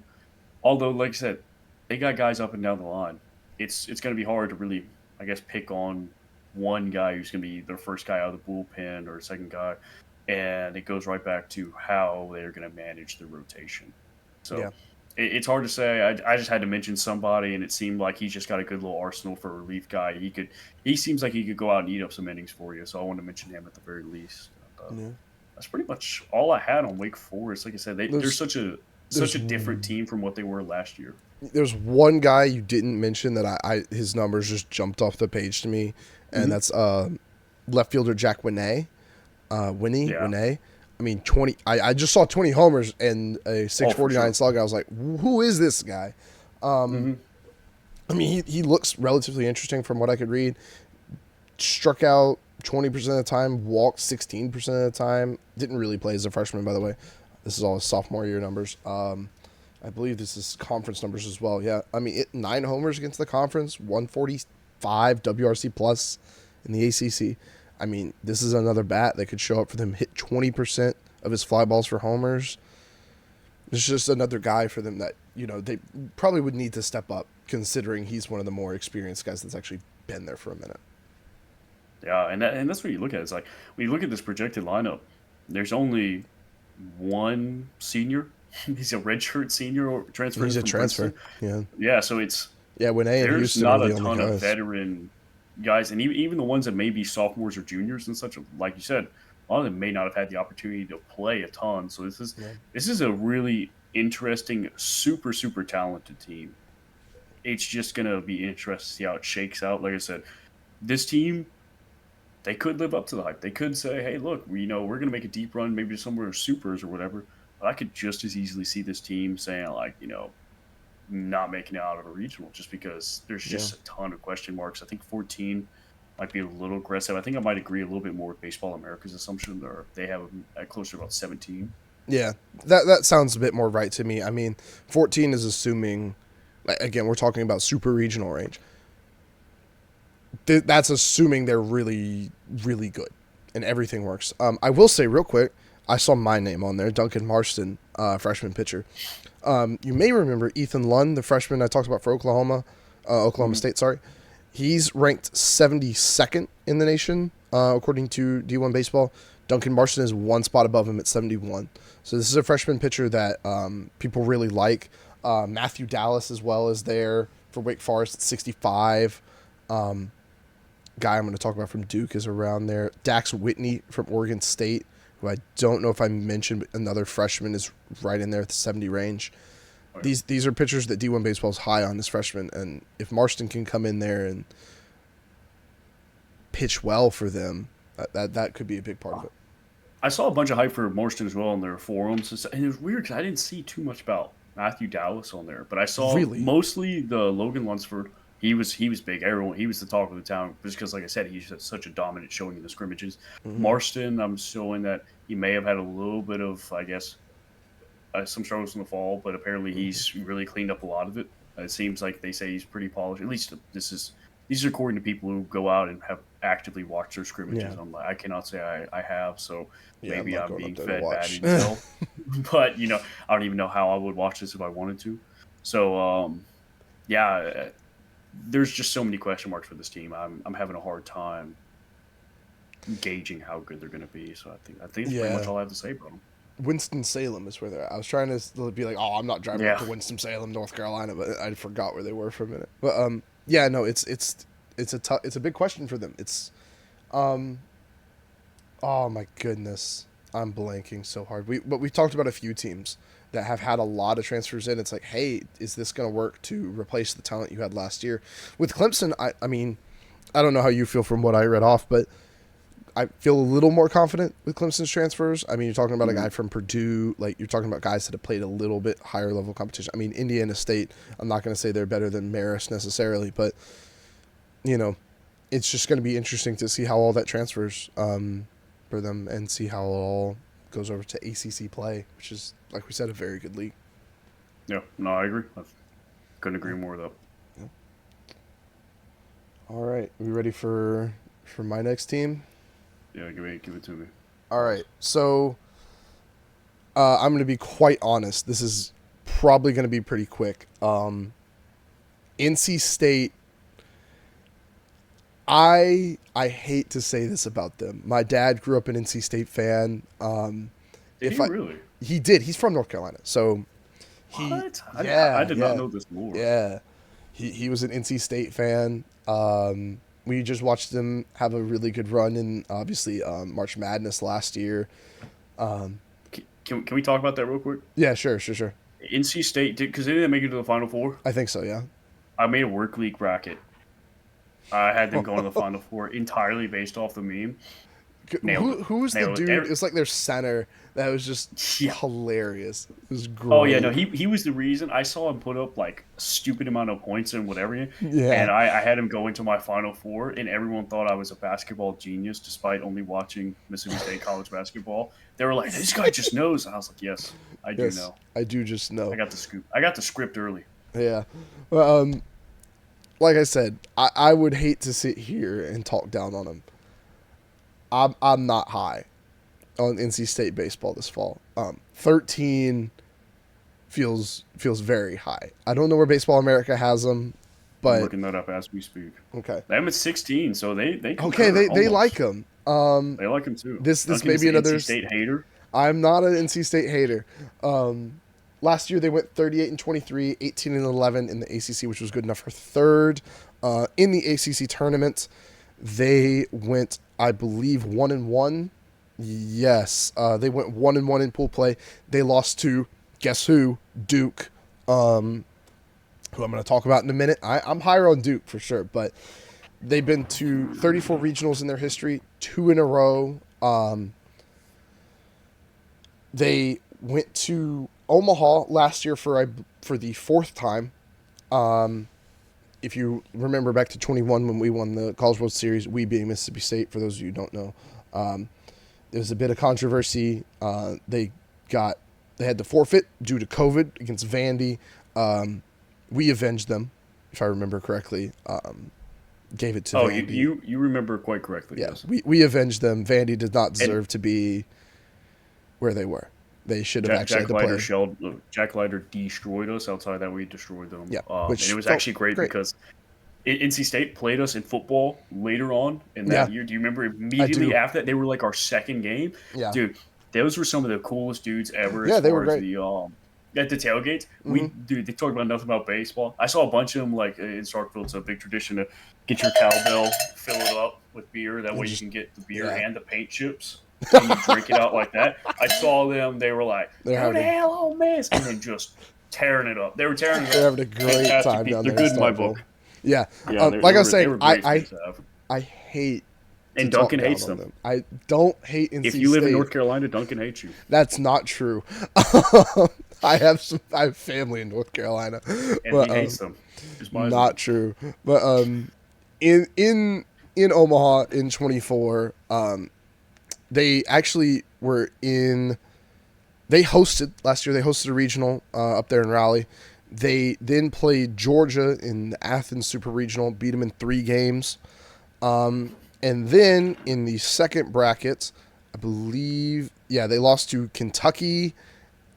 Although, like I said, they got guys up and down the line. It's going to be hard to really, I guess, pick on one guy who's going to be their first guy out of the bullpen or second guy, and it goes right back to how they're going to manage the rotation. Yeah. So it's hard to say. I just had to mention somebody, and it seemed like he's just got a good little arsenal for a relief guy. He seems like he could go out and eat up some innings for you. So I want to mention him at the very least. Yeah. That's pretty much all I had on Wake Forest. Like I said, they're There's such there's a different team from what they were last year. there's one guy you didn't mention that I his numbers just jumped off the page to me, and Mm-hmm. that's left fielder Jack Winay. Yeah. Winay. I mean, 20. I just saw 20 homers and a Oh, for 649 sure. slug. I was like, who is this guy? Mm-hmm. I mean, he looks relatively interesting from what I could read. Struck out 20% of the time, walked 16% of the time. Didn't really play as a freshman, by the way. This is all his sophomore year numbers. I believe this is conference numbers as well. Yeah, I mean, 9 homers against the conference, 145 WRC plus in the ACC. I mean, this is another bat that could show up for them. Hit 20% of his fly balls for homers. It's just another guy for them that they probably would need to step up, considering he's one of the more experienced guys that's actually been there for a minute. Yeah, and that's what you look at. It's like when you look at this projected lineup, there's only one senior. He's a redshirt senior or transfer He's a from transfer. Princeton. Yeah, Yeah, so it's yeah. Winay and there's Houston are not a the only ton of guys. veteran guys, and even the ones that may be sophomores or juniors and such. Like you said, a lot of them may not have had the opportunity to play a ton. So Yeah, this is a really interesting, super talented team. It's just gonna be interesting to see how it shakes out. Like I said, this team, they could live up to the hype. They could say, "Hey, look, we're going to make a deep run, maybe to somewhere supers or whatever." But I could just as easily see this team saying, like, not making it out of a regional, just because there's yeah, just a ton of question marks. I think 14 might be a little aggressive. I think I might agree a little bit more with Baseball America's assumption, or they have at closer to about 17. yeah. That sounds a bit more right to me. I mean, 14 is assuming. Again, we're talking about super regional range. That's assuming they're really, really good and everything works. I will say real quick, I saw my name on there, Duncan Marston, freshman pitcher. You may remember Ethan Lund, the freshman I talked about for Oklahoma Mm-hmm. State. Sorry, he's ranked 72nd in the nation according to D1 Baseball. Duncan Marston is one spot above him at 71. So this is a freshman pitcher that people really like. Matthew Dallas as well is there for Wake Forest at 65. guy I'm going to talk about from Duke is around there. Dax Whitney from Oregon State, who I don't know if I mentioned, but another freshman is right in there at the 70 range. Oh, yeah. These are pitchers that D1 baseball is high on as freshmen, and if Marston can come in there and pitch well for them, that could be a big part of it. I saw a bunch of hype for Morstan as well on their forums, and it was weird because I didn't see too much about Matthew Dallas on there, but I saw Really? mostly the Logan Lunsford. He was big. Everyone, he was the talk of the town just because, like I said, he's such a dominant showing in the scrimmages. Mm-hmm. Marston, I'm showing that he may have had a little bit of, I guess, some struggles in the fall, but apparently he's really cleaned up a lot of it. It seems like they say he's pretty polished. At least these are according to people who go out and have actively watched their scrimmages. Yeah. I'm like, I cannot say I have, so Yeah, maybe not I'm going up being there to fed bad watch. intel. But I don't even know how I would watch this if I wanted to. So yeah, there's just so many question marks for this team. I'm having a hard time gauging how good they're going to be. So I think that's pretty much Yeah. all I have to say about them. Winston-Salem is where they're at. I was trying to be like, oh, I'm not driving up Yeah. to Winston-Salem, North Carolina, but I forgot where they were for a minute. But yeah, no, it's a big question for them. It's um, oh my goodness, I'm blanking so hard. But we've talked about a few teams that have had a lot of transfers in. It's like, hey, is this going to work to replace the talent you had last year? With Clemson, I mean, I don't know how you feel from what I read off, but I feel a little more confident with Clemson's transfers. I mean, you're talking about a guy from Purdue. Like, you're talking about guys that have played a little bit higher level competition. I mean, Indiana State, I'm not going to say they're better than Marist necessarily, but, it's just going to be interesting to see how all that transfers for them and see how it all goes over to ACC play, which is, like we said, a very good league. Yeah, no, I agree. I couldn't agree more though. Yeah. All right. Are we ready for my next team? Yeah, give it to me. All right. So I'm going to be quite honest. This is probably going to be pretty quick. NC State. I hate to say this about them. My dad grew up an NC State fan. Did he really? He did. He's from North Carolina, so What? yeah, I did yeah, not know this more. yeah. He was an NC State fan. We just watched them have a really good run in obviously March Madness last year. Can we talk about that real quick? Yeah, sure. NC State did because they didn't make it to the Final Four. I think so. Yeah. I made a work league bracket. I had them going to the Final Four entirely based off the meme. Nailed it. Who's the Nailed it. dude? It's like their center that was just Yeah. hilarious. It was great. Oh yeah, no, he was the reason. I saw him put up like a stupid amount of points and whatever, Yeah. and I had him go into my Final Four, and everyone thought I was a basketball genius despite only watching Mississippi State college basketball. They were like, "This guy just knows," and I was like, "Yes, I do Yes, know. I do just know. I got the scoop. I got the script early." Yeah. Well, like I said, I would hate to sit here and talk down on him. I'm not high on NC State baseball this fall. 13 feels very high. I don't know where Baseball America has them, I'm but looking that up as we speak. okay. They have him at 16, so they Okay, concur, they almost. like him. They like him too. This Duncan may is be the another NC State hater. I'm not an NC State hater. Last year they went 38-23, 18-11 in the ACC, which was good enough for third. In the ACC tournament, they went, I believe, 1-1. Yes, they went 1-1 in pool play. They lost to guess who? Duke, who I'm going to talk about in a minute. I'm higher on Duke for sure, but they've been to 34 regionals in their history, 2 in a row. They went to Omaha last year for the 4th time. If you remember back to 21 when we won the College World Series, we being Mississippi State, for those of you who don't know, there was a bit of controversy. They had to forfeit due to COVID against Vandy. We avenged them, if I remember correctly. Gave it to Vandy. You remember quite correctly. Yeah, yes. we avenged them. Vandy did not deserve to be where they were. They should have actually had to play. Jack Leiter destroyed us. Outside that, we destroyed them. Yeah, and it was actually great because NC State played us in football later on in that year. Do you remember immediately after that? They were like our second game. Yeah. Dude, those were some of the coolest dudes ever. Yeah, as they far were as great. at the tailgates, Hmm. they talk about nothing about baseball. I saw a bunch of them like in Starkville. It's a big tradition to get your cowbell, fill it up with beer. That And way you just can get the beer yeah, and the paint chips, and you drink it out like that. I saw them. They were like, they're "Go to having hell, Ole Miss," and then just tearing it up. They were tearing it they're up. having a great Fantastic time people. down They're there in good in my Starkville. book. Yeah, Yeah, like I was they saying, were great fans to have. I hate to And talk Duncan down hates on them. them. I don't hate If NC you live in State. North Carolina, Duncan hates you. That's not true. I have family in North Carolina, And but he hates them. Despises not them. true. But in in in Omaha in 24, they actually were in. They hosted last year. They hosted a regional up there in Raleigh. They then played Georgia in the Athens Super Regional, beat them in 3 games. And then in the second bracket, I believe, yeah, they lost to Kentucky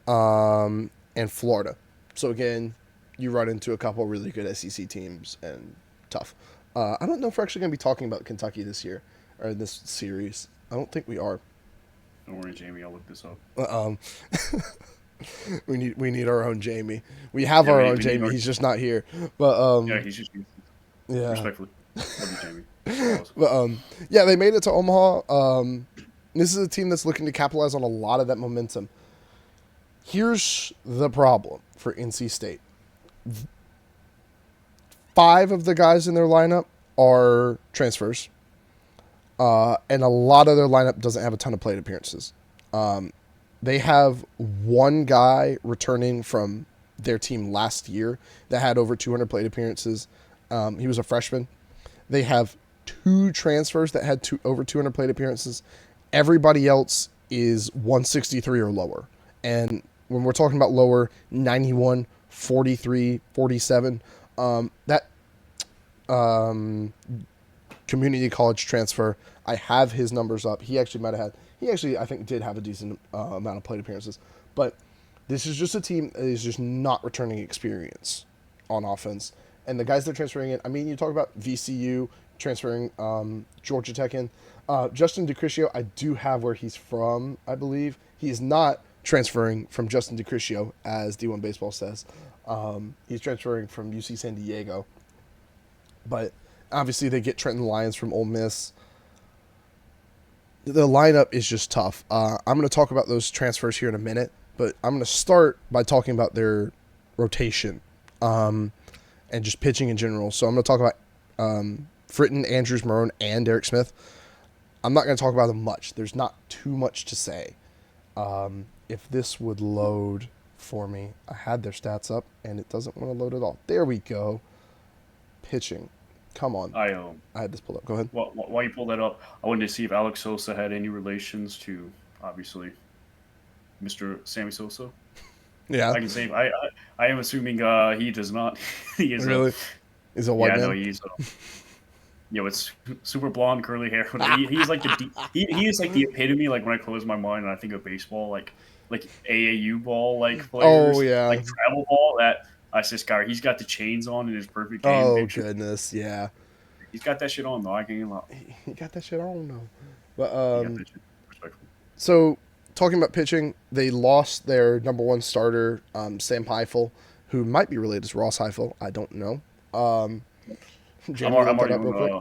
and Florida. So again, you run into a couple really good SEC teams and tough. I don't know if we're actually going to be talking about Kentucky this year or this series. I don't think we are. Don't worry, Jamie. I'll look this up. Um, we need our own Jamie. We have Yeah, our own we need Jamie. our. He's just not here. But Yeah, he's just yeah. respectfully. Love you, Jamie. Pause. But yeah, they made it to Omaha. This is a team that's looking to capitalize on a lot of that momentum. Here's the problem for NC State. 5 of the guys in their lineup are transfers, and a lot of their lineup doesn't have a ton of plate appearances. They have one guy returning from their team last year that had over 200 plate appearances. He was a freshman. They have 2 transfers that had over 200 plate appearances. Everybody else is 163 or lower. And when we're talking about lower, 91, 43, 47, that community college transfer, I have his numbers up. He actually might have had, he actually, I think, did have a decent amount of plate appearances. But this is just a team that is just not returning experience on offense. And the guys they're transferring in, I mean, you talk about VCU transferring Georgia Tech in. Justin DeCriscio, I do have where he's from, I believe. He is not transferring from Justin DeCriscio, as D1 Baseball says. He's transferring from UC San Diego. But obviously they get Trenton Lyons from Ole Miss. The lineup is just tough. I'm going to talk about those transfers here in a minute, but I'm going to start by talking about their rotation and just pitching in general. So I'm going to talk about Fritton, Andrews, Marone, and Derek Smith. I'm not going to talk about them much. There's not too much to say. If this would load for me, I had their stats up, and it doesn't want to load at all. There we go. Pitching. Come on. I had this pulled up. Go ahead. While you pull that up, I wanted to see if Alex Sosa had any relations to obviously Mr. Sammy Sosa. Yeah. I can say I am assuming he does not. He is Really? He's a white man? no, he's it's super blonde, curly hair. He's like he is like the epitome. Like when I close my mind and I think of baseball, like AAU ball, like players, Oh, yeah. like travel ball. That's this guy. He's got the chains on in his perfect game Oh, picture. goodness. Yeah. He's got that shit on though. I can't lie. He got that shit on, though. But, He got that shit. Respectfully. so, talking about pitching, they lost their number 1 starter, Sam Heifel, who might be related to Ross Heifel. I don't know. I'm already on.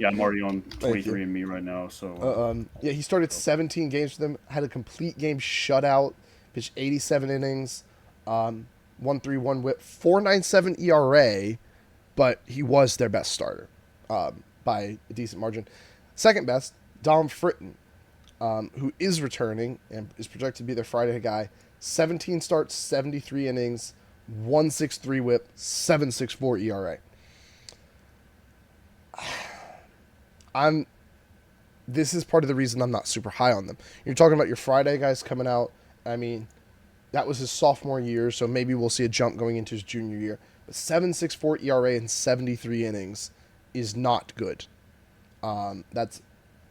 I'm already on 23andMe right now. So yeah, he started 17 games for them, had a complete game shutout, pitched 87 innings, 1.31 WHIP, 4.97 ERA, but he was their best starter by a decent margin. Second best, Dom Fritton, who is returning and is projected to be their Friday guy. 17 starts, 73 innings, 1.63 WHIP, 7.64 ERA. This is part of the reason I'm not super high on them. You're talking about your Friday guys coming out. I mean, that was his sophomore year, so maybe we'll see a jump going into his junior year. But 7.64 ERA in 73 innings is not good. That's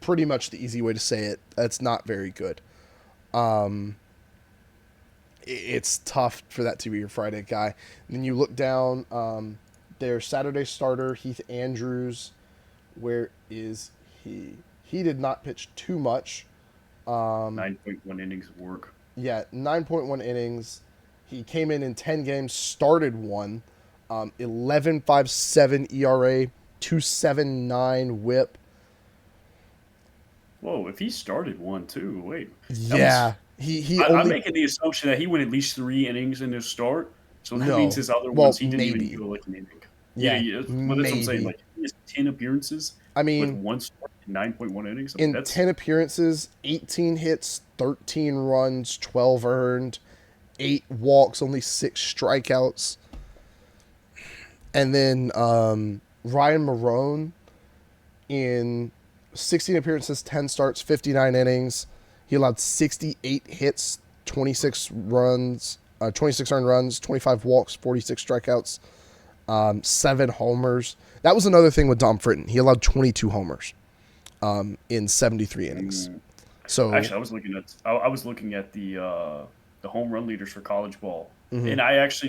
pretty much the easy way to say it. That's not very good. It's tough for that to be your Friday guy. And then you look down, their Saturday starter, Heath Andrews. Where is he? He did not pitch too much. 9.1 innings of work. Yeah, 9.1 innings. He came in 10 games, started one, 11.57 ERA, 2.79 WHIP. Whoa, if he started one too, wait, that Yeah, was. he I'm only making the assumption that he went at least 3 innings in his start, so that means no. his other Well, ones he didn't even maybe. go like an inning. Yeah, Yeah, yeah, well, that's what I'm saying. maybe. Like he has 10 appearances I with mean, one start and 9.1 innings. I mean, in that's 10 appearances, 18 hits, 13 runs, 12 earned, 8 walks, only 6 strikeouts. And then Ryan Marone in 16 appearances, 10 starts, 59 innings. He allowed 68 hits, 26 runs, 26 earned runs, 25 walks, 46 strikeouts, 7 homers. That was another thing with Dom Fritton. He allowed 22 homers in 73 innings. mm, So, actually I was looking at the home run leaders for college ball, mhm. and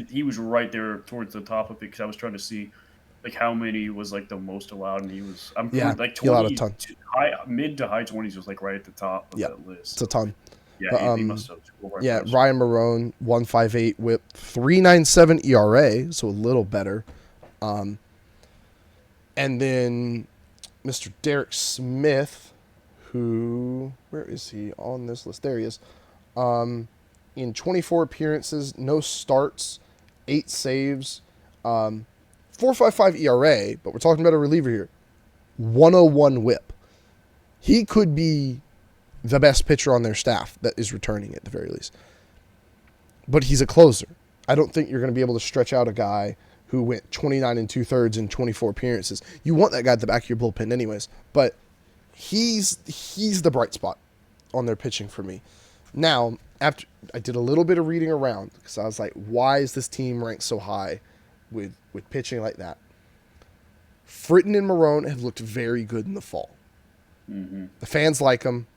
he was right there towards the top of it because I was trying to see like how many was like the most allowed, and he was I'm Yeah, pretty like he allowed a 20 ton. high mid to high 20s was like right at the top of Yeah, that list. it's a So ton. yeah, But he must have scored yeah, impressive. Ryan Marone, 1.58 WHIP, 3.97 ERA, so a little better. And then Mr. Derek Smith, who, where is he on this list? There he is. In 24 appearances, no starts, 8 saves, 4.55 ERA, but we're talking about a reliever here. 101 WHIP. He could be the best pitcher on their staff that is returning at the very least. But he's a closer. I don't think you're going to be able to stretch out a guy who went 29 and 2/3 in 24 appearances. You want that guy at the back of your bullpen anyways, but he's the bright spot on their pitching for me. Now, after I did a little bit of reading around because I was like, why is this team ranked so high with pitching like that? Fritton and Marone have looked very good in the fall. Hmm. The fans like them.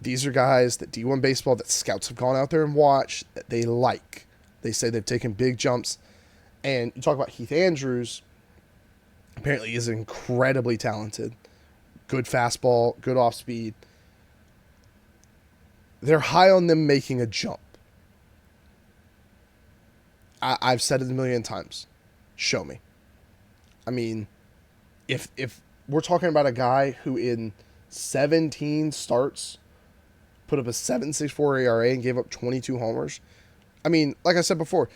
These are guys that D1 baseball, that scouts have gone out there and watched, that they like. They say they've taken big jumps. And you talk about Heath Andrews, apparently is incredibly talented. Good fastball, good off speed. They're high on them making a jump. I've said it a million times. Show me. I mean, if we're talking about a guy who in 17 starts put up a 7.64 ERA and gave up 22 homers. I mean, like I said before,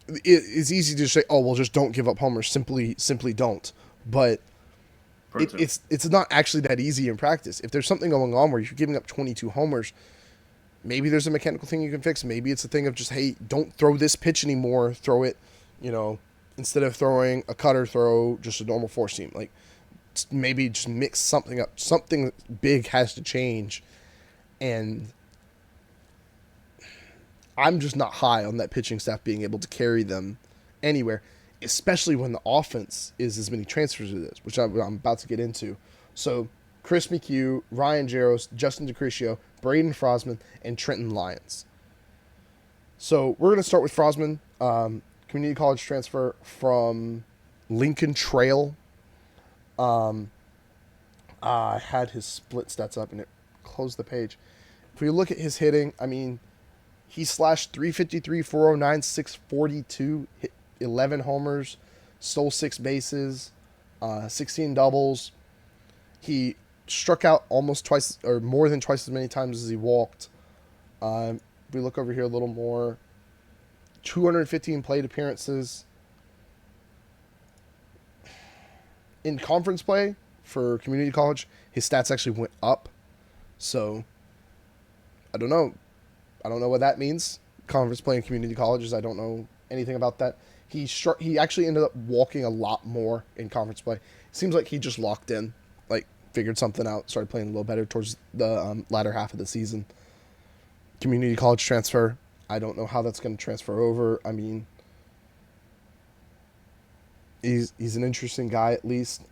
it's easy to say, "Oh, well, just don't give up homers." Simply don't. But it's not actually that easy in practice. If there's something going on where you're giving up 22 homers, maybe there's a mechanical thing you can fix. Maybe it's a thing of just, hey, don't throw this pitch anymore. Throw it, instead of throwing a cutter, throw just a normal four seam. Like maybe just mix something up. Something big has to change. And I'm just not high on that pitching staff being able to carry them anywhere, especially when the offense is as many transfers as it is, which I'm about to get into. So Chris McHugh, Ryan Jaros, Justin DeCriscio, Braden Frosman, and Trenton Lyons. So we're going to start with Frosman, community college transfer from Lincoln Trail. I had his split stats up and it closed the page. If we look at his hitting, I mean, he slashed 353, 409, 642, hit 11 homers, stole 6 bases, 16 doubles. He struck out almost twice or more than twice as many times as he walked. We look over here a little more. 215 plate appearances. In conference play for community college, his stats actually went up. So, I don't know. I don't know what that means. Conference play in community colleges, I don't know anything about that. He actually ended up walking a lot more in conference play. Seems like he just locked in, like figured something out, started playing a little better towards the latter half of the season. Community college transfer, I don't know how that's going to transfer over. I mean, he's an interesting guy at least.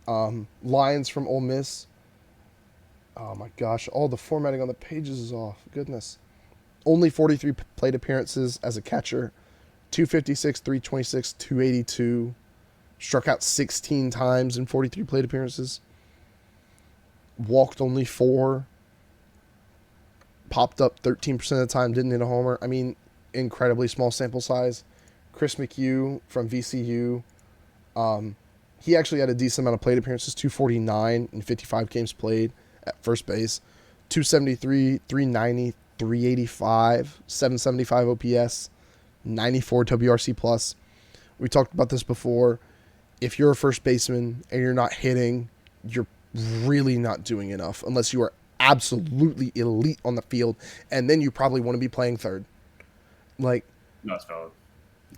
Lions from Ole Miss. Oh my gosh, all the formatting on the pages is off. Goodness. Only 43 plate appearances as a catcher. 256, 326, 282. Struck out 16 times in 43 plate appearances. Walked only 4. Popped up 13% of the time, didn't hit a homer. I mean, incredibly small sample size. Chris McHugh from VCU, he actually had a decent amount of plate appearances, 249 in 55 games played at first base, 273, 390, 385, 775 OPS, 94 WRC plus. We talked about this before. If you're a first baseman and you're not hitting, you're really not doing enough unless you are absolutely elite on the field, and then you probably want to be playing third. Like, That's valid.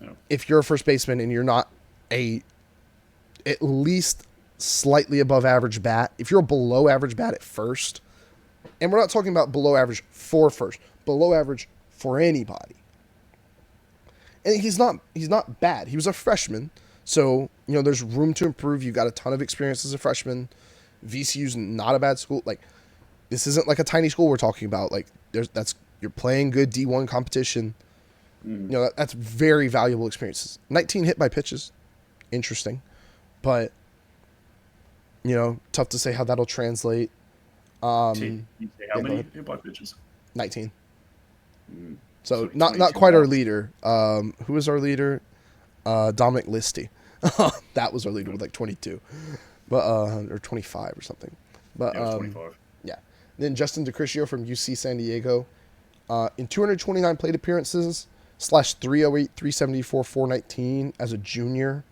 Yeah. if you're a first baseman and you're not a at least slightly above average bat, if you're a below average bat at first, and we're not talking about below average for first, below average for anybody. And he's not bad. He was a freshman, so there's room to improve. You got a ton of experience as a freshman. VCU's not a bad school. Like, this isn't like a tiny school we're talking about. Like, you're playing good D1 competition. That's very valuable experiences. 19 hit by pitches, interesting, but tough to say how that'll translate. You say how many hit by pitches? 19. Mm. So not quite our leader. Who was our leader? Dominic Listy. That was our leader with like 22, but or 25 or something. But yeah, it was 25. Yeah. Then Justin DeCriscio from UC San Diego, in 229 plate appearances, /308, 374, 419 as a junior.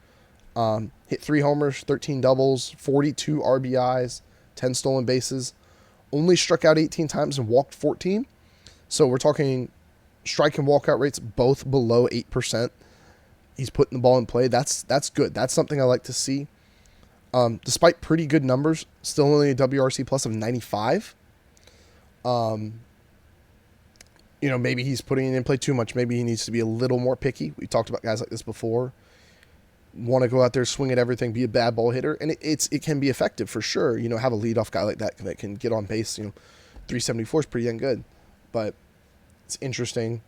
Hit 3 homers, 13 doubles, 42 RBIs, 10 stolen bases. Only struck out 18 times and walked 14. So we're talking strike and walkout rates both below 8%. He's putting the ball in play. That's good. That's something I like to see. Despite pretty good numbers, still only a WRC plus of 95. Maybe he's putting it in play too much. Maybe he needs to be a little more picky. We talked about guys like this before. Want to go out there, swing at everything, be a bad ball hitter, and it can be effective for sure. Have a leadoff guy like that can get on base. 374 is pretty dang good, but it's interesting.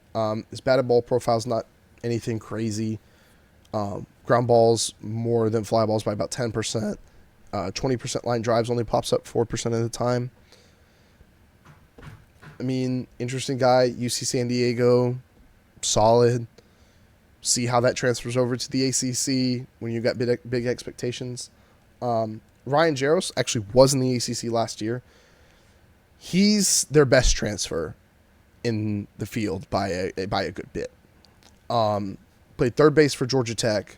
His batted ball profile is not anything crazy. Ground balls more than fly balls by about 10%. 20% line drives only pops up 4% of the time. I mean, interesting guy. UC San Diego, solid. See how that transfers over to the ACC when you got big expectations. Ryan Jaros actually was in the ACC last year. He's their best transfer in the field by a good bit. Played third base for Georgia Tech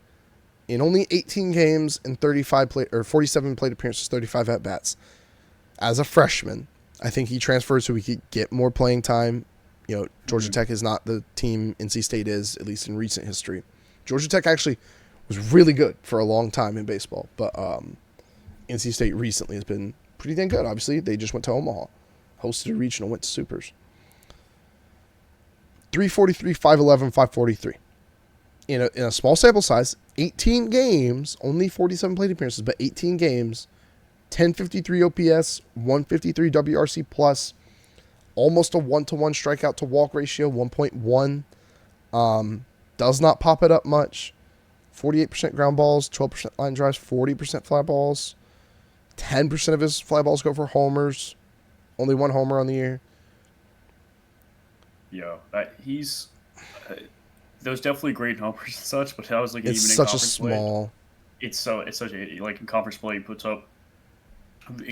in only 18 games and 47 plate appearances, 35 at bats. As a freshman, I think he transferred so we could get more playing time. Georgia Tech is not the team NC State is, at least in recent history. Georgia Tech actually was really good for a long time in baseball, but NC State recently has been pretty dang good. Obviously, they just went to Omaha, hosted a regional, went to Supers. 343, 511, 543. In a small sample size, 18 games, only 47 plate appearances, but 18 games, 1053 OPS, 153 WRC plus, almost a 1-to-1 strikeout to walk ratio, 1.1. Does not pop it up much. 48% ground balls, 12% line drives, 40% fly balls. 10% of his fly balls go for homers. Only 1 homer on the year. Yeah, he's those definitely great numbers and such, but I was looking It's even in such a conference small. play. It's such a like in conference play, he puts up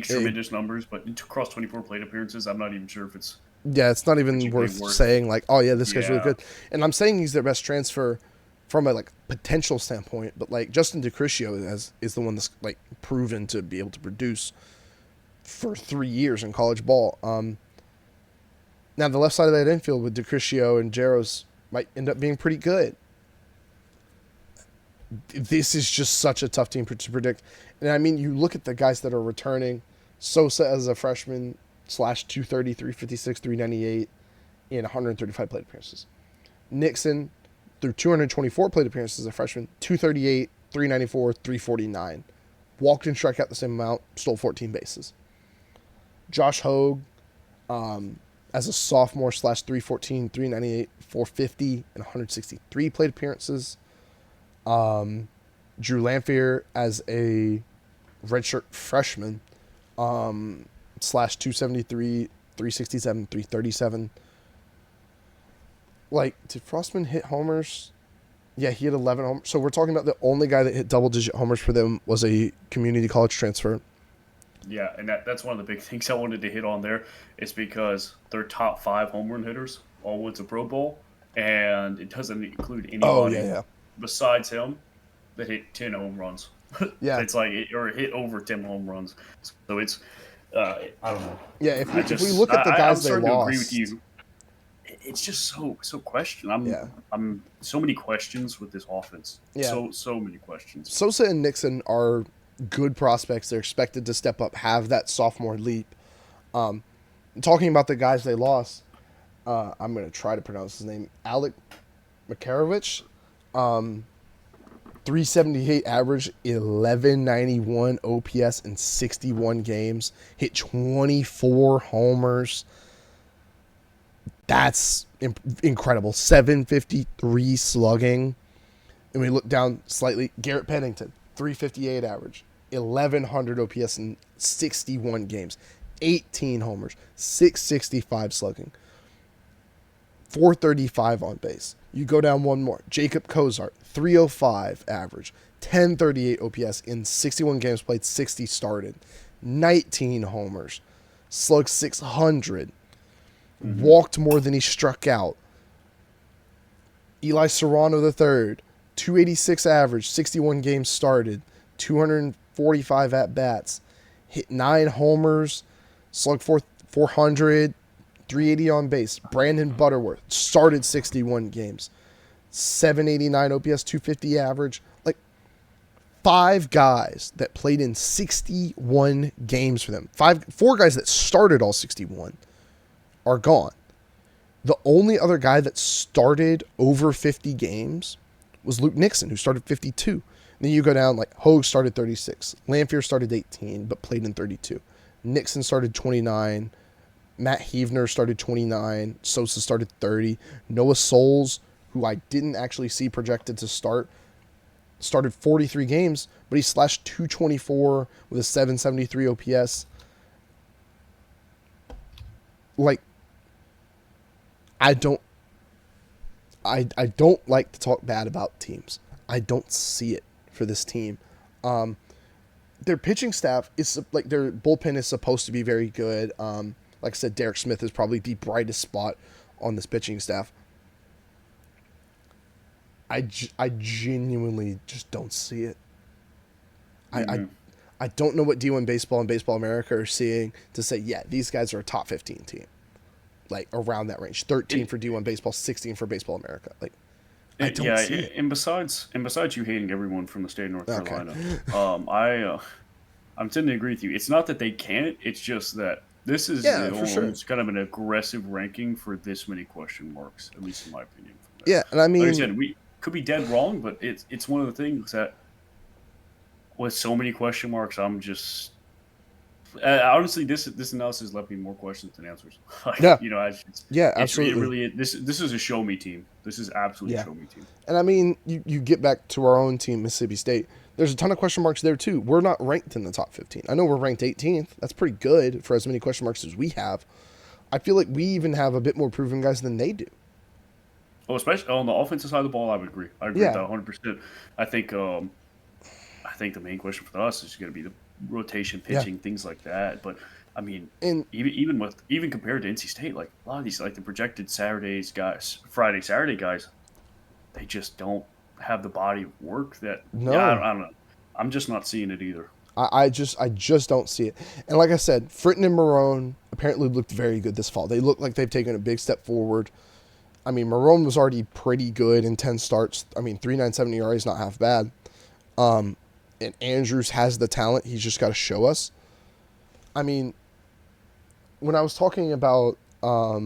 tremendous numbers, but across 24 plate appearances, I'm not even sure if it's It's not even worth saying like, oh yeah, this guy's really good. And I'm saying he's their best transfer from a like potential standpoint, but like Justin DeCriscio is the one that's like proven to be able to produce for 3 years in college ball. Now the left side of that infield with DeCriscio and Jaros might end up being pretty good. This is just such a tough team to predict. And I mean, you look at the guys that are returning. Sosa as a freshman, /230, 356, 398 in 135 plate appearances. Nixon, through 224 plate appearances as a freshman, 238, 394, 349. Walked and struck out the same amount, stole 14 bases. Josh Hogue, as a sophomore, /314, 398, 450 and 163 plate appearances. Drew Lamphere as a redshirt freshman, /273, 367, 337. Like, did Frostman hit homers? Yeah, he had 11 homers. So we're talking about the only guy that hit double-digit homers for them was a community college transfer. Yeah, and that's one of the big things I wanted to hit on there is because their top five home run hitters all went to Pro Bowl, and it doesn't include Oh, yeah, anybody yeah. besides him that hit 10 home runs. Yeah. It's like or hit over 10 home runs. So it's I don't know. Yeah, if we look at the I'm guys they starting to agree with lost. you. It's just so question. Yeah. I'm so many questions with this offense. Yeah. So many questions. Sosa and Nixon are good prospects. They're expected to step up, have that sophomore leap. Talking about the guys they lost, I'm going to try to pronounce his name. Alec Makarovich, 378 average, 1191 OPS in 61 games, hit 24 homers. That's incredible. 753 slugging. And we look down slightly. Garrett Pennington, 358 average, 1100 OPS in 61 games, 18 homers, 665 slugging, 435 on base. You go down one more. Jacob Cozart, 305 average, 1038 OPS in 61 games played, 60 started, 19 homers, slugged 600, walked more than he struck out. Eli Serrano III, 286 average, 61 games started, 245 at bats, hit 9 homers, slugged 400, 380 on base. Brandon Butterworth started 61 games, 789 OPS, 250 average. Like 5 guys that played in 61 games for them. 4 guys that started all 61 are gone. The only other guy that started over 50 games was Luke Nixon, who started 52. And then you go down, like, Hogue started 36. Lamphere started 18, but played in 32. Nixon started 29. Matt Heavner started 29. Sosa started 30. Noah Souls, who I didn't actually see projected to start, started 43 games, but he slashed 224 with a 773 OPS. Like, I don't like to talk bad about teams. I don't see it for this team. Their pitching staff is like their bullpen is supposed to be very good. Like I said, Derek Smith is probably the brightest spot on this pitching staff. I genuinely just don't see it. I don't know what D1 Baseball and Baseball America are seeing to say, yeah, these guys are a top 15 team. Like around that range, 13 for D1 Baseball, 16 for Baseball America. Like, I don't see it. And besides you hating everyone from the state of North Carolina, I'm tending to agree with you. It's not that they can't; it's just that this is it's kind of an aggressive ranking for this many question marks, at least in my opinion. Yeah, and I mean, like I said, we could be dead wrong, but it's one of the things that with so many question marks, I'm just. Honestly, this analysis left me more questions than answers. Absolutely. It really this is a show me team. This is absolutely a show me team. And I mean, you get back to our own team, Mississippi State. There's a ton of question marks there too. We're not ranked in the top 15. I know we're ranked 18th. That's pretty good for as many question marks as we have. I feel like we even have a bit more proven guys than they do. Oh, especially on the offensive side of the ball, I would agree. I agree with that 100%. I think the main question for us is going to be the rotation pitching, things like that. But I mean, even compared to NC State, like a lot of these, like the projected Saturday, Saturday guys, they just don't have the body of work that. No, I don't know. I'm just not seeing it either. I just don't see it. And like I said, Fritton and Marone apparently looked very good this fall. They look like they've taken a big step forward. I mean, Marone was already pretty good in 10 starts. I mean, 3.97 ERA is not half bad. And Andrews has the talent. He's just got to show us. I mean, when I was talking about, oh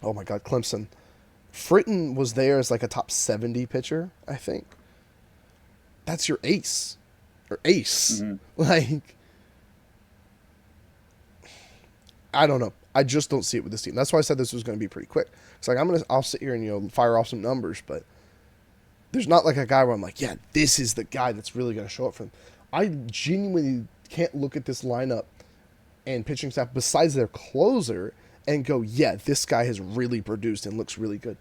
my God, Clemson, Fritton was there as like a top 70 pitcher, I think. That's your ace. Or ace. Mm-hmm. Like, I don't know. I just don't see it with this team. That's why I said this was going to be pretty quick. It's like, I'll sit here and, fire off some numbers, but there's not like a guy where I'm like, yeah, this is the guy that's really going to show up for them. I genuinely can't look at this lineup and pitching staff besides their closer and go, yeah, this guy has really produced and looks really good.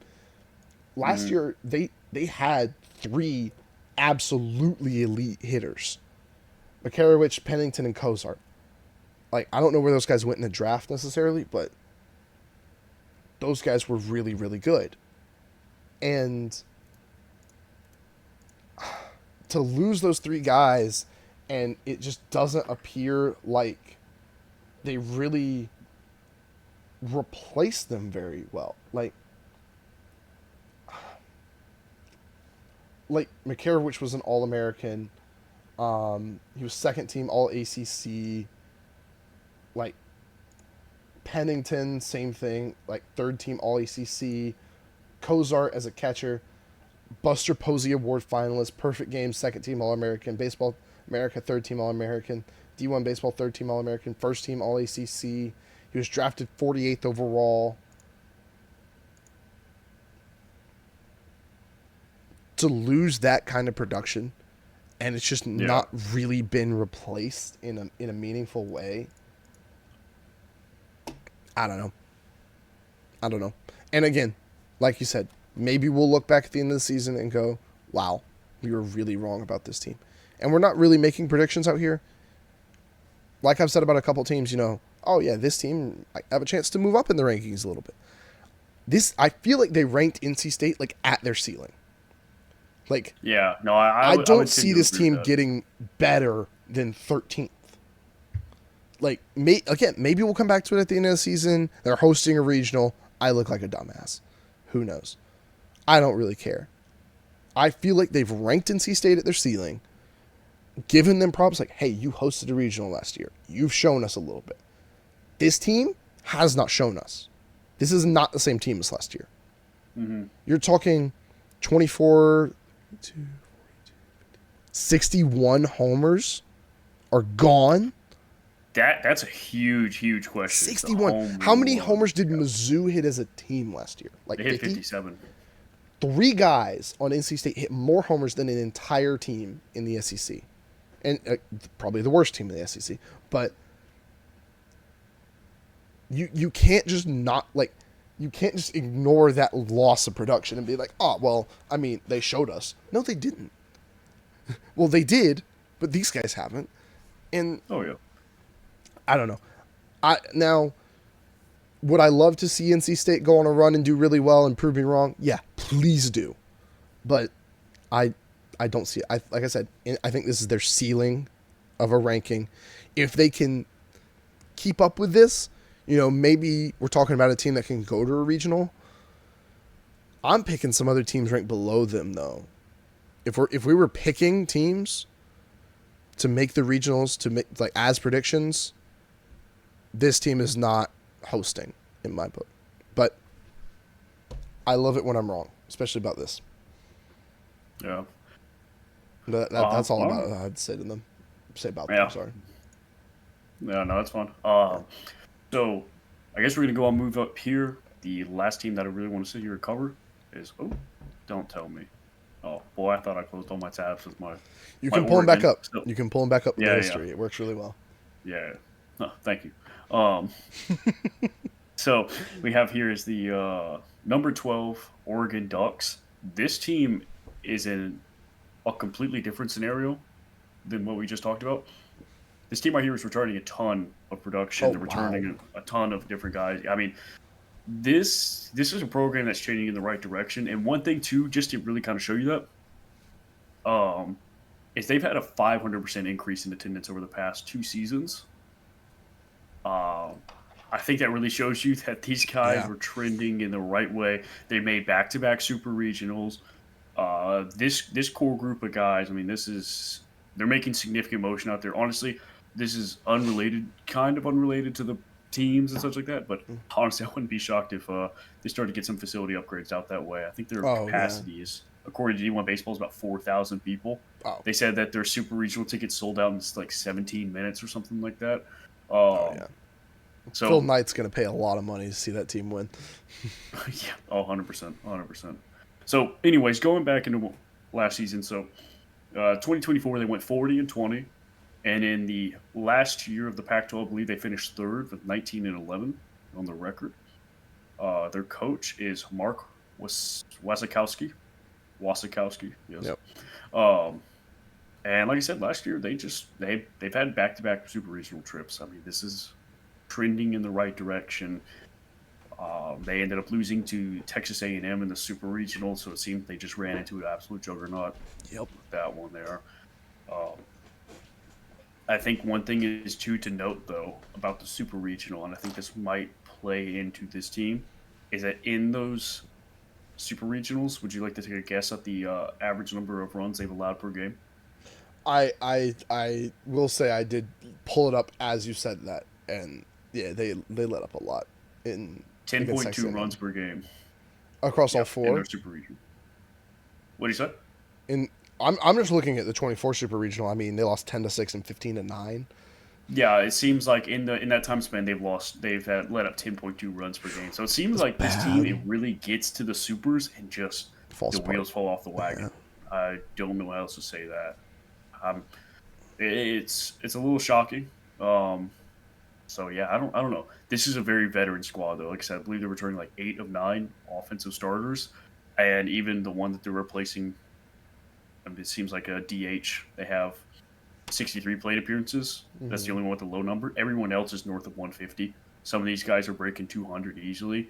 Last Mm-hmm. year, they had three absolutely elite hitters: Makarowicz, Pennington, and Kozart. Like, I don't know where those guys went in the draft necessarily, but those guys were really, really good. And to lose those three guys, and it just doesn't appear like they really replaced them very well. Like Makarowicz was an All American. He was second team All ACC. Like Pennington, same thing. Like third team All ACC. Kozart as a catcher. Buster Posey Award finalist. Perfect game, second team All American. Baseball America, third team All American. D1 Baseball, third team All American. First team All ACC. He was drafted 48th overall. To lose that kind of production, and it's just Yeah. not really been replaced in a meaningful way. I don't know. I don't know. And again, like you said, maybe we'll look back at the end of the season and go, "Wow, we were really wrong about this team." And we're not really making predictions out here. Like I've said about a couple teams, oh yeah, this team I have a chance to move up in the rankings a little bit. This I feel like they ranked NC State like at their ceiling. Like Yeah. No, I I don't would tend see to this agree with team that. getting better than 13th. Like, again, maybe we'll come back to it at the end of the season. They're hosting a regional. I look like a dumbass. Who knows? I don't really care. I feel like they've ranked NC State at their ceiling, given them props like, hey, you hosted a regional last year. You've shown us a little bit. This team has not shown us. This is not the same team as last year. Mm-hmm. You're talking 24, 61 homers are gone. That's a huge question. The 61. home How many run. homers did Yeah. Mizzou hit as a team last year? Like They hit 50? 57. Three guys on NC State hit more homers than an entire team in the SEC. And probably the worst team in the SEC. But you can't just not, like, you can't just ignore that loss of production and be like, oh, well, I mean, they showed us. No, they didn't. Well, they did, but these guys haven't. And Oh yeah. I don't know. Now, would I love to see NC State go on a run and do really well and prove me wrong? Yeah, please do. But I I don't see it. Like I said, I think this is their ceiling of a ranking. If they can keep up with this, maybe we're talking about a team that can go to a regional. I'm picking some other teams ranked below them though. If we were picking teams to make the regionals to make like as predictions, this team is not hosting in my book. But I love it when I'm wrong, especially about this. Yeah. That's all Well, about I'd say to them. Say about them, yeah. sorry. Yeah, no, that's fun. So I guess we're gonna go and move up here. The last team that I really want to sit here and cover is don't tell me. Oh boy, I thought I closed all my tabs with You my can pull them back Oregon. up. So You can pull them back up with the yeah, history. It works really well. yeah. Oh, thank you. Um, so we have here is the number 12 Oregon Ducks. This team is in a completely different scenario than what we just talked about. This team right here is returning a ton of production. Oh, They're wow. returning a ton of different guys. I mean, this is a program that's changing in the right direction. And one thing too, just to really kind of show you that, is they've had a 500% increase in attendance over the past 2 seasons. I think that really shows you that these guys Yeah. were trending in the right way. They made back-to-back super regionals. This core group of guys, I mean, they're making significant motion out there. Honestly, this is kind of unrelated to the teams and such like that. But honestly, I wouldn't be shocked if they started to get some facility upgrades out that way. I think their Oh, yeah. capacity is, according to D1 Baseball, is about 4,000 people. Oh. They said that their super regional tickets sold out in like 17 minutes or something like that. Oh, yeah. So Phil Knight's going to pay a lot of money to see that team win. yeah, 100%, 100%. So, anyways, going back into last season, so 2024 they went 40-20, and in the last year of the Pac-12, I believe they finished third with 19-11. on the record. Their coach is Mark Wasikowski. Wasikowski, yes. Yep. Um, and like I said last year, they've had back to back super regional trips. I mean, this is trending in the right direction. They ended up losing to Texas A&M in the super regional, so it seemed they just ran into an absolute juggernaut Yep. with that one there. Um, I think one thing is too to note though about the super regional, and I think this might play into this team, is that in those super regionals, would you like to take a guess at the average number of runs they've allowed per game? I will say I did pull it up as you said that, and yeah, they let up a lot in Ten against point Texas two A&M runs per game. across all Yep, in their four. super regional. What do you say? In I'm just looking at the 24 super regional. I mean, they lost 10-6 and 15-9. Yeah, it seems like in that time span they've had let up 10.2 runs per game. So it seems That's like this team it bad. really gets to the supers and just False the apart. wheels fall off the Yeah. wagon. I don't know how else to say that. Um, it's a little shocking. So yeah, I don't know. This is a very veteran squad though. Like I said, I believe they're returning like 8 of 9 offensive starters, and even the one that they're replacing. I mean, it seems like a DH. They have 63 plate appearances. That's the Mm-hmm. only one with a low number. Everyone else is north of 150. Some of these guys are breaking 200 easily,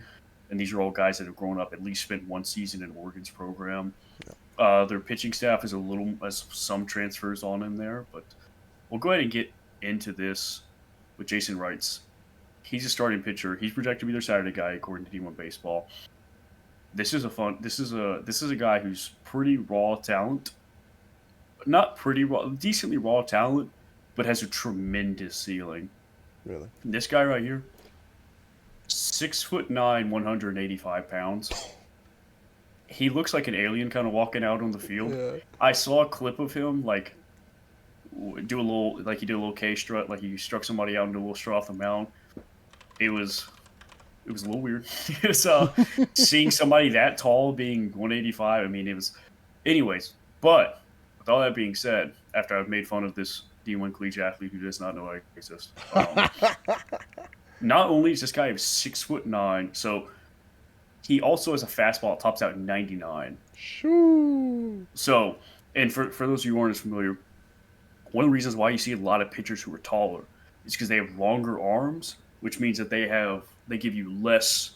and these are all guys that have grown up, at least spent one season in Oregon's program. Their pitching staff is a little, has some transfers on in there, but we'll go ahead and get into this with Jason Wrights. He's a starting pitcher. He's projected to be their Saturday guy according to D1 Baseball. This is a fun. This is a guy who's pretty raw talent, not pretty raw, decently raw talent, but has a tremendous ceiling. Really. This guy right here, 6'9", 185 pounds. He looks like an alien kind of walking out on the field. Yeah. I saw a clip of him like do a little like he did a little K strut, like he struck somebody out and do a little strut off the mound. It was it was a little weird. It was seeing somebody that tall being 185. I mean, it was. Anyways, but with all that being said, after I've made fun of this D1 collegiate athlete who does not know I exist, not only is this guy 6'9", so he also has a fastball that tops out at 99. Shoo. So, and for those of you who aren't as familiar, one of the reasons why you see a lot of pitchers who are taller is because they have longer arms, which means that they give you less.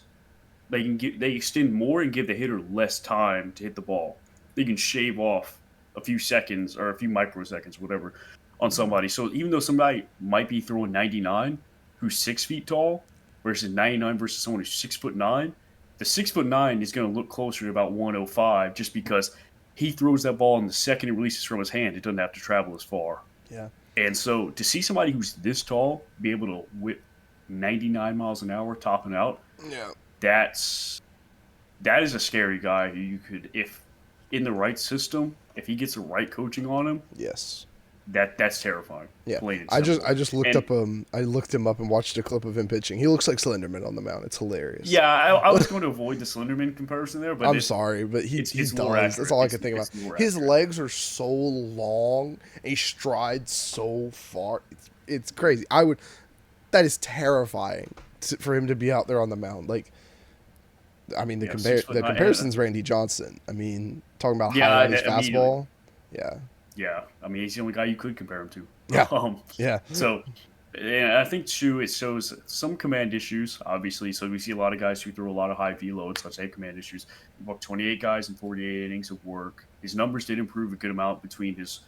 They extend more and give the hitter less time to hit the ball. They can shave off a few seconds or a few microseconds, whatever, on somebody. So even though somebody might be throwing 99, who's 6 feet tall, versus 99 versus someone who's 6'9", the 6'9" is going to look closer to about 105 just because he throws that ball and the second it releases from his hand, it doesn't have to travel as far. Yeah. And so to see somebody who's this tall be able to whip 99 miles an hour topping out, Yeah. that is a scary guy who you could, if in the right system, if he gets the right coaching on him, Yes. that's terrifying. Yeah. Plain and I simple. just looked And up I looked him up and watched a clip of him pitching. He looks like Slenderman on the mound. It's hilarious. yeah, I was going to avoid the Slenderman comparison there, but I'm sorry, but he it's does. more That's accurate. all I can think about. It's more His accurate. legs are so long, and he strides so far. It's crazy. That is terrifying for him to be out there on the mound. Like, I mean, Yeah, 6'9", the comparison's Randy Johnson. I mean, talking about Yeah, high-righty immediately. fastball. Yeah. Yeah, I mean he's the only guy you could compare him to. Yeah. Um, Yeah. so, and I think too, it shows some command issues. Obviously, so we see a lot of guys who throw a lot of high velo and such. They have command issues. He walked 28 guys in 48 innings of work. His numbers did improve a good amount between his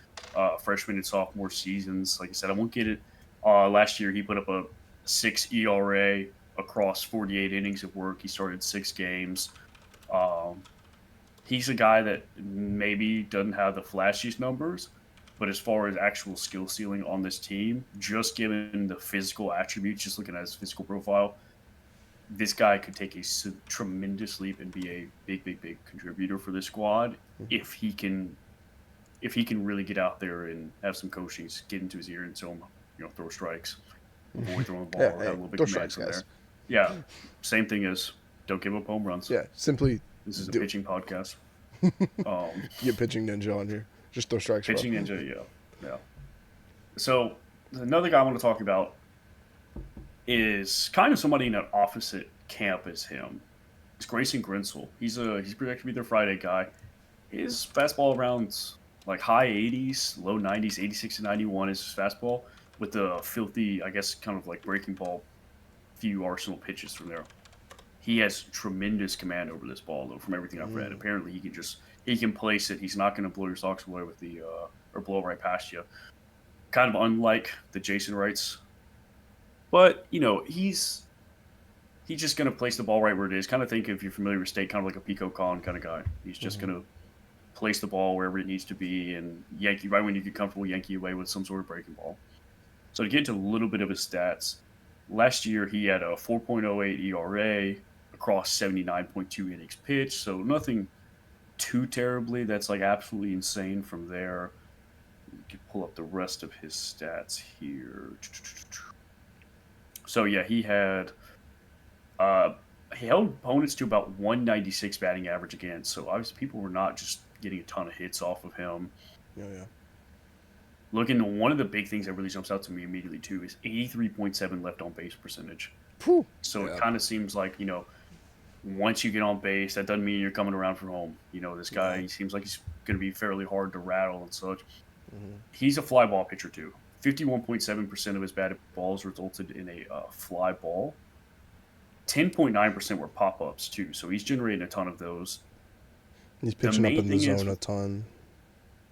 freshman and sophomore seasons. Like I said, I won't get it. Last year, he put up a 6 ERA across 48 innings of work. He started 6 games. Um, he's a guy that maybe doesn't have the flashiest numbers, but as far as actual skill ceiling on this team, just given the physical attributes, just looking at his physical profile, this guy could take a tremendous leap and be a big contributor for this squad if he can really get out there and have some coaching get into his ear and tell him, throw strikes, avoid throwing the ball, Yeah, or have a little bit throw of command strikes, in guys. there. Yeah, same thing as don't give up home runs. Yeah. Simply This is a do it. pitching podcast. Get pitching ninja on here. Just throw strikes. Bro. Pitching ninja, yeah. So another guy I want to talk about. is kind of somebody in an opposite camp as him. It's Grayson Grinsell. He's projected to be their Friday guy. His fastball around like high 80s, low 90s, 86 to 91 is his fastball with the filthy, I guess, kind of like breaking ball, few arsenal pitches from there. He has tremendous command over this ball, though. From everything I've read, Mm. apparently he can place it. He's not going to blow your socks away with or blow it right past you. Kind of unlike the Jason Wrights, but he's just going to place the ball right where it is. Kind of think if you're familiar with State, kind of like a Pico Con kind of guy. He's just Mm-hmm. going to place the ball wherever it needs to be and Yankee right when you get comfortable, Yankee away with some sort of breaking ball. So to get into a little bit of his stats, last year he had a 4.08 ERA across 79.2 innings pitched. So nothing too terribly. That's like absolutely insane from there. We can pull up the rest of his stats here. So yeah, uh, he held opponents to about 196 batting average again. So obviously people were not just getting a ton of hits off of him. Yeah, yeah. Looking at one of the big things that really jumps out to me immediately too is 83.7 left on base percentage. Whew. So it Yeah. kind of seems like, once you get on base, that doesn't mean you're coming around from home. This guy, Yeah. he seems like he's going to be fairly hard to rattle and such. Mm-hmm. He's a fly ball pitcher too. 51.7% of his batted balls resulted in a fly ball. 10.9% were pop ups too. So he's generating a ton of those. He's The pitching up main in the thing is zone a ton.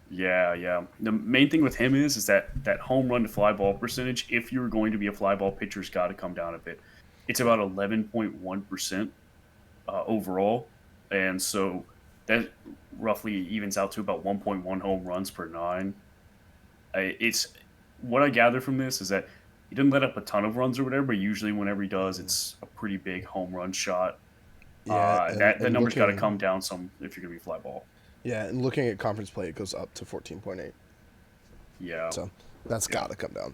Yeah, yeah. The main thing with him is that home run to fly ball percentage. If you're going to be a fly ball pitcher, has got to come down a bit. It's about 11.1% overall, and so that roughly evens out to about 1.1 home runs per nine. It's what I gather from this is that he doesn't let up a ton of runs or whatever, but usually whenever he does, Mm-hmm. it's a pretty big home run shot. Yeah, That and number's got to looking come down some if you're going to be fly ball. yeah, and looking at conference play, it goes up to 14.8. Yeah, So that's yeah. got to come down.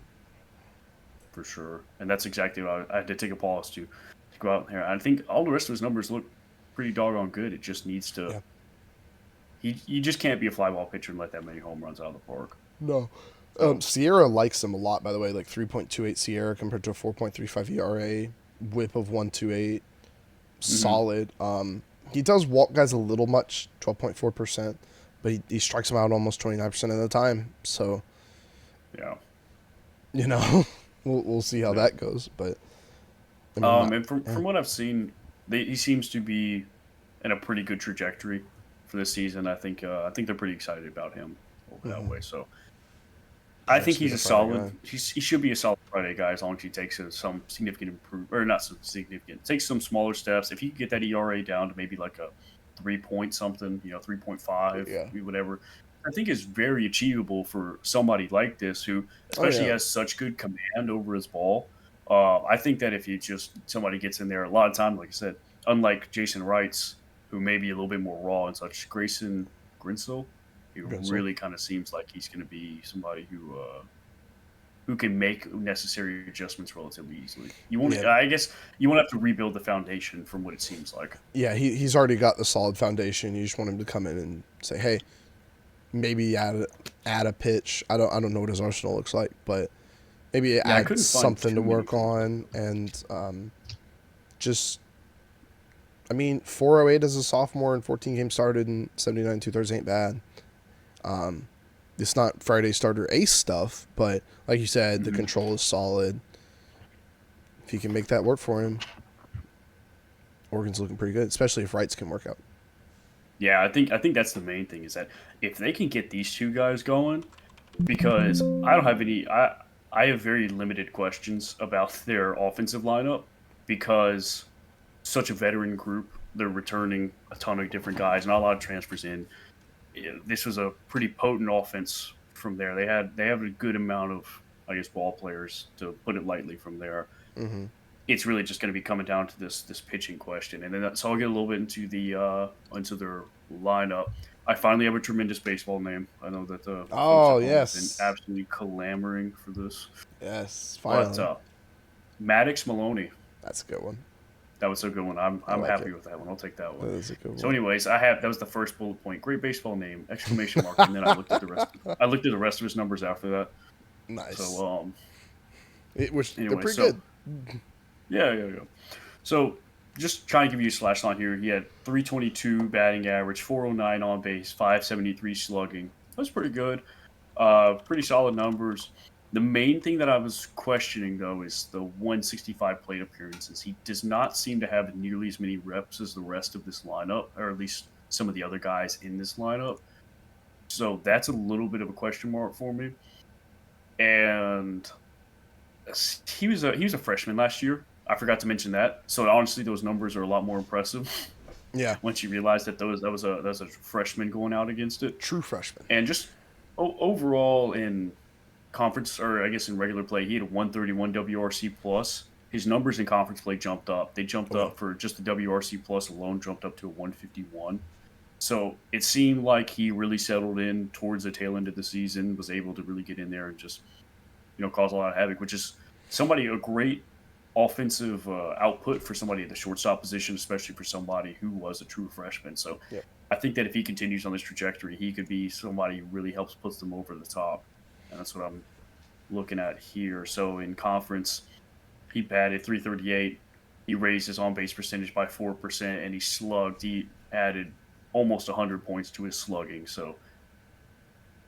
For sure. And that's exactly what I had to take a pause to go out there. I think all the rest of his numbers look pretty doggone good. It just needs to. Yeah. You just can't be a fly ball pitcher and let that many home runs out of the park. No. So Sierra likes him a lot, by the way. Like 3.28 Sierra compared to a 4.35 ERA, whip of 128, mhm. solid. He does walk guys a little much, 12.4%, but he strikes them out almost 29% of the time. So, Yeah, you know, we'll see how yeah. that goes. But I mean, not, And from yeah. from what I've seen, he seems to be in a pretty good trajectory for this season. I think they're pretty excited about him over that Mhm. way. So I think Expects to be he's the a Friday solid. guy. He should be a solid Friday guy as long as he takes some significant or not some significant, takes some smaller steps. If he could get that ERA down to maybe like a 3 point something, 3.5, Yeah. whatever, I think is very achievable for somebody like this who, Oh especially yeah. has such good command over his ball. I think that if you just somebody gets in there a lot of times, like I said, unlike Jason Wrights, who may be a little bit more raw and such, Grayson Grinsell, he Gunsel. really kind of seems like he's going to be somebody who can make necessary adjustments relatively easily. Yeah. I guess, you won't have to rebuild the foundation from what it seems like. Yeah. He's already got the solid foundation. You just want him to come in and say, hey, maybe add a pitch. I don't know what his arsenal looks like, but maybe Yeah, I add couldn't find something to too many work things. on and just. I mean, 408 as a sophomore and 14 games started and 79 2/3 ain't bad. It's not Friday starter ace stuff, but like you said, the Hmm. control is solid. If he can make that work for him, Oregon's looking pretty good, especially if Wrights can work out. Yeah, I think that's the main thing is that if they can get these two guys going, because I don't have any, I have very limited questions about their offensive lineup because such a veteran group, they're returning a ton of different guys, not a lot of transfers in. This was a pretty potent offense from there. They have a good amount of, I guess, ball players, to put it lightly, from there. Mm-hmm. It's really just going to be coming down to this pitching question, and then so I'll get a little bit into the into their lineup. I finally have a tremendous baseball name. I know that the folks Oh at home have been yes, absolutely clamoring for this, yes, but finally, Maddox Maloney, that's a good one. that was a good one. I I'm like it. happy with that one. I'll take that That one. is a good So, one. anyways, that was the first bullet point. Great baseball name! Exclamation mark! And then I looked at the rest. I looked at the rest of his numbers after that. Nice. So, They're anyway, pretty so good. Yeah. So just trying to give you a slash line here. He had 322 batting average, 409 on base, 573 slugging. That's pretty good. Pretty solid numbers. The main thing that I was questioning though is the 165 plate appearances. He does not seem to have nearly as many reps as the rest of this lineup, or at least some of the other guys in this lineup. So that's a little bit of a question mark for me. And he was a freshman last year. I forgot to mention that. So honestly, those numbers are a lot more impressive Yeah, once you realize that that was a freshman going out against it. true freshman. And just overall in conference, or I guess in regular play, he had a 131 WRC plus. His numbers in conference play jumped up. They jumped Oh, yeah. up for just the WRC plus alone, jumped up to a 151. So it seemed like he really settled in towards the tail end of the season, was able to really get in there and just cause a lot of havoc, which is a great offensive output for somebody at the shortstop position, especially for somebody who was a true freshman. So Yep. I think that if he continues on this trajectory, he could be somebody who really helps puts them over the top, and that's what I'm looking at here. So in conference, he batted 338. He raised his on base percentage by 4%, and he slugged. He added almost 100 points to his slugging. So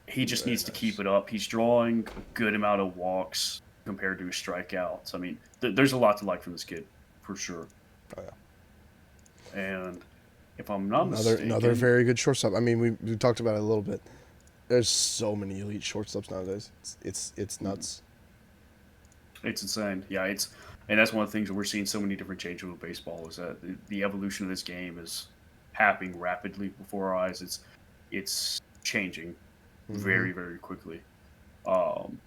he just Very needs to keep nice. it up. He's drawing a good amount of walks compared to his strikeouts. I mean, there's a lot to like from this kid, for sure. Oh yeah. And if I'm not Another mistaken, very good shortstop. I mean, we talked about it a little bit. There's so many elite shortstops nowadays. It's nuts. it's insane. Yeah, and that's one of the things that we're seeing so many different changes with baseball is that the evolution of this game is happening rapidly before our eyes. It's changing Mm-hmm. very, very quickly. Um,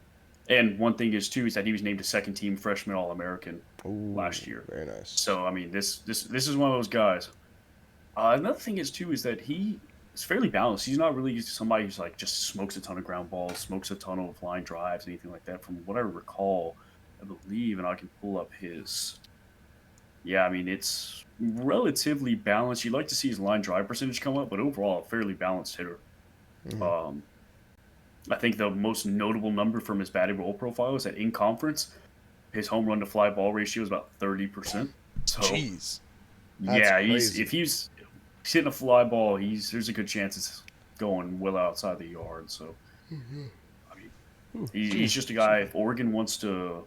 and one thing is too is that he was named a second team freshman All American Ooh, last year. very nice. So I mean, this is one of those guys. Another thing is too is that he is fairly balanced. He's not really somebody who's like just smokes a ton of ground balls, smokes a ton of line drives, anything like that. From what I recall, I believe, and I can pull up his. Yeah, I mean it's relatively balanced. You'd like to see his line drive percentage come up, but overall, a fairly balanced hitter. Mm-hmm. Um, I think the most notable number from his batting role profile is that in conference, his home run to fly ball ratio is about 30%. So Jeez, that's yeah, he's crazy. if he's hitting a fly ball, there's a good chance it's going well outside the yard. So I mean, Ooh, he's just a guy. If Oregon wants to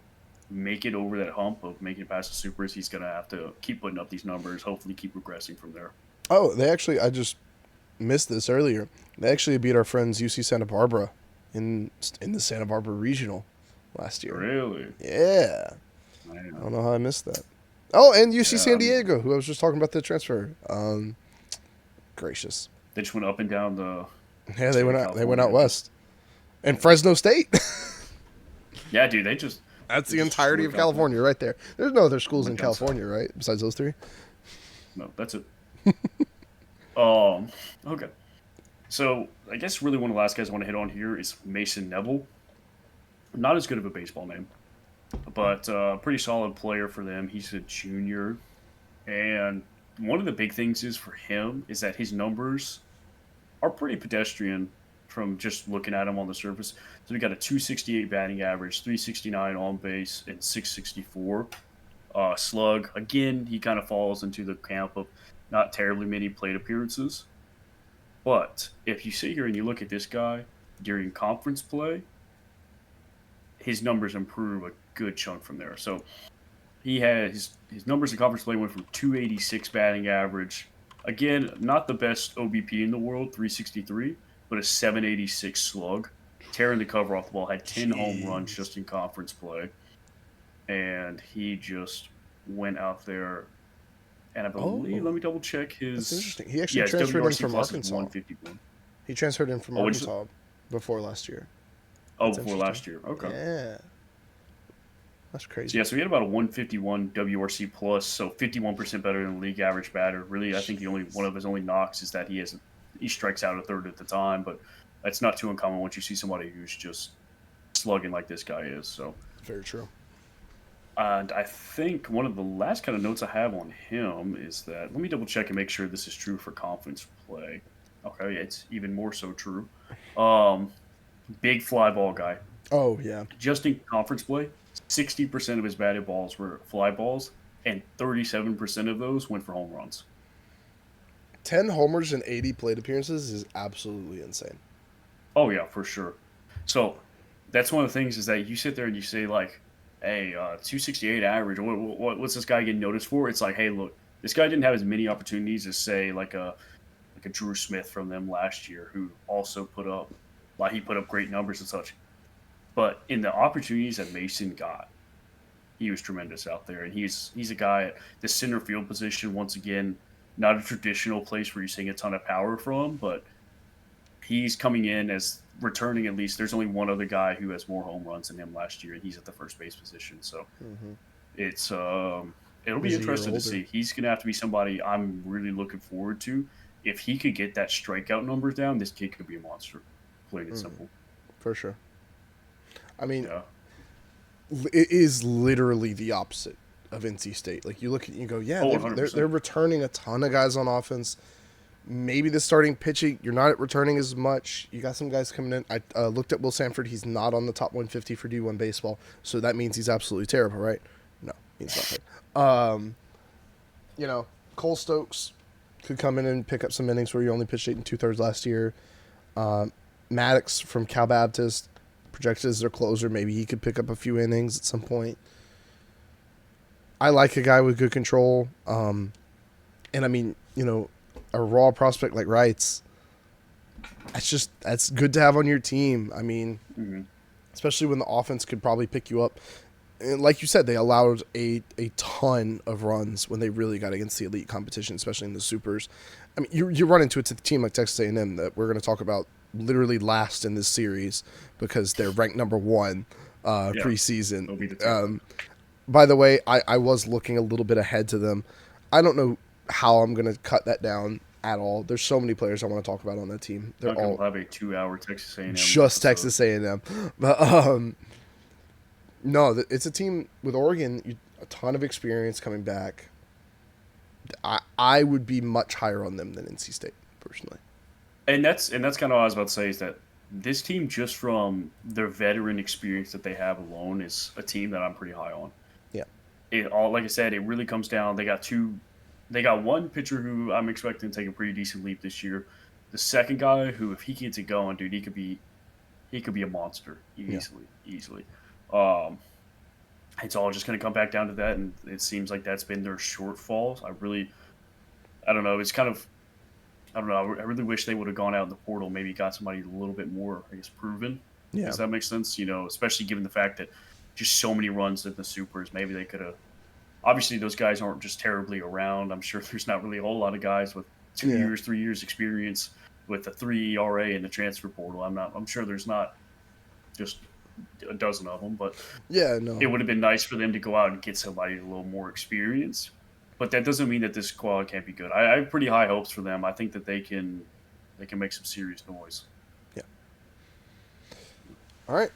make it over that hump of making it past the supers, he's gonna have to keep putting up these numbers. Hopefully, keep progressing from there. Oh, they actually. I just missed this earlier. They actually beat our friends UC Santa Barbara in the Santa Barbara regional last year. Really, Yeah, I man. don't know how I missed that. Oh, and UC Yeah, San I mean, Diego, who I was just talking about the transfer. Gracious. they just went up and down Yeah, the they state went of out. They went out California. west, and Fresno State. Yeah, dude, they just That's they the just entirety destroyed of California. California right there. There's no other schools in Went down south. California, right? Besides those three. No, that's it. Um, okay. So I guess really one of the last guys I want to hit on here is Mason Neville. Not as good of a baseball name, but pretty solid player for them. He's a junior, and one of the big things is for him is that his numbers are pretty pedestrian from just looking at him on the surface. So we got a 268 batting average, 369 on base, and 664 slug. Again, he kind of falls into the camp of not terribly many plate appearances. But if you sit here and you look at this guy during conference play, his numbers improve a good chunk from there. So he had his numbers in conference play went from 286 batting average. Again, not the best OBP in the world, 363, but a 786 slug. Tearing the cover off the ball, had 10 home runs Jeez. just in conference play. And he just went out there and I believe, let Oh, me double check that's his. interesting. He actually Yeah, his transferred in WRC from plus is Arkansas. 151. He transferred in from Oh, which Arkansas before last year. oh That's before interesting. last year. Okay. Yeah, that's So crazy. yeah, so he had about a 151 WRC plus, so 51% better than league average batter. Really, I think the only one Jeez. of his only knocks is that he strikes out a third at the time, but that's not too uncommon once you see somebody who's just slugging like this guy is. So, Very true. and I think one of the last kind of notes I have on him is that let me double check and make sure this is true for conference play. Okay, it's even more so true. Um, Big fly ball guy. Oh yeah. Just in conference play, 60% of his batted balls were fly balls, and 37% of those went for home runs. 10 homers and 80 plate appearances is absolutely insane. Oh yeah, for sure. So that's one of the things is that you sit there and you say like, "Hey, 268 average. What's this guy getting noticed for?" It's like, "Hey, look, this guy didn't have as many opportunities as say like a Drew Smith from them last year, who also put up great numbers and such. But in the opportunities that Mason got, he was tremendous out there, and he's a guy at the center field position once again, not a traditional place where you're seeing a ton of power from, but he's coming in as returning at least. There's only one other guy who has more home runs than him last year, and he's at the first base position. So it's it'll be He's a year interesting to older. see. He's gonna have to be somebody I'm really looking forward to. If he could get that strikeout numbers down, this kid could be a monster. Plain and simple. For sure. I mean, Yeah. it is literally the opposite of NC State. Like you look at it, you go, yeah, Oh, they're 100%. returning a ton of guys on offense. Maybe the starting pitching, you're not returning as much. You got some guys coming in. I looked at Will Sanford. He's not on the top 150 for D1 baseball, so that means he's absolutely terrible, right? No, he's not. You know, Cole Stokes could come in and pick up some innings where you only pitched 8 2/3 last year. Maddox from Cal Baptist, projected as their closer. Maybe he could pick up a few innings at some point. I like a guy with good control. And I mean, a raw prospect like Wrights, that's good to have on your team. I mean, Hmm. especially when the offense could probably pick you up. And like you said, they allowed a ton of runs when they really got against the elite competition, especially in the supers. I mean, you run into a team like Texas A&M that we're going to talk about literally last in this series because they're ranked number 1 Yeah. preseason. It'll be the two. By the way, I was looking a little bit ahead to them. I don't know how I'm going to cut that down at all. There's so many players I want to talk about on that team. They're Duncan all will have a 2-hour Texas A&M just episode. Texas A&M. But no, it's a team with Oregon, a ton of experience coming back. I would be much higher on them than NC State personally. And that's kind of what I was about to say is that this team, just from their veteran experience that they have alone, is a team that I'm pretty high on. Yeah. It all, like I said, it really comes down. They got one pitcher who I'm expecting to take a pretty decent leap this year. The second guy who, if he gets it going, dude, he could be a monster easily. Um, it's all just going to come back down to that, and it seems like that's been their shortfall. I don't know. It's kind of, I don't know. I really wish they would have gone out in the portal, maybe got somebody a little bit more, I guess, proven. Yeah. Does that make sense? Especially given the fact that just so many runs in the supers, maybe they could have. Obviously, those guys aren't just terribly around. I'm sure there's not really a whole lot of guys with 2 years, 3 years experience with a 3 ERA in the transfer portal. I'm sure there's not just a dozen of them, but Yeah, no. it would have been nice for them to go out and get somebody a little more experience. But that doesn't mean that this squad can't be good. I have pretty high hopes for them. I think that they can make some serious noise. Yeah. All right.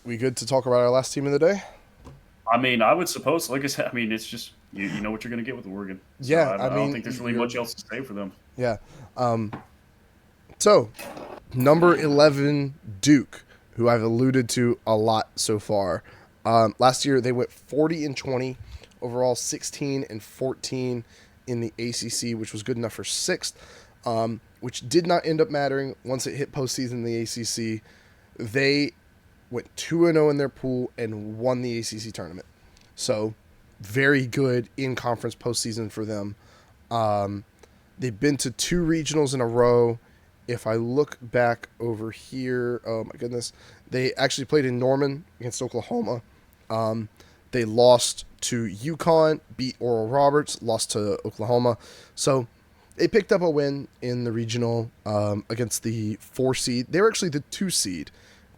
We good to talk about our last team of the day? I mean, I would suppose, like I said, I mean, it's just you know what you're going to get with Oregon. So Yeah, I mean, don't think there's really much else to say for them. Yeah. So, number 11, Duke, who I've alluded to a lot so far. Last year, they went 40-20, overall 16-14 in the ACC, which was good enough for 6th, which did not end up mattering once it hit postseason in the ACC. They went 2-0 in their pool and won the ACC tournament. So, very good in-conference postseason for them. They've been to 2 regionals in a row. If I look back over here, oh my goodness, they actually played in Norman against Oklahoma. They lost to UConn, beat Oral Roberts, lost to Oklahoma. So they picked up a win in the regional against the 4 seed. They were actually the 2 seed.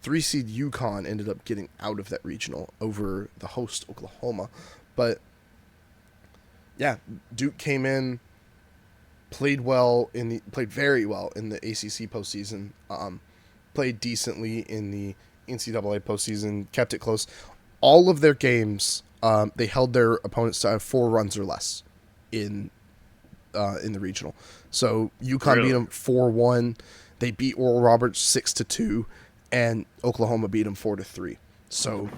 3 seed UConn ended up getting out of that regional over the host Oklahoma. But yeah, Duke came in, played very well in the ACC postseason, played decently in the NCAA postseason, kept it close. All of their games, they held their opponents to have 4 runs or less in the regional. So UConn beat them 4-1. They beat Oral Roberts 6-2, and Oklahoma beat them 4-3. So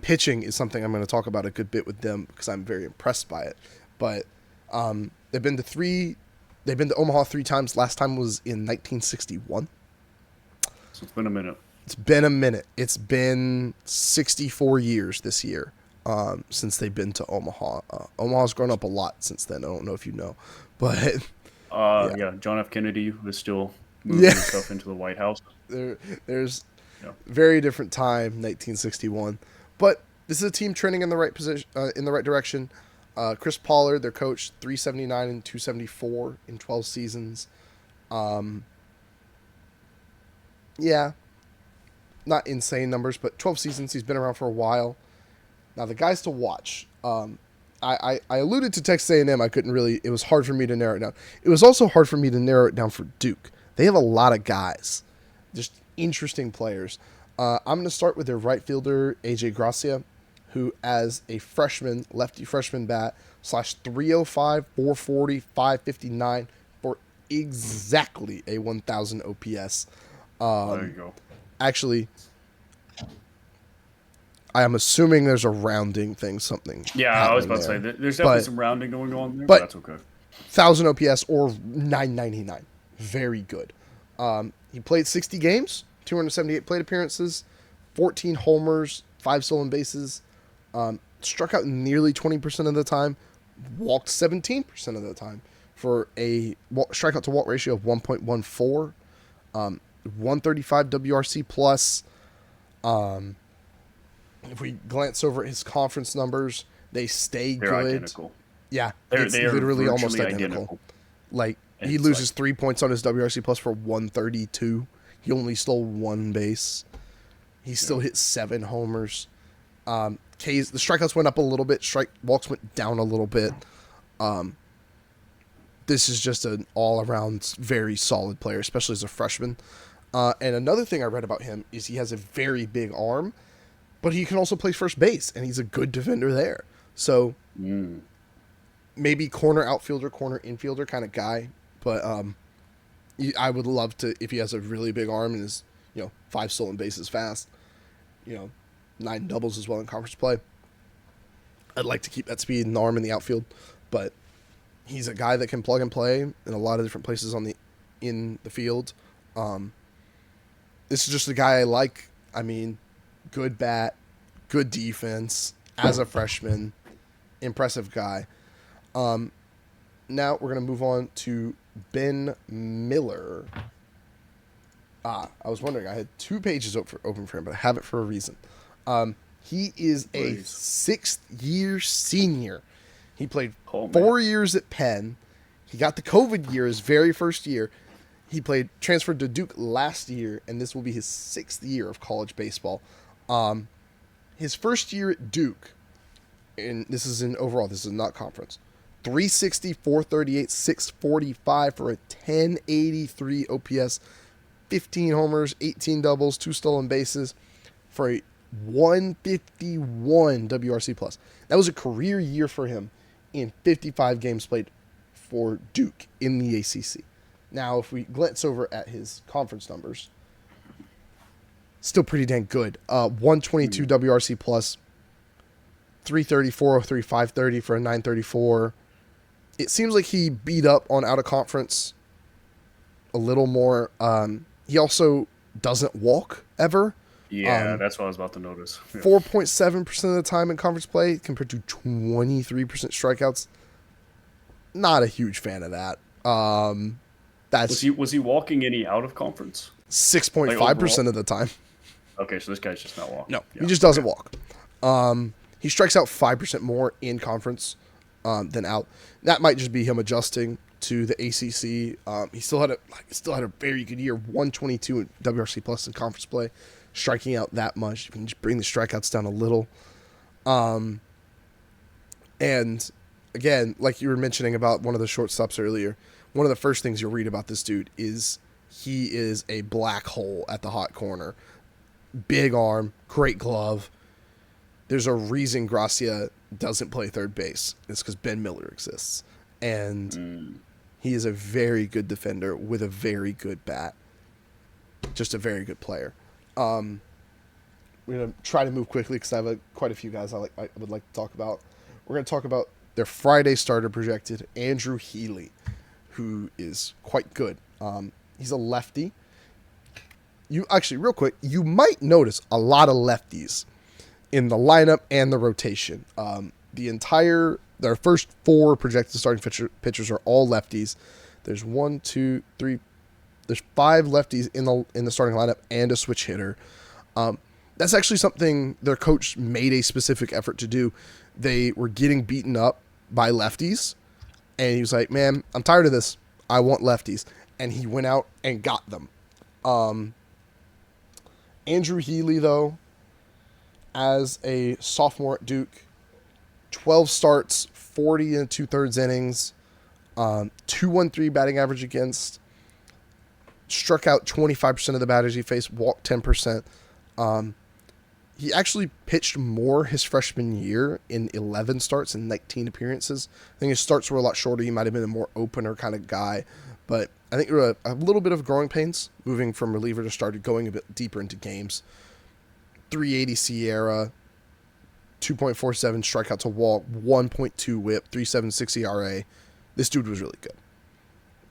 pitching is something I'm going to talk about a good bit with them because I'm very impressed by it. But they've been to Omaha 3 times. Last time was in 1961. So it's been a minute. It's been a minute. It's been 64 years this year since they've been to Omaha. Omaha's grown up a lot since then. I don't know if you know, but Yeah, John F. Kennedy was still moving yeah, stuff into the White House. there's Yeah. very different time, 1961. But this is a team trending in the right position, in the right direction. Chris Pollard, their coach, 379 and 274 in 12 seasons. Yeah, not insane numbers, but 12 seasons. He's been around for a while. Now the guys to watch. I alluded to Texas A&M. I couldn't really. It was hard for me to narrow it down. It was also hard for me to narrow it down for Duke. They have a lot of guys, just interesting players. I'm going to start with their right fielder AJ Gracia, who as a freshman, lefty freshman bat, /305, 440, 559 for exactly a 1,000 OPS. There you go. Actually, I am assuming there's a rounding thing, something. Yeah, I was about to say there's definitely some rounding going on there, but that's okay. 1,000 OPS or 999, very good. He played 60 games, 278 plate appearances, 14 homers, 5 stolen bases, struck out nearly 20% of the time, walked 17% of the time for a strikeout to walk ratio of 1.14, 135 WRC plus. If we glance over his conference numbers, they stay They're good. Identical. Yeah, They're literally almost virtually identical. Like, And he it's loses 3 points on his WRC plus for 132. He only stole 1 base. He still hit 7 homers. K's, the strikeouts went up a little bit. Strike walks went down a little bit. This is just an all-around very solid player, especially as a freshman. And another thing I read about him is he has a very big arm, but he can also play first base, and he's a good defender there. So maybe corner outfielder, corner infielder kind of guy. But I would love to, if he has a really big arm and is 5 stolen bases fast, 9 doubles as well in conference play. I'd like to keep that speed and arm in the outfield, but he's a guy that can plug and play in a lot of different places in the field. This is just a guy I like. I mean, good bat, good defense as a freshman, impressive guy. Now we're going to move on to Ben Miller. I was wondering, I had 2 pages open for him, but I have it for a reason. He is a 6th-year senior. He played 4 years at Penn. He got the COVID year his very first year. He transferred to Duke last year, and this will be his 6th year of college baseball. His first year at Duke, and this is in overall, this is not conference, 360, 438, 645 for a 1083 OPS, 15 homers, 18 doubles, 2 stolen bases for a 151 WRC plus. That was a career year for him in 55 games played for Duke in the ACC. Now, if we glance over at his conference numbers, still pretty dang good. 122 WRC plus, 330, 403, 530 for a 934. It seems like he beat up on out of conference a little more. He also doesn't walk ever. Yeah, that's what I was about to notice. 4.7% of the time in conference play compared to 23% strikeouts. Not a huge fan of that. That's was he walking any out of conference? 6.5% of the time. Okay, so this guy's just not walking. No, he just doesn't walk. He strikes out 5% more in conference than out. That might just be him adjusting to the ACC. He still had a very good year, 122 in WRC plus in conference play, striking out that much. You can just bring the strikeouts down a little. And again, like you were mentioning about one of the shortstops earlier, one of the first things you'll read about this dude is he is a black hole at the hot corner. Big arm, great glove. There's a reason Gracia doesn't play third base. It's because Ben Miller exists. And he is a very good defender with a very good bat. Just a very good player. we're gonna try to move quickly because I have quite a few guys I would like to talk about. We're gonna talk about their Friday starter projected, Andrew Healy, who is quite good. He's a lefty. You actually, real quick, you might notice a lot of lefties in the lineup and the rotation. Their first four projected starting pitchers are all lefties. There's one, two, three. There's five lefties in the starting lineup and a switch hitter. That's actually something their coach made a specific effort to do. They were getting beaten up by lefties, and he was like, "Man, I'm tired of this. I want lefties," and he went out and got them. Andrew Healy, though, as a sophomore at Duke, 12 starts, 40 and 2/3 innings, 2.13 batting average against, struck out 25% of the batters he faced, walked 10%. He actually pitched more his freshman year in 11 starts and 19 appearances. I think his starts were a lot shorter. He might have been a more opener kind of guy. But I think there were a little bit of growing pains moving from reliever to starter, going a bit deeper into games. 380 Sierra, 2.47 strikeout to walk, 1.2 whip, 3.76 ERA. This dude was really good.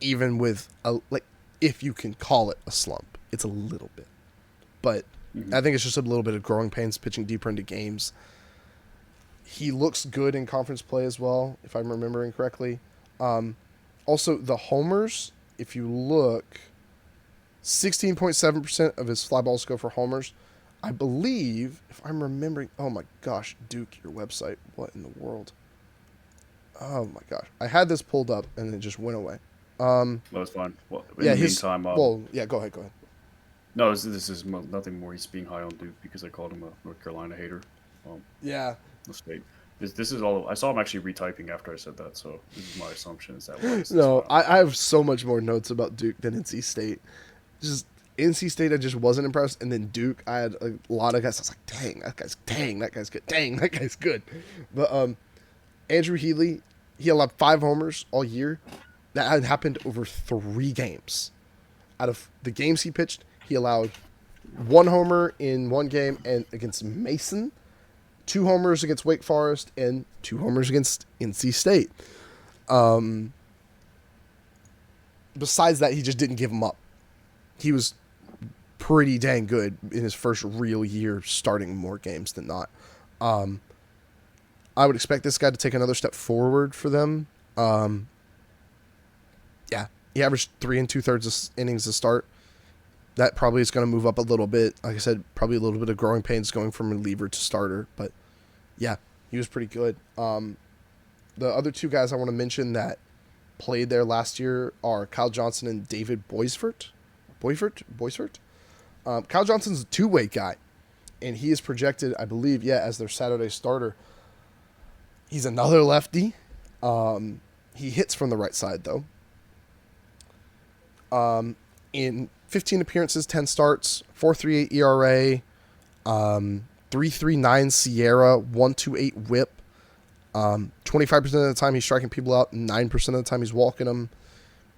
Even with, if you can call it a slump, it's a little bit. But I think it's just a little bit of growing pains, pitching deeper into games. He looks good in conference play as well, if I'm remembering correctly. Also, the homers, if you look, 16.7% of his fly balls go for homers. I believe, if I'm remembering, oh my gosh, Duke, your website, what in the world? Oh my gosh. I had this pulled up and it just went away. That's fine. Well, go ahead. Go ahead. No, this is nothing more. He's being high on Duke because I called him a North Carolina hater. Yeah. Mistake. This is all. I saw him actually retyping after I said that, so this is my assumption. Is that no? I have so much more notes about Duke than NC State. Just NC State, I just wasn't impressed, and then Duke, I had a lot of guys. I was like, dang, that guy's good. Dang, that guy's good. But Andrew Healy, he allowed 5 homers all year. That had happened over 3 games. Out of the games he pitched, he allowed 1 homer in 1 game and against Mason, 2 homers against Wake Forest, and 2 homers against NC State. Besides that, he just didn't give them up. He was pretty dang good in his first real year, starting more games than not. I would expect this guy to take another step forward for them. Yeah, he averaged 3 2/3 innings to start. That probably is going to move up a little bit. Like I said, probably a little bit of growing pains going from reliever to starter. But, yeah, he was pretty good. The other 2 guys I want to mention that played there last year are Kyle Johnson and David Boisfort. Kyle Johnson's a 2-way guy, and he is projected, I believe, as their Saturday starter. He's another lefty. He hits from the right side, though. In 15 appearances, 10 starts, 4.38 ERA, 3.39 Sierra, 1.28 whip. 25% of the time he's striking people out, 9% of the time he's walking them.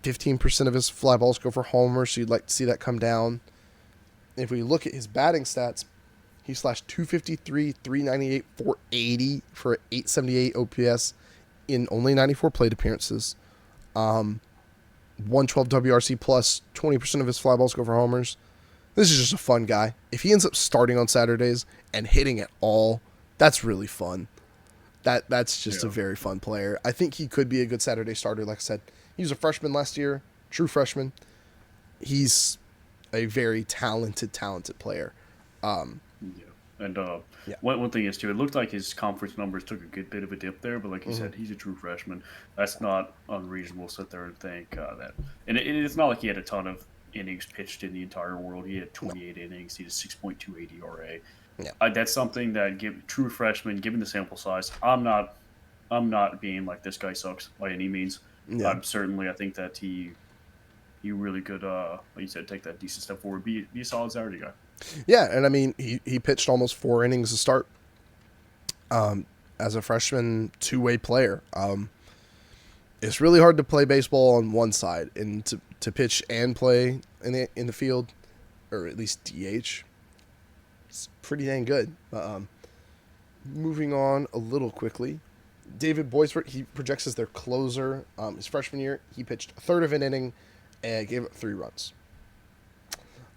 15% of his fly balls go for homers, so you'd like to see that come down. If we look at his batting stats, he slashed 253, 398, 480 for an 878 OPS in only 94 plate appearances. 112 WRC plus, 20% of his fly balls go for homers. This is just a fun guy. If he ends up starting on Saturdays and hitting at all, that's really fun. That's just a very fun player. I think he could be a good Saturday starter. Like I said, he was a freshman last year, true freshman. He's a very talented player. And one thing is, too, it looked like his conference numbers took a good bit of a dip there, but like you said, he's a true freshman. That's not unreasonable to sit there and think that. And it's not like he had a ton of innings pitched in the entire world. He had 28 innings. He had a 6.28 ERA. Yeah. That's something that, true freshman, given the sample size, I'm not being like this guy sucks by any means. Yeah. I think that he really could, like you said, take that decent step forward, be a solid Saturday guy. Yeah, and I mean, he pitched almost 4 innings to start as a freshman 2-way player. It's really hard to play baseball on one side, and to pitch and play in the field, or at least DH, It's pretty dang good. Moving on a little quickly, David Boisvert, he projects as their closer. His freshman year, he pitched a third of an inning and gave up 3 runs.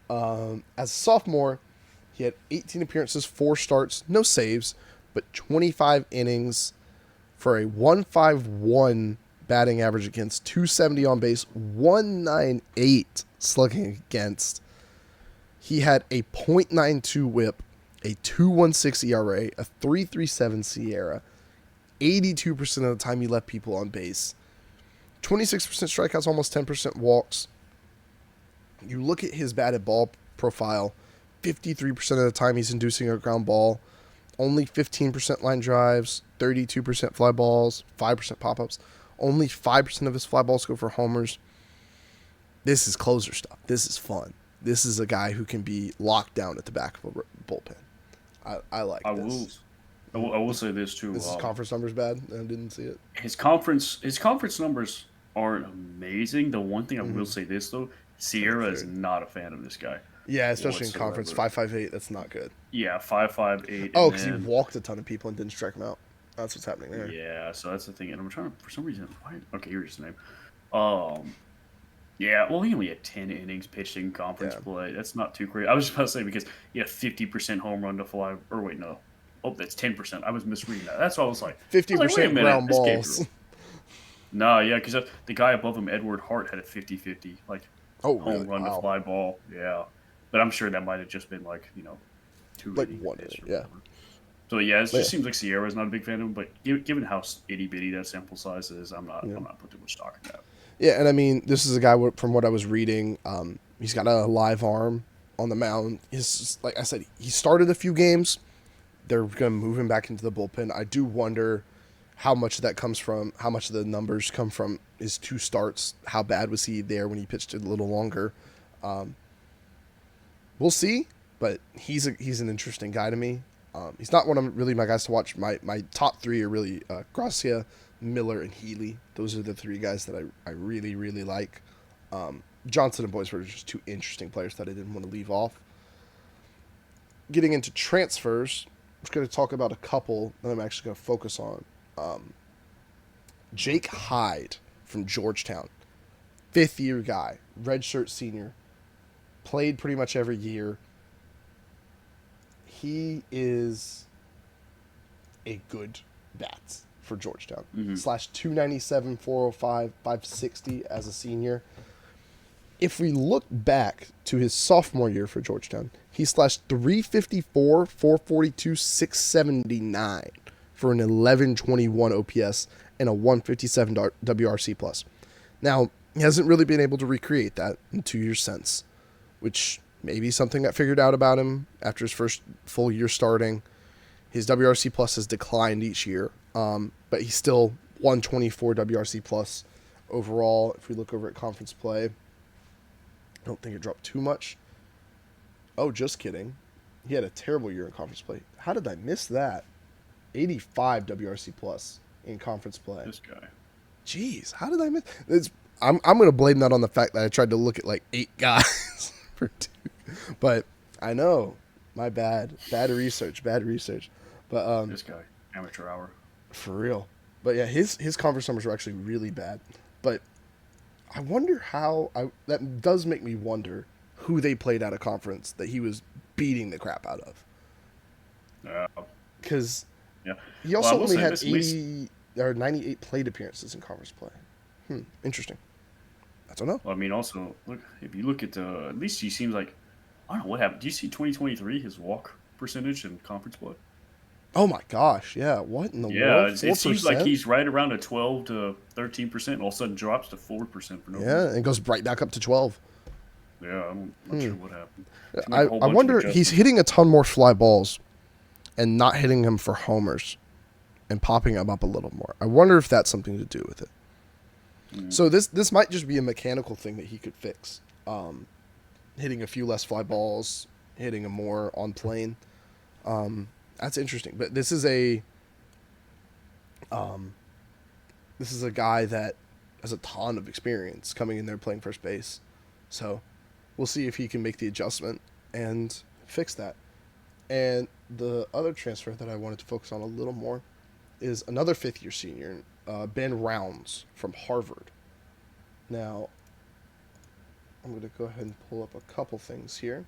As a sophomore, he had 18 appearances, 4 starts, no saves, but 25 innings for a 1.51 batting average against, 270 on base, 198 slugging against. He had a .92 whip, a 2.16 ERA, a 3.37 SIERA. 82% of the time he left people on base. 26% strikeouts, almost 10% walks. You look at his batted ball profile, 53% of the time he's inducing a ground ball. Only 15% line drives, 32% fly balls, 5% pop-ups. Only 5% of his fly balls go for homers. This is closer stuff. This is fun. This is a guy who can be locked down at the back of a bullpen. I like this. I will say this too. This is conference numbers bad. I didn't see it. His conference numbers aren't amazing. The one thing I will say this though, Sierra is not a fan of this guy. Yeah, especially in conference 5.58. That's not good. Yeah, 5.58. Oh, because he walked a ton of people and didn't strike them out. That's what's happening there. Yeah, so that's the thing. And I'm trying to, for some reason, okay, here's his name. Yeah, well, he only had 10 innings pitched in conference play. That's not too great. I was just about to say because he had 50% home run to fly. Or wait, no. Oh, that's 10%. I was misreading that. That's what I was like. 50% ground balls. No, yeah, because the guy above him, Edward Hart, had a 50-50, like home run to fly ball. Yeah, but I'm sure that might have just been like 2 like 1 inning. Yeah. So yeah, it just seems like Sierra's not a big fan of him, but given how itty bitty that sample size is, I'm not putting too much stock in that. Yeah, and I mean, this is a guy from what I was reading. He's got a live arm on the mound. Like I said, he started a few games. They're going to move him back into the bullpen. I do wonder how much of that comes from, how much of the numbers come from his 2 starts. How bad was he there when he pitched it a little longer? We'll see, but he's an interesting guy to me. He's not one of really my guys to watch. My top 3 are really Gracia, Miller, and Healy. Those are the 3 guys that I really, really like. Johnson and Boisvert are just 2 interesting players that I didn't want to leave off. Getting into transfers, I'm just going to talk about a couple that I'm actually going to focus on. Jake Hyde from Georgetown. 5th-year guy. Redshirt senior. Played pretty much every year. He is a good bat for Georgetown. Slash 297, 405, 560 as a senior. If we look back to his sophomore year for Georgetown, he slashed 354, 442, 679 for an 1121 OPS and a 157 WRC plus. Now, he hasn't really been able to recreate that in 2 years since, which may be something that figured out about him after his first full year starting. His WRC plus has declined each year, but he's still 124 WRC plus overall. If we look over at conference play, I don't think it dropped too much. Oh, just kidding. He had a terrible year in conference play. How did I miss that? 85 WRC plus in conference play. This guy. Jeez, how did I miss? I'm going to blame that on the fact that I tried to look at like 8 guys for 2. But I know, my bad. Bad research. But this guy, amateur hour. For real. But yeah, his conference numbers were actually really bad. But I wonder how that does make me wonder who they played out of conference that he was beating the crap out of. Because he also only had 80 or 98 plate appearances in conference play. Interesting. I don't know. Well, I mean, also if you look at at least he seems like, I don't know what happened. Do you see 2023 his walk percentage in conference play? Oh my gosh! Yeah, what in the world? Yeah, it seems like he's right around a 12 to 13%, and all of a sudden drops to 4% for no reason. Yeah, and goes right back up to 12. Yeah, I'm not sure what happened. I wonder, he's hitting a ton more fly balls and not hitting them for homers and popping them up a little more. I wonder if that's something to do with it. So this might just be a mechanical thing that he could fix. Hitting a few less fly balls, hitting them more on plane. That's interesting. But this is a guy that has a ton of experience coming in there playing first base. So we'll see if he can make the adjustment and fix that. And the other transfer that I wanted to focus on a little more is another fifth year senior, Ben Rounds from Harvard. Now, I'm going to go ahead and pull up a couple things here.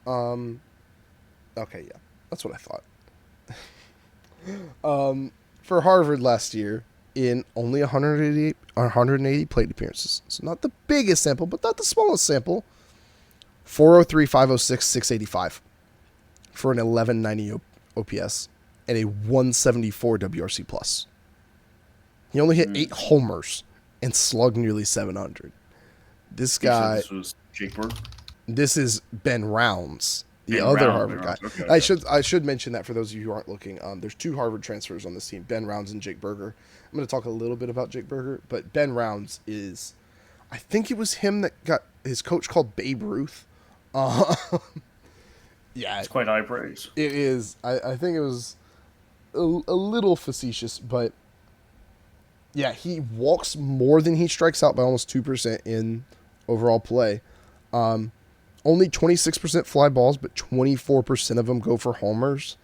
Um, okay, yeah, that's what I thought. For Harvard last year, in only 180 plate appearances, so not the biggest sample, but not the smallest sample, 403, 506, 685 for an 1190 OPS and a 174 WRC plus. He only hit 8 homers and slugged nearly 700. This guy. This was Jake Burke. This is Ben Rounds, the Ben other Rounds, Harvard Ben guy. Rounds. Okay, I should mention that for those of you who aren't looking. There's 2 Harvard transfers on this team: Ben Rounds and Jake Berger. I'm going to talk a little bit about Jake Berger, but Ben Rounds is, I think it was him that got his coach called Babe Ruth. Yeah, It's quite high praise. it is. I think it was a little facetious, but yeah, he walks more than he strikes out by almost 2% in overall play. Only 26% fly balls, but 24% of them go for homers.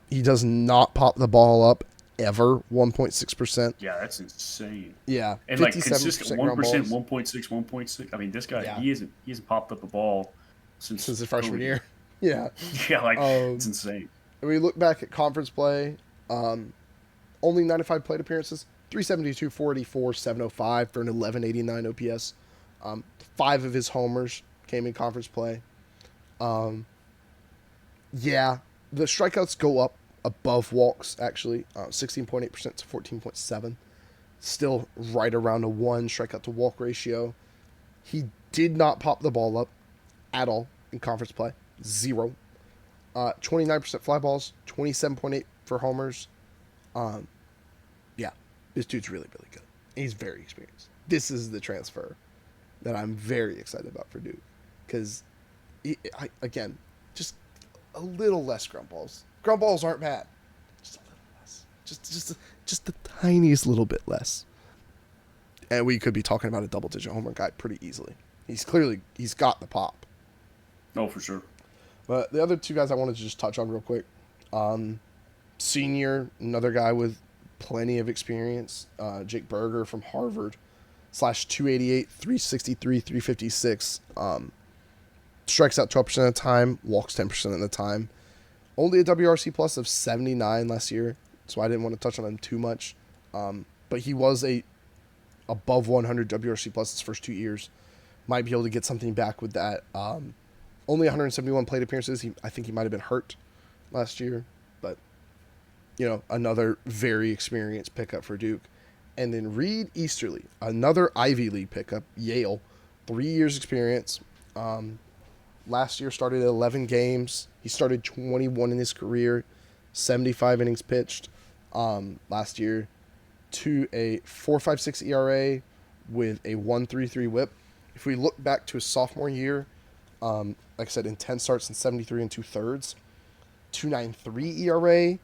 He does not pop the ball up ever, 1.6%. Yeah, that's insane. Yeah, And like 57% consistent ground 1%, balls 1.6, 1.6. I mean, this guy Yeah. he hasn't popped up a ball since since his freshman COVID. year. Yeah. Yeah, like Um, it's insane. And we look back at conference play, only 95 plate appearances, 372, 484, 705 for an 1189 OPS. 5 of his homers came in conference play. Yeah, the strikeouts go up above walks, actually, 16.8% to 14.7. Still right around a 1 strikeout to walk ratio. He did not pop the ball up at all in conference play. 0. 29% fly balls, 27.8 for homers. Yeah, this dude's really, really good. He's very experienced. This is the transfer that I'm very excited about for Duke. Because, again, just a little less ground balls. Ground balls aren't bad. Just a little less. Just the tiniest little bit less. And we could be talking about a double-digit homer guy pretty easily. He's got the pop. Oh, for sure. But the other 2 guys I wanted to just touch on real quick. Senior, another guy with plenty of experience, Jake Berger from Harvard, /288, 363, 356. Strikes out 12% of the time, walks 10% of the time. Only a WRC plus of 79 last year, so I didn't want to touch on him too much. But he was a above 100 WRC plus his first 2 years. Might be able to get something back with that. Only 171 plate appearances. I think he might have been hurt last year, but another very experienced pickup for Duke. And then Reed Easterly, another Ivy League pickup, Yale, 3 years experience. Last year started 11 games. He started 21 in his career, 75 innings pitched. Last year, to a 4.56 ERA with a 1.33 WHIP. If we look back to his sophomore year, like I said, in 10 starts and 73 and 2/3, 2.93 ERA,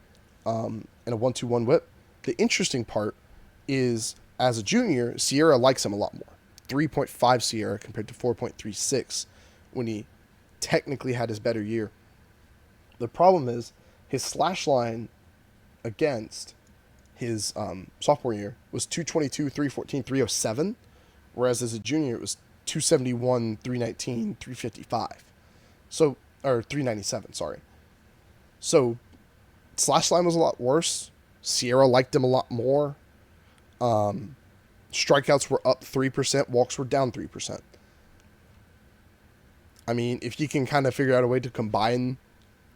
and a 1.21 WHIP. The interesting part is, as a junior, Sierra likes him a lot more. 3.5 Sierra compared to 4.36 when he technically had his better year. The problem is his slash line against his sophomore year was 222, 314, 307, whereas as a junior it was 271, 319, 355. So, or 397, sorry. So, slash line was a lot worse. Sierra liked him a lot more. Strikeouts were up 3%, walks were down 3%. I mean, if you can kind of figure out a way to combine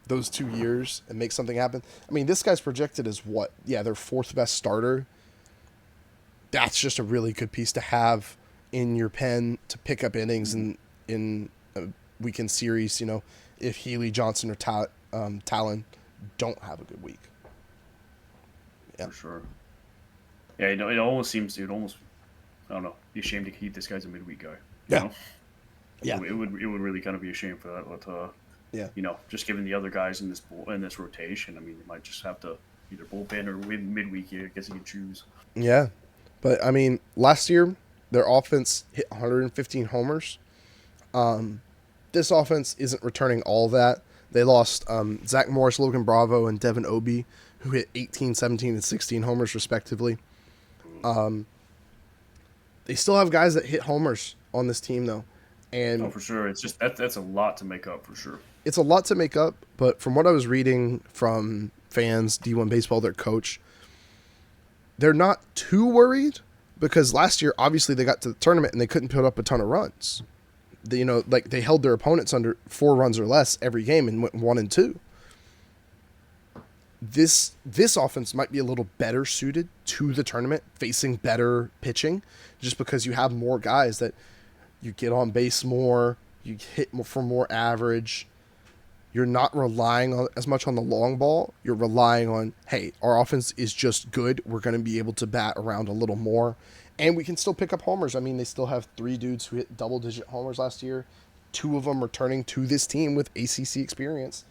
those 2 years and make something happen. I mean, this guy's projected as what? Yeah, their 4th best starter. That's just a really good piece to have in your pen to pick up innings in a weekend series, if Healy, Johnson, or Talon don't have a good week. Yeah. For sure. Yeah, it almost seems, I don't know, be ashamed to keep this guy as a midweek guy. Yeah. Yeah. It would really kind of be a shame for that. But, yeah. Just given the other guys in this rotation, I mean, they might just have to either bullpen or win midweek. I guess you can choose. Yeah. But, I mean, last year, their offense hit 115 homers. This offense isn't returning all that. They lost Zach Morris, Logan Bravo, and Devin Obie, who hit 18, 17, and 16 homers respectively. They still have guys that hit homers on this team though, Oh, and for sure. It's just that's a lot to make up for sure. it's a lot to make up. But from what I was reading from fans, D1 baseball, their coach, they're not too worried because last year obviously they got to the tournament and they couldn't put up a ton of runs. Like they held their opponents under 4 runs or less every game and went 1-2. This offense might be a little better suited to the tournament, facing better pitching, just because you have more guys that you get on base more, you hit more for more average. You're not relying on as much on the long ball. You're relying on, hey, our offense is just good. We're going to be able to bat around a little more, and we can still pick up homers. I mean, they still have 3 dudes who hit double-digit homers last year. 2 of them returning to this team with ACC experience,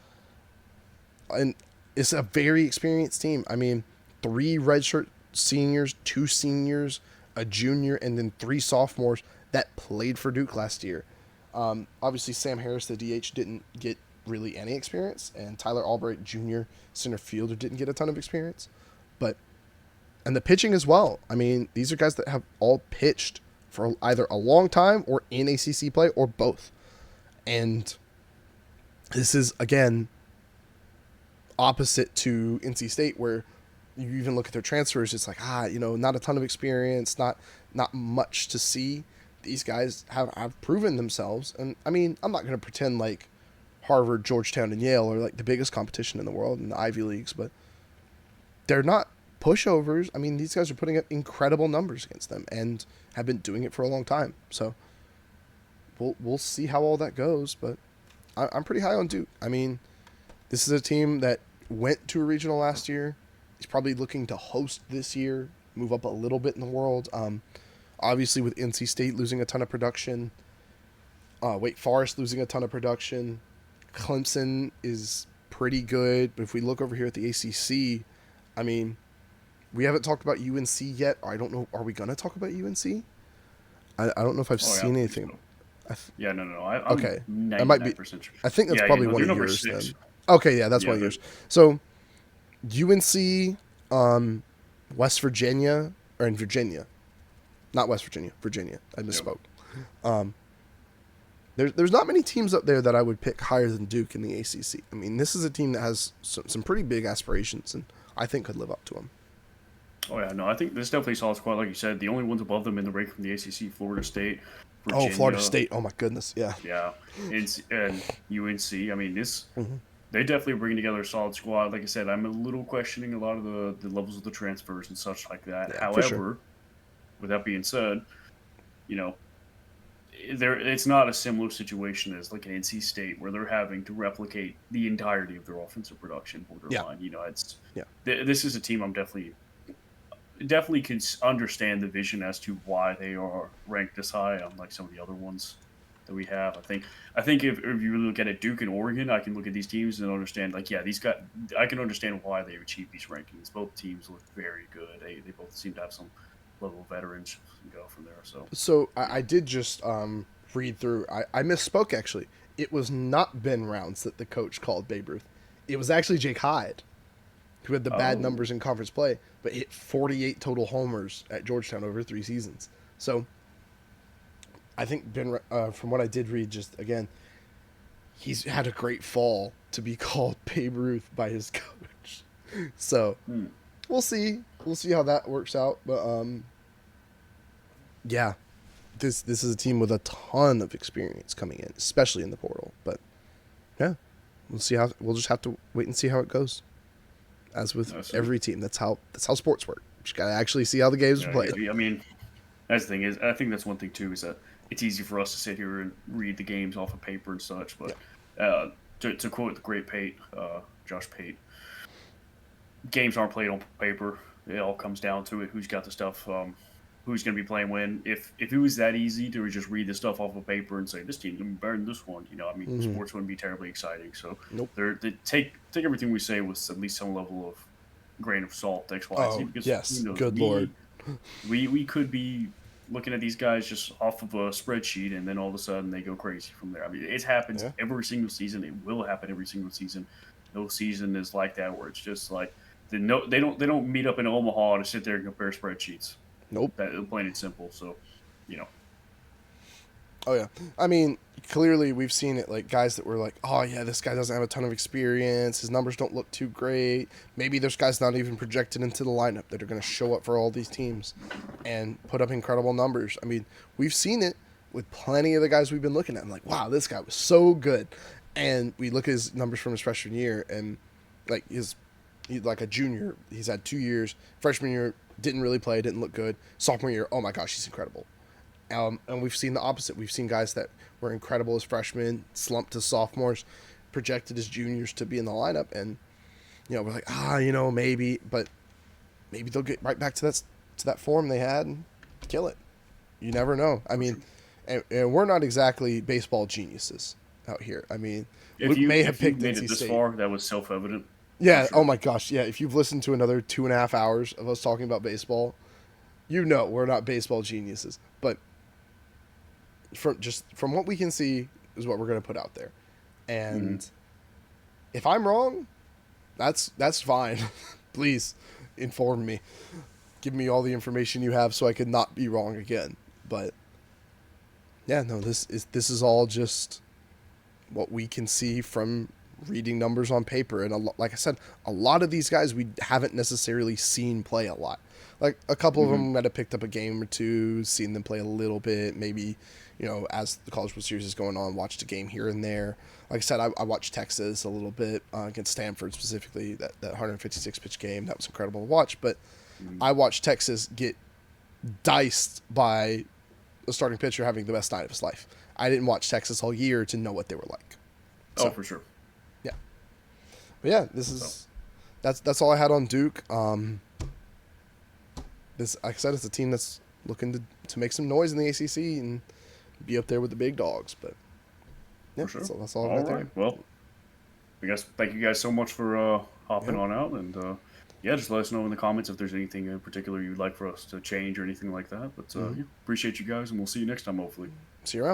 and it's a very experienced team. I mean, 3 redshirt seniors, 2 seniors, a junior, and then 3 sophomores that played for Duke last year. Obviously, Sam Harris, the DH, didn't get really any experience, and Tyler Albright Jr., center fielder, didn't get a ton of experience. And the pitching as well. I mean, these are guys that have all pitched for either a long time or in ACC play or both. And this is, again, opposite to NC State, where you even look at their transfers, it's like, not a ton of experience, not much to see. These guys have proven themselves. And, I mean, I'm not going to pretend like Harvard, Georgetown, and Yale are like the biggest competition in the world in the Ivy Leagues, but they're not pushovers. I mean, these guys are putting up incredible numbers against them and have been doing it for a long time. So we'll see how all that goes, but I'm pretty high on Duke. I mean, this is a team that went to a regional last year. He's probably looking to host this year, move up a little bit in the world. Obviously, with NC State losing a ton of production, Wake Forest losing a ton of production, Clemson is pretty good. But if we look over here at the ACC, I mean, we haven't talked about UNC yet. I don't know. Are we going to talk about UNC? I don't know if I've seen anything. Yeah, no. I'm okay, that might be. Sure. I think that's probably one of yours. Then. Okay, yeah, that's one of yours. So, UNC, West Virginia, or in Virginia, not West Virginia, Virginia. I misspoke. Yep. There's not many teams up there that I would pick higher than Duke in the ACC. I mean, this is a team that has some pretty big aspirations, and I think could live up to them. Oh yeah, no, I think this definitely solid squad. Like you said, the only ones above them in the rank from the ACC, Florida State, Virginia. Oh, Florida State! Oh my goodness, yeah. Yeah, and UNC. I mean, Mm-hmm. They definitely are bringing together a solid squad. Like I said, I'm a little questioning a lot of the levels of the transfers and such like that. Yeah, However, sure. with that being said, it's not a similar situation as like an NC State where they're having to replicate the entirety of their offensive production borderline. Yeah. This is a team I'm definitely can understand the vision as to why they are ranked this high, unlike some of the other ones that we have. I think if you look at it, Duke and Oregon, I can look at these teams and understand, like, yeah, I can understand why they've achieved these rankings. Both teams look very good. They both seem to have some level of veterans and go from there. So I did just read through. I misspoke, actually. It was not Ben Rounds that the coach called Babe Ruth. It was actually Jake Hyde, who had the bad numbers in conference play, but hit 48 total homers at Georgetown over 3 seasons. So I think from what I did read, just again, he's had a great fall to be called Babe Ruth by his coach. So we'll see. We'll see how that works out. But yeah, this is a team with a ton of experience coming in, especially in the portal. But yeah, we'll just have to wait and see how it goes. As with every team, that's how sports work. You just gotta actually see how the games are played. I mean, that's the thing is, I think that's one thing too, is that it's easy for us to sit here and read the games off of paper and such. But to quote the great Josh Pate, games aren't played on paper. It all comes down to it. Who's got the stuff? Who's going to be playing when? If it was that easy to just read the stuff off of paper and say this team's going to be better than this one, sports wouldn't be terribly exciting. So nope. They take everything we say with at least some level of grain of salt. X, Y, Z. Because yes, good Lord. We could be looking at these guys just off of a spreadsheet, and then all of a sudden they go crazy from there. I mean, it happens Yeah. every single season. It will happen every single season. No season is like that where it's just like they don't meet up in Omaha to sit there and compare spreadsheets. Nope. That plain and simple. So, you know, Oh yeah. I mean, clearly we've seen it. Like guys that were like, oh yeah, this guy doesn't have a ton of experience. His numbers don't look too great. Maybe there's guys not even projected into the lineup that are going to show up for all these teams and put up incredible numbers. I mean, we've seen it with plenty of the guys we've been looking at. I'm like, wow, this guy was so good. And we look at his numbers from his freshman year, and like he's like a junior. He's had 2 years. Freshman year didn't really play, didn't look good. Sophomore year, oh my gosh, he's incredible. And we've seen the opposite. We've seen guys that were incredible as freshmen, slumped to sophomores, projected as juniors to be in the lineup, and we're like, maybe, but maybe they'll get right back to that form they had and kill it. You never know. I for mean, sure. and we're not exactly baseball geniuses out here. I mean, If Luke you may have if you picked made NC it this State. far, that was self evident. For Yeah. Oh sure. my gosh. Yeah. If you've listened to another 2.5 hours of us talking about baseball, we're not baseball geniuses, but from what we can see is what we're going to put out there. Hmm. And if I'm wrong, that's fine. Please inform me. Give me all the information you have so I could not be wrong again. But yeah, no, this is all just what we can see from reading numbers on paper. And like I said, a lot of these guys we haven't necessarily seen play a lot. Like a couple of Hmm. them might have picked up a game or two, seen them play a little bit, maybe, as the College World Series is going on, watched a game here and there. Like I said, I watched Texas a little bit against Stanford specifically, that 156 pitch game. That was incredible to watch. But Hmm. I watched Texas get diced by a starting pitcher having the best night of his life. I didn't watch Texas all year to know what they were like. Oh, So for sure. yeah, but yeah, this So, is that's all I had on Duke. This, like I said, it's a team that's looking to make some noise in the ACC and be up there with the big dogs. But yeah, for sure. that's all All right there. right. Well, I guess thank you guys so much for hopping Yeah, on out, and yeah, just let us know in the comments if there's anything in particular you'd like for us to change or anything like that. But mm-hmm. yeah, appreciate you guys, and we'll see you next time, hopefully. See you around.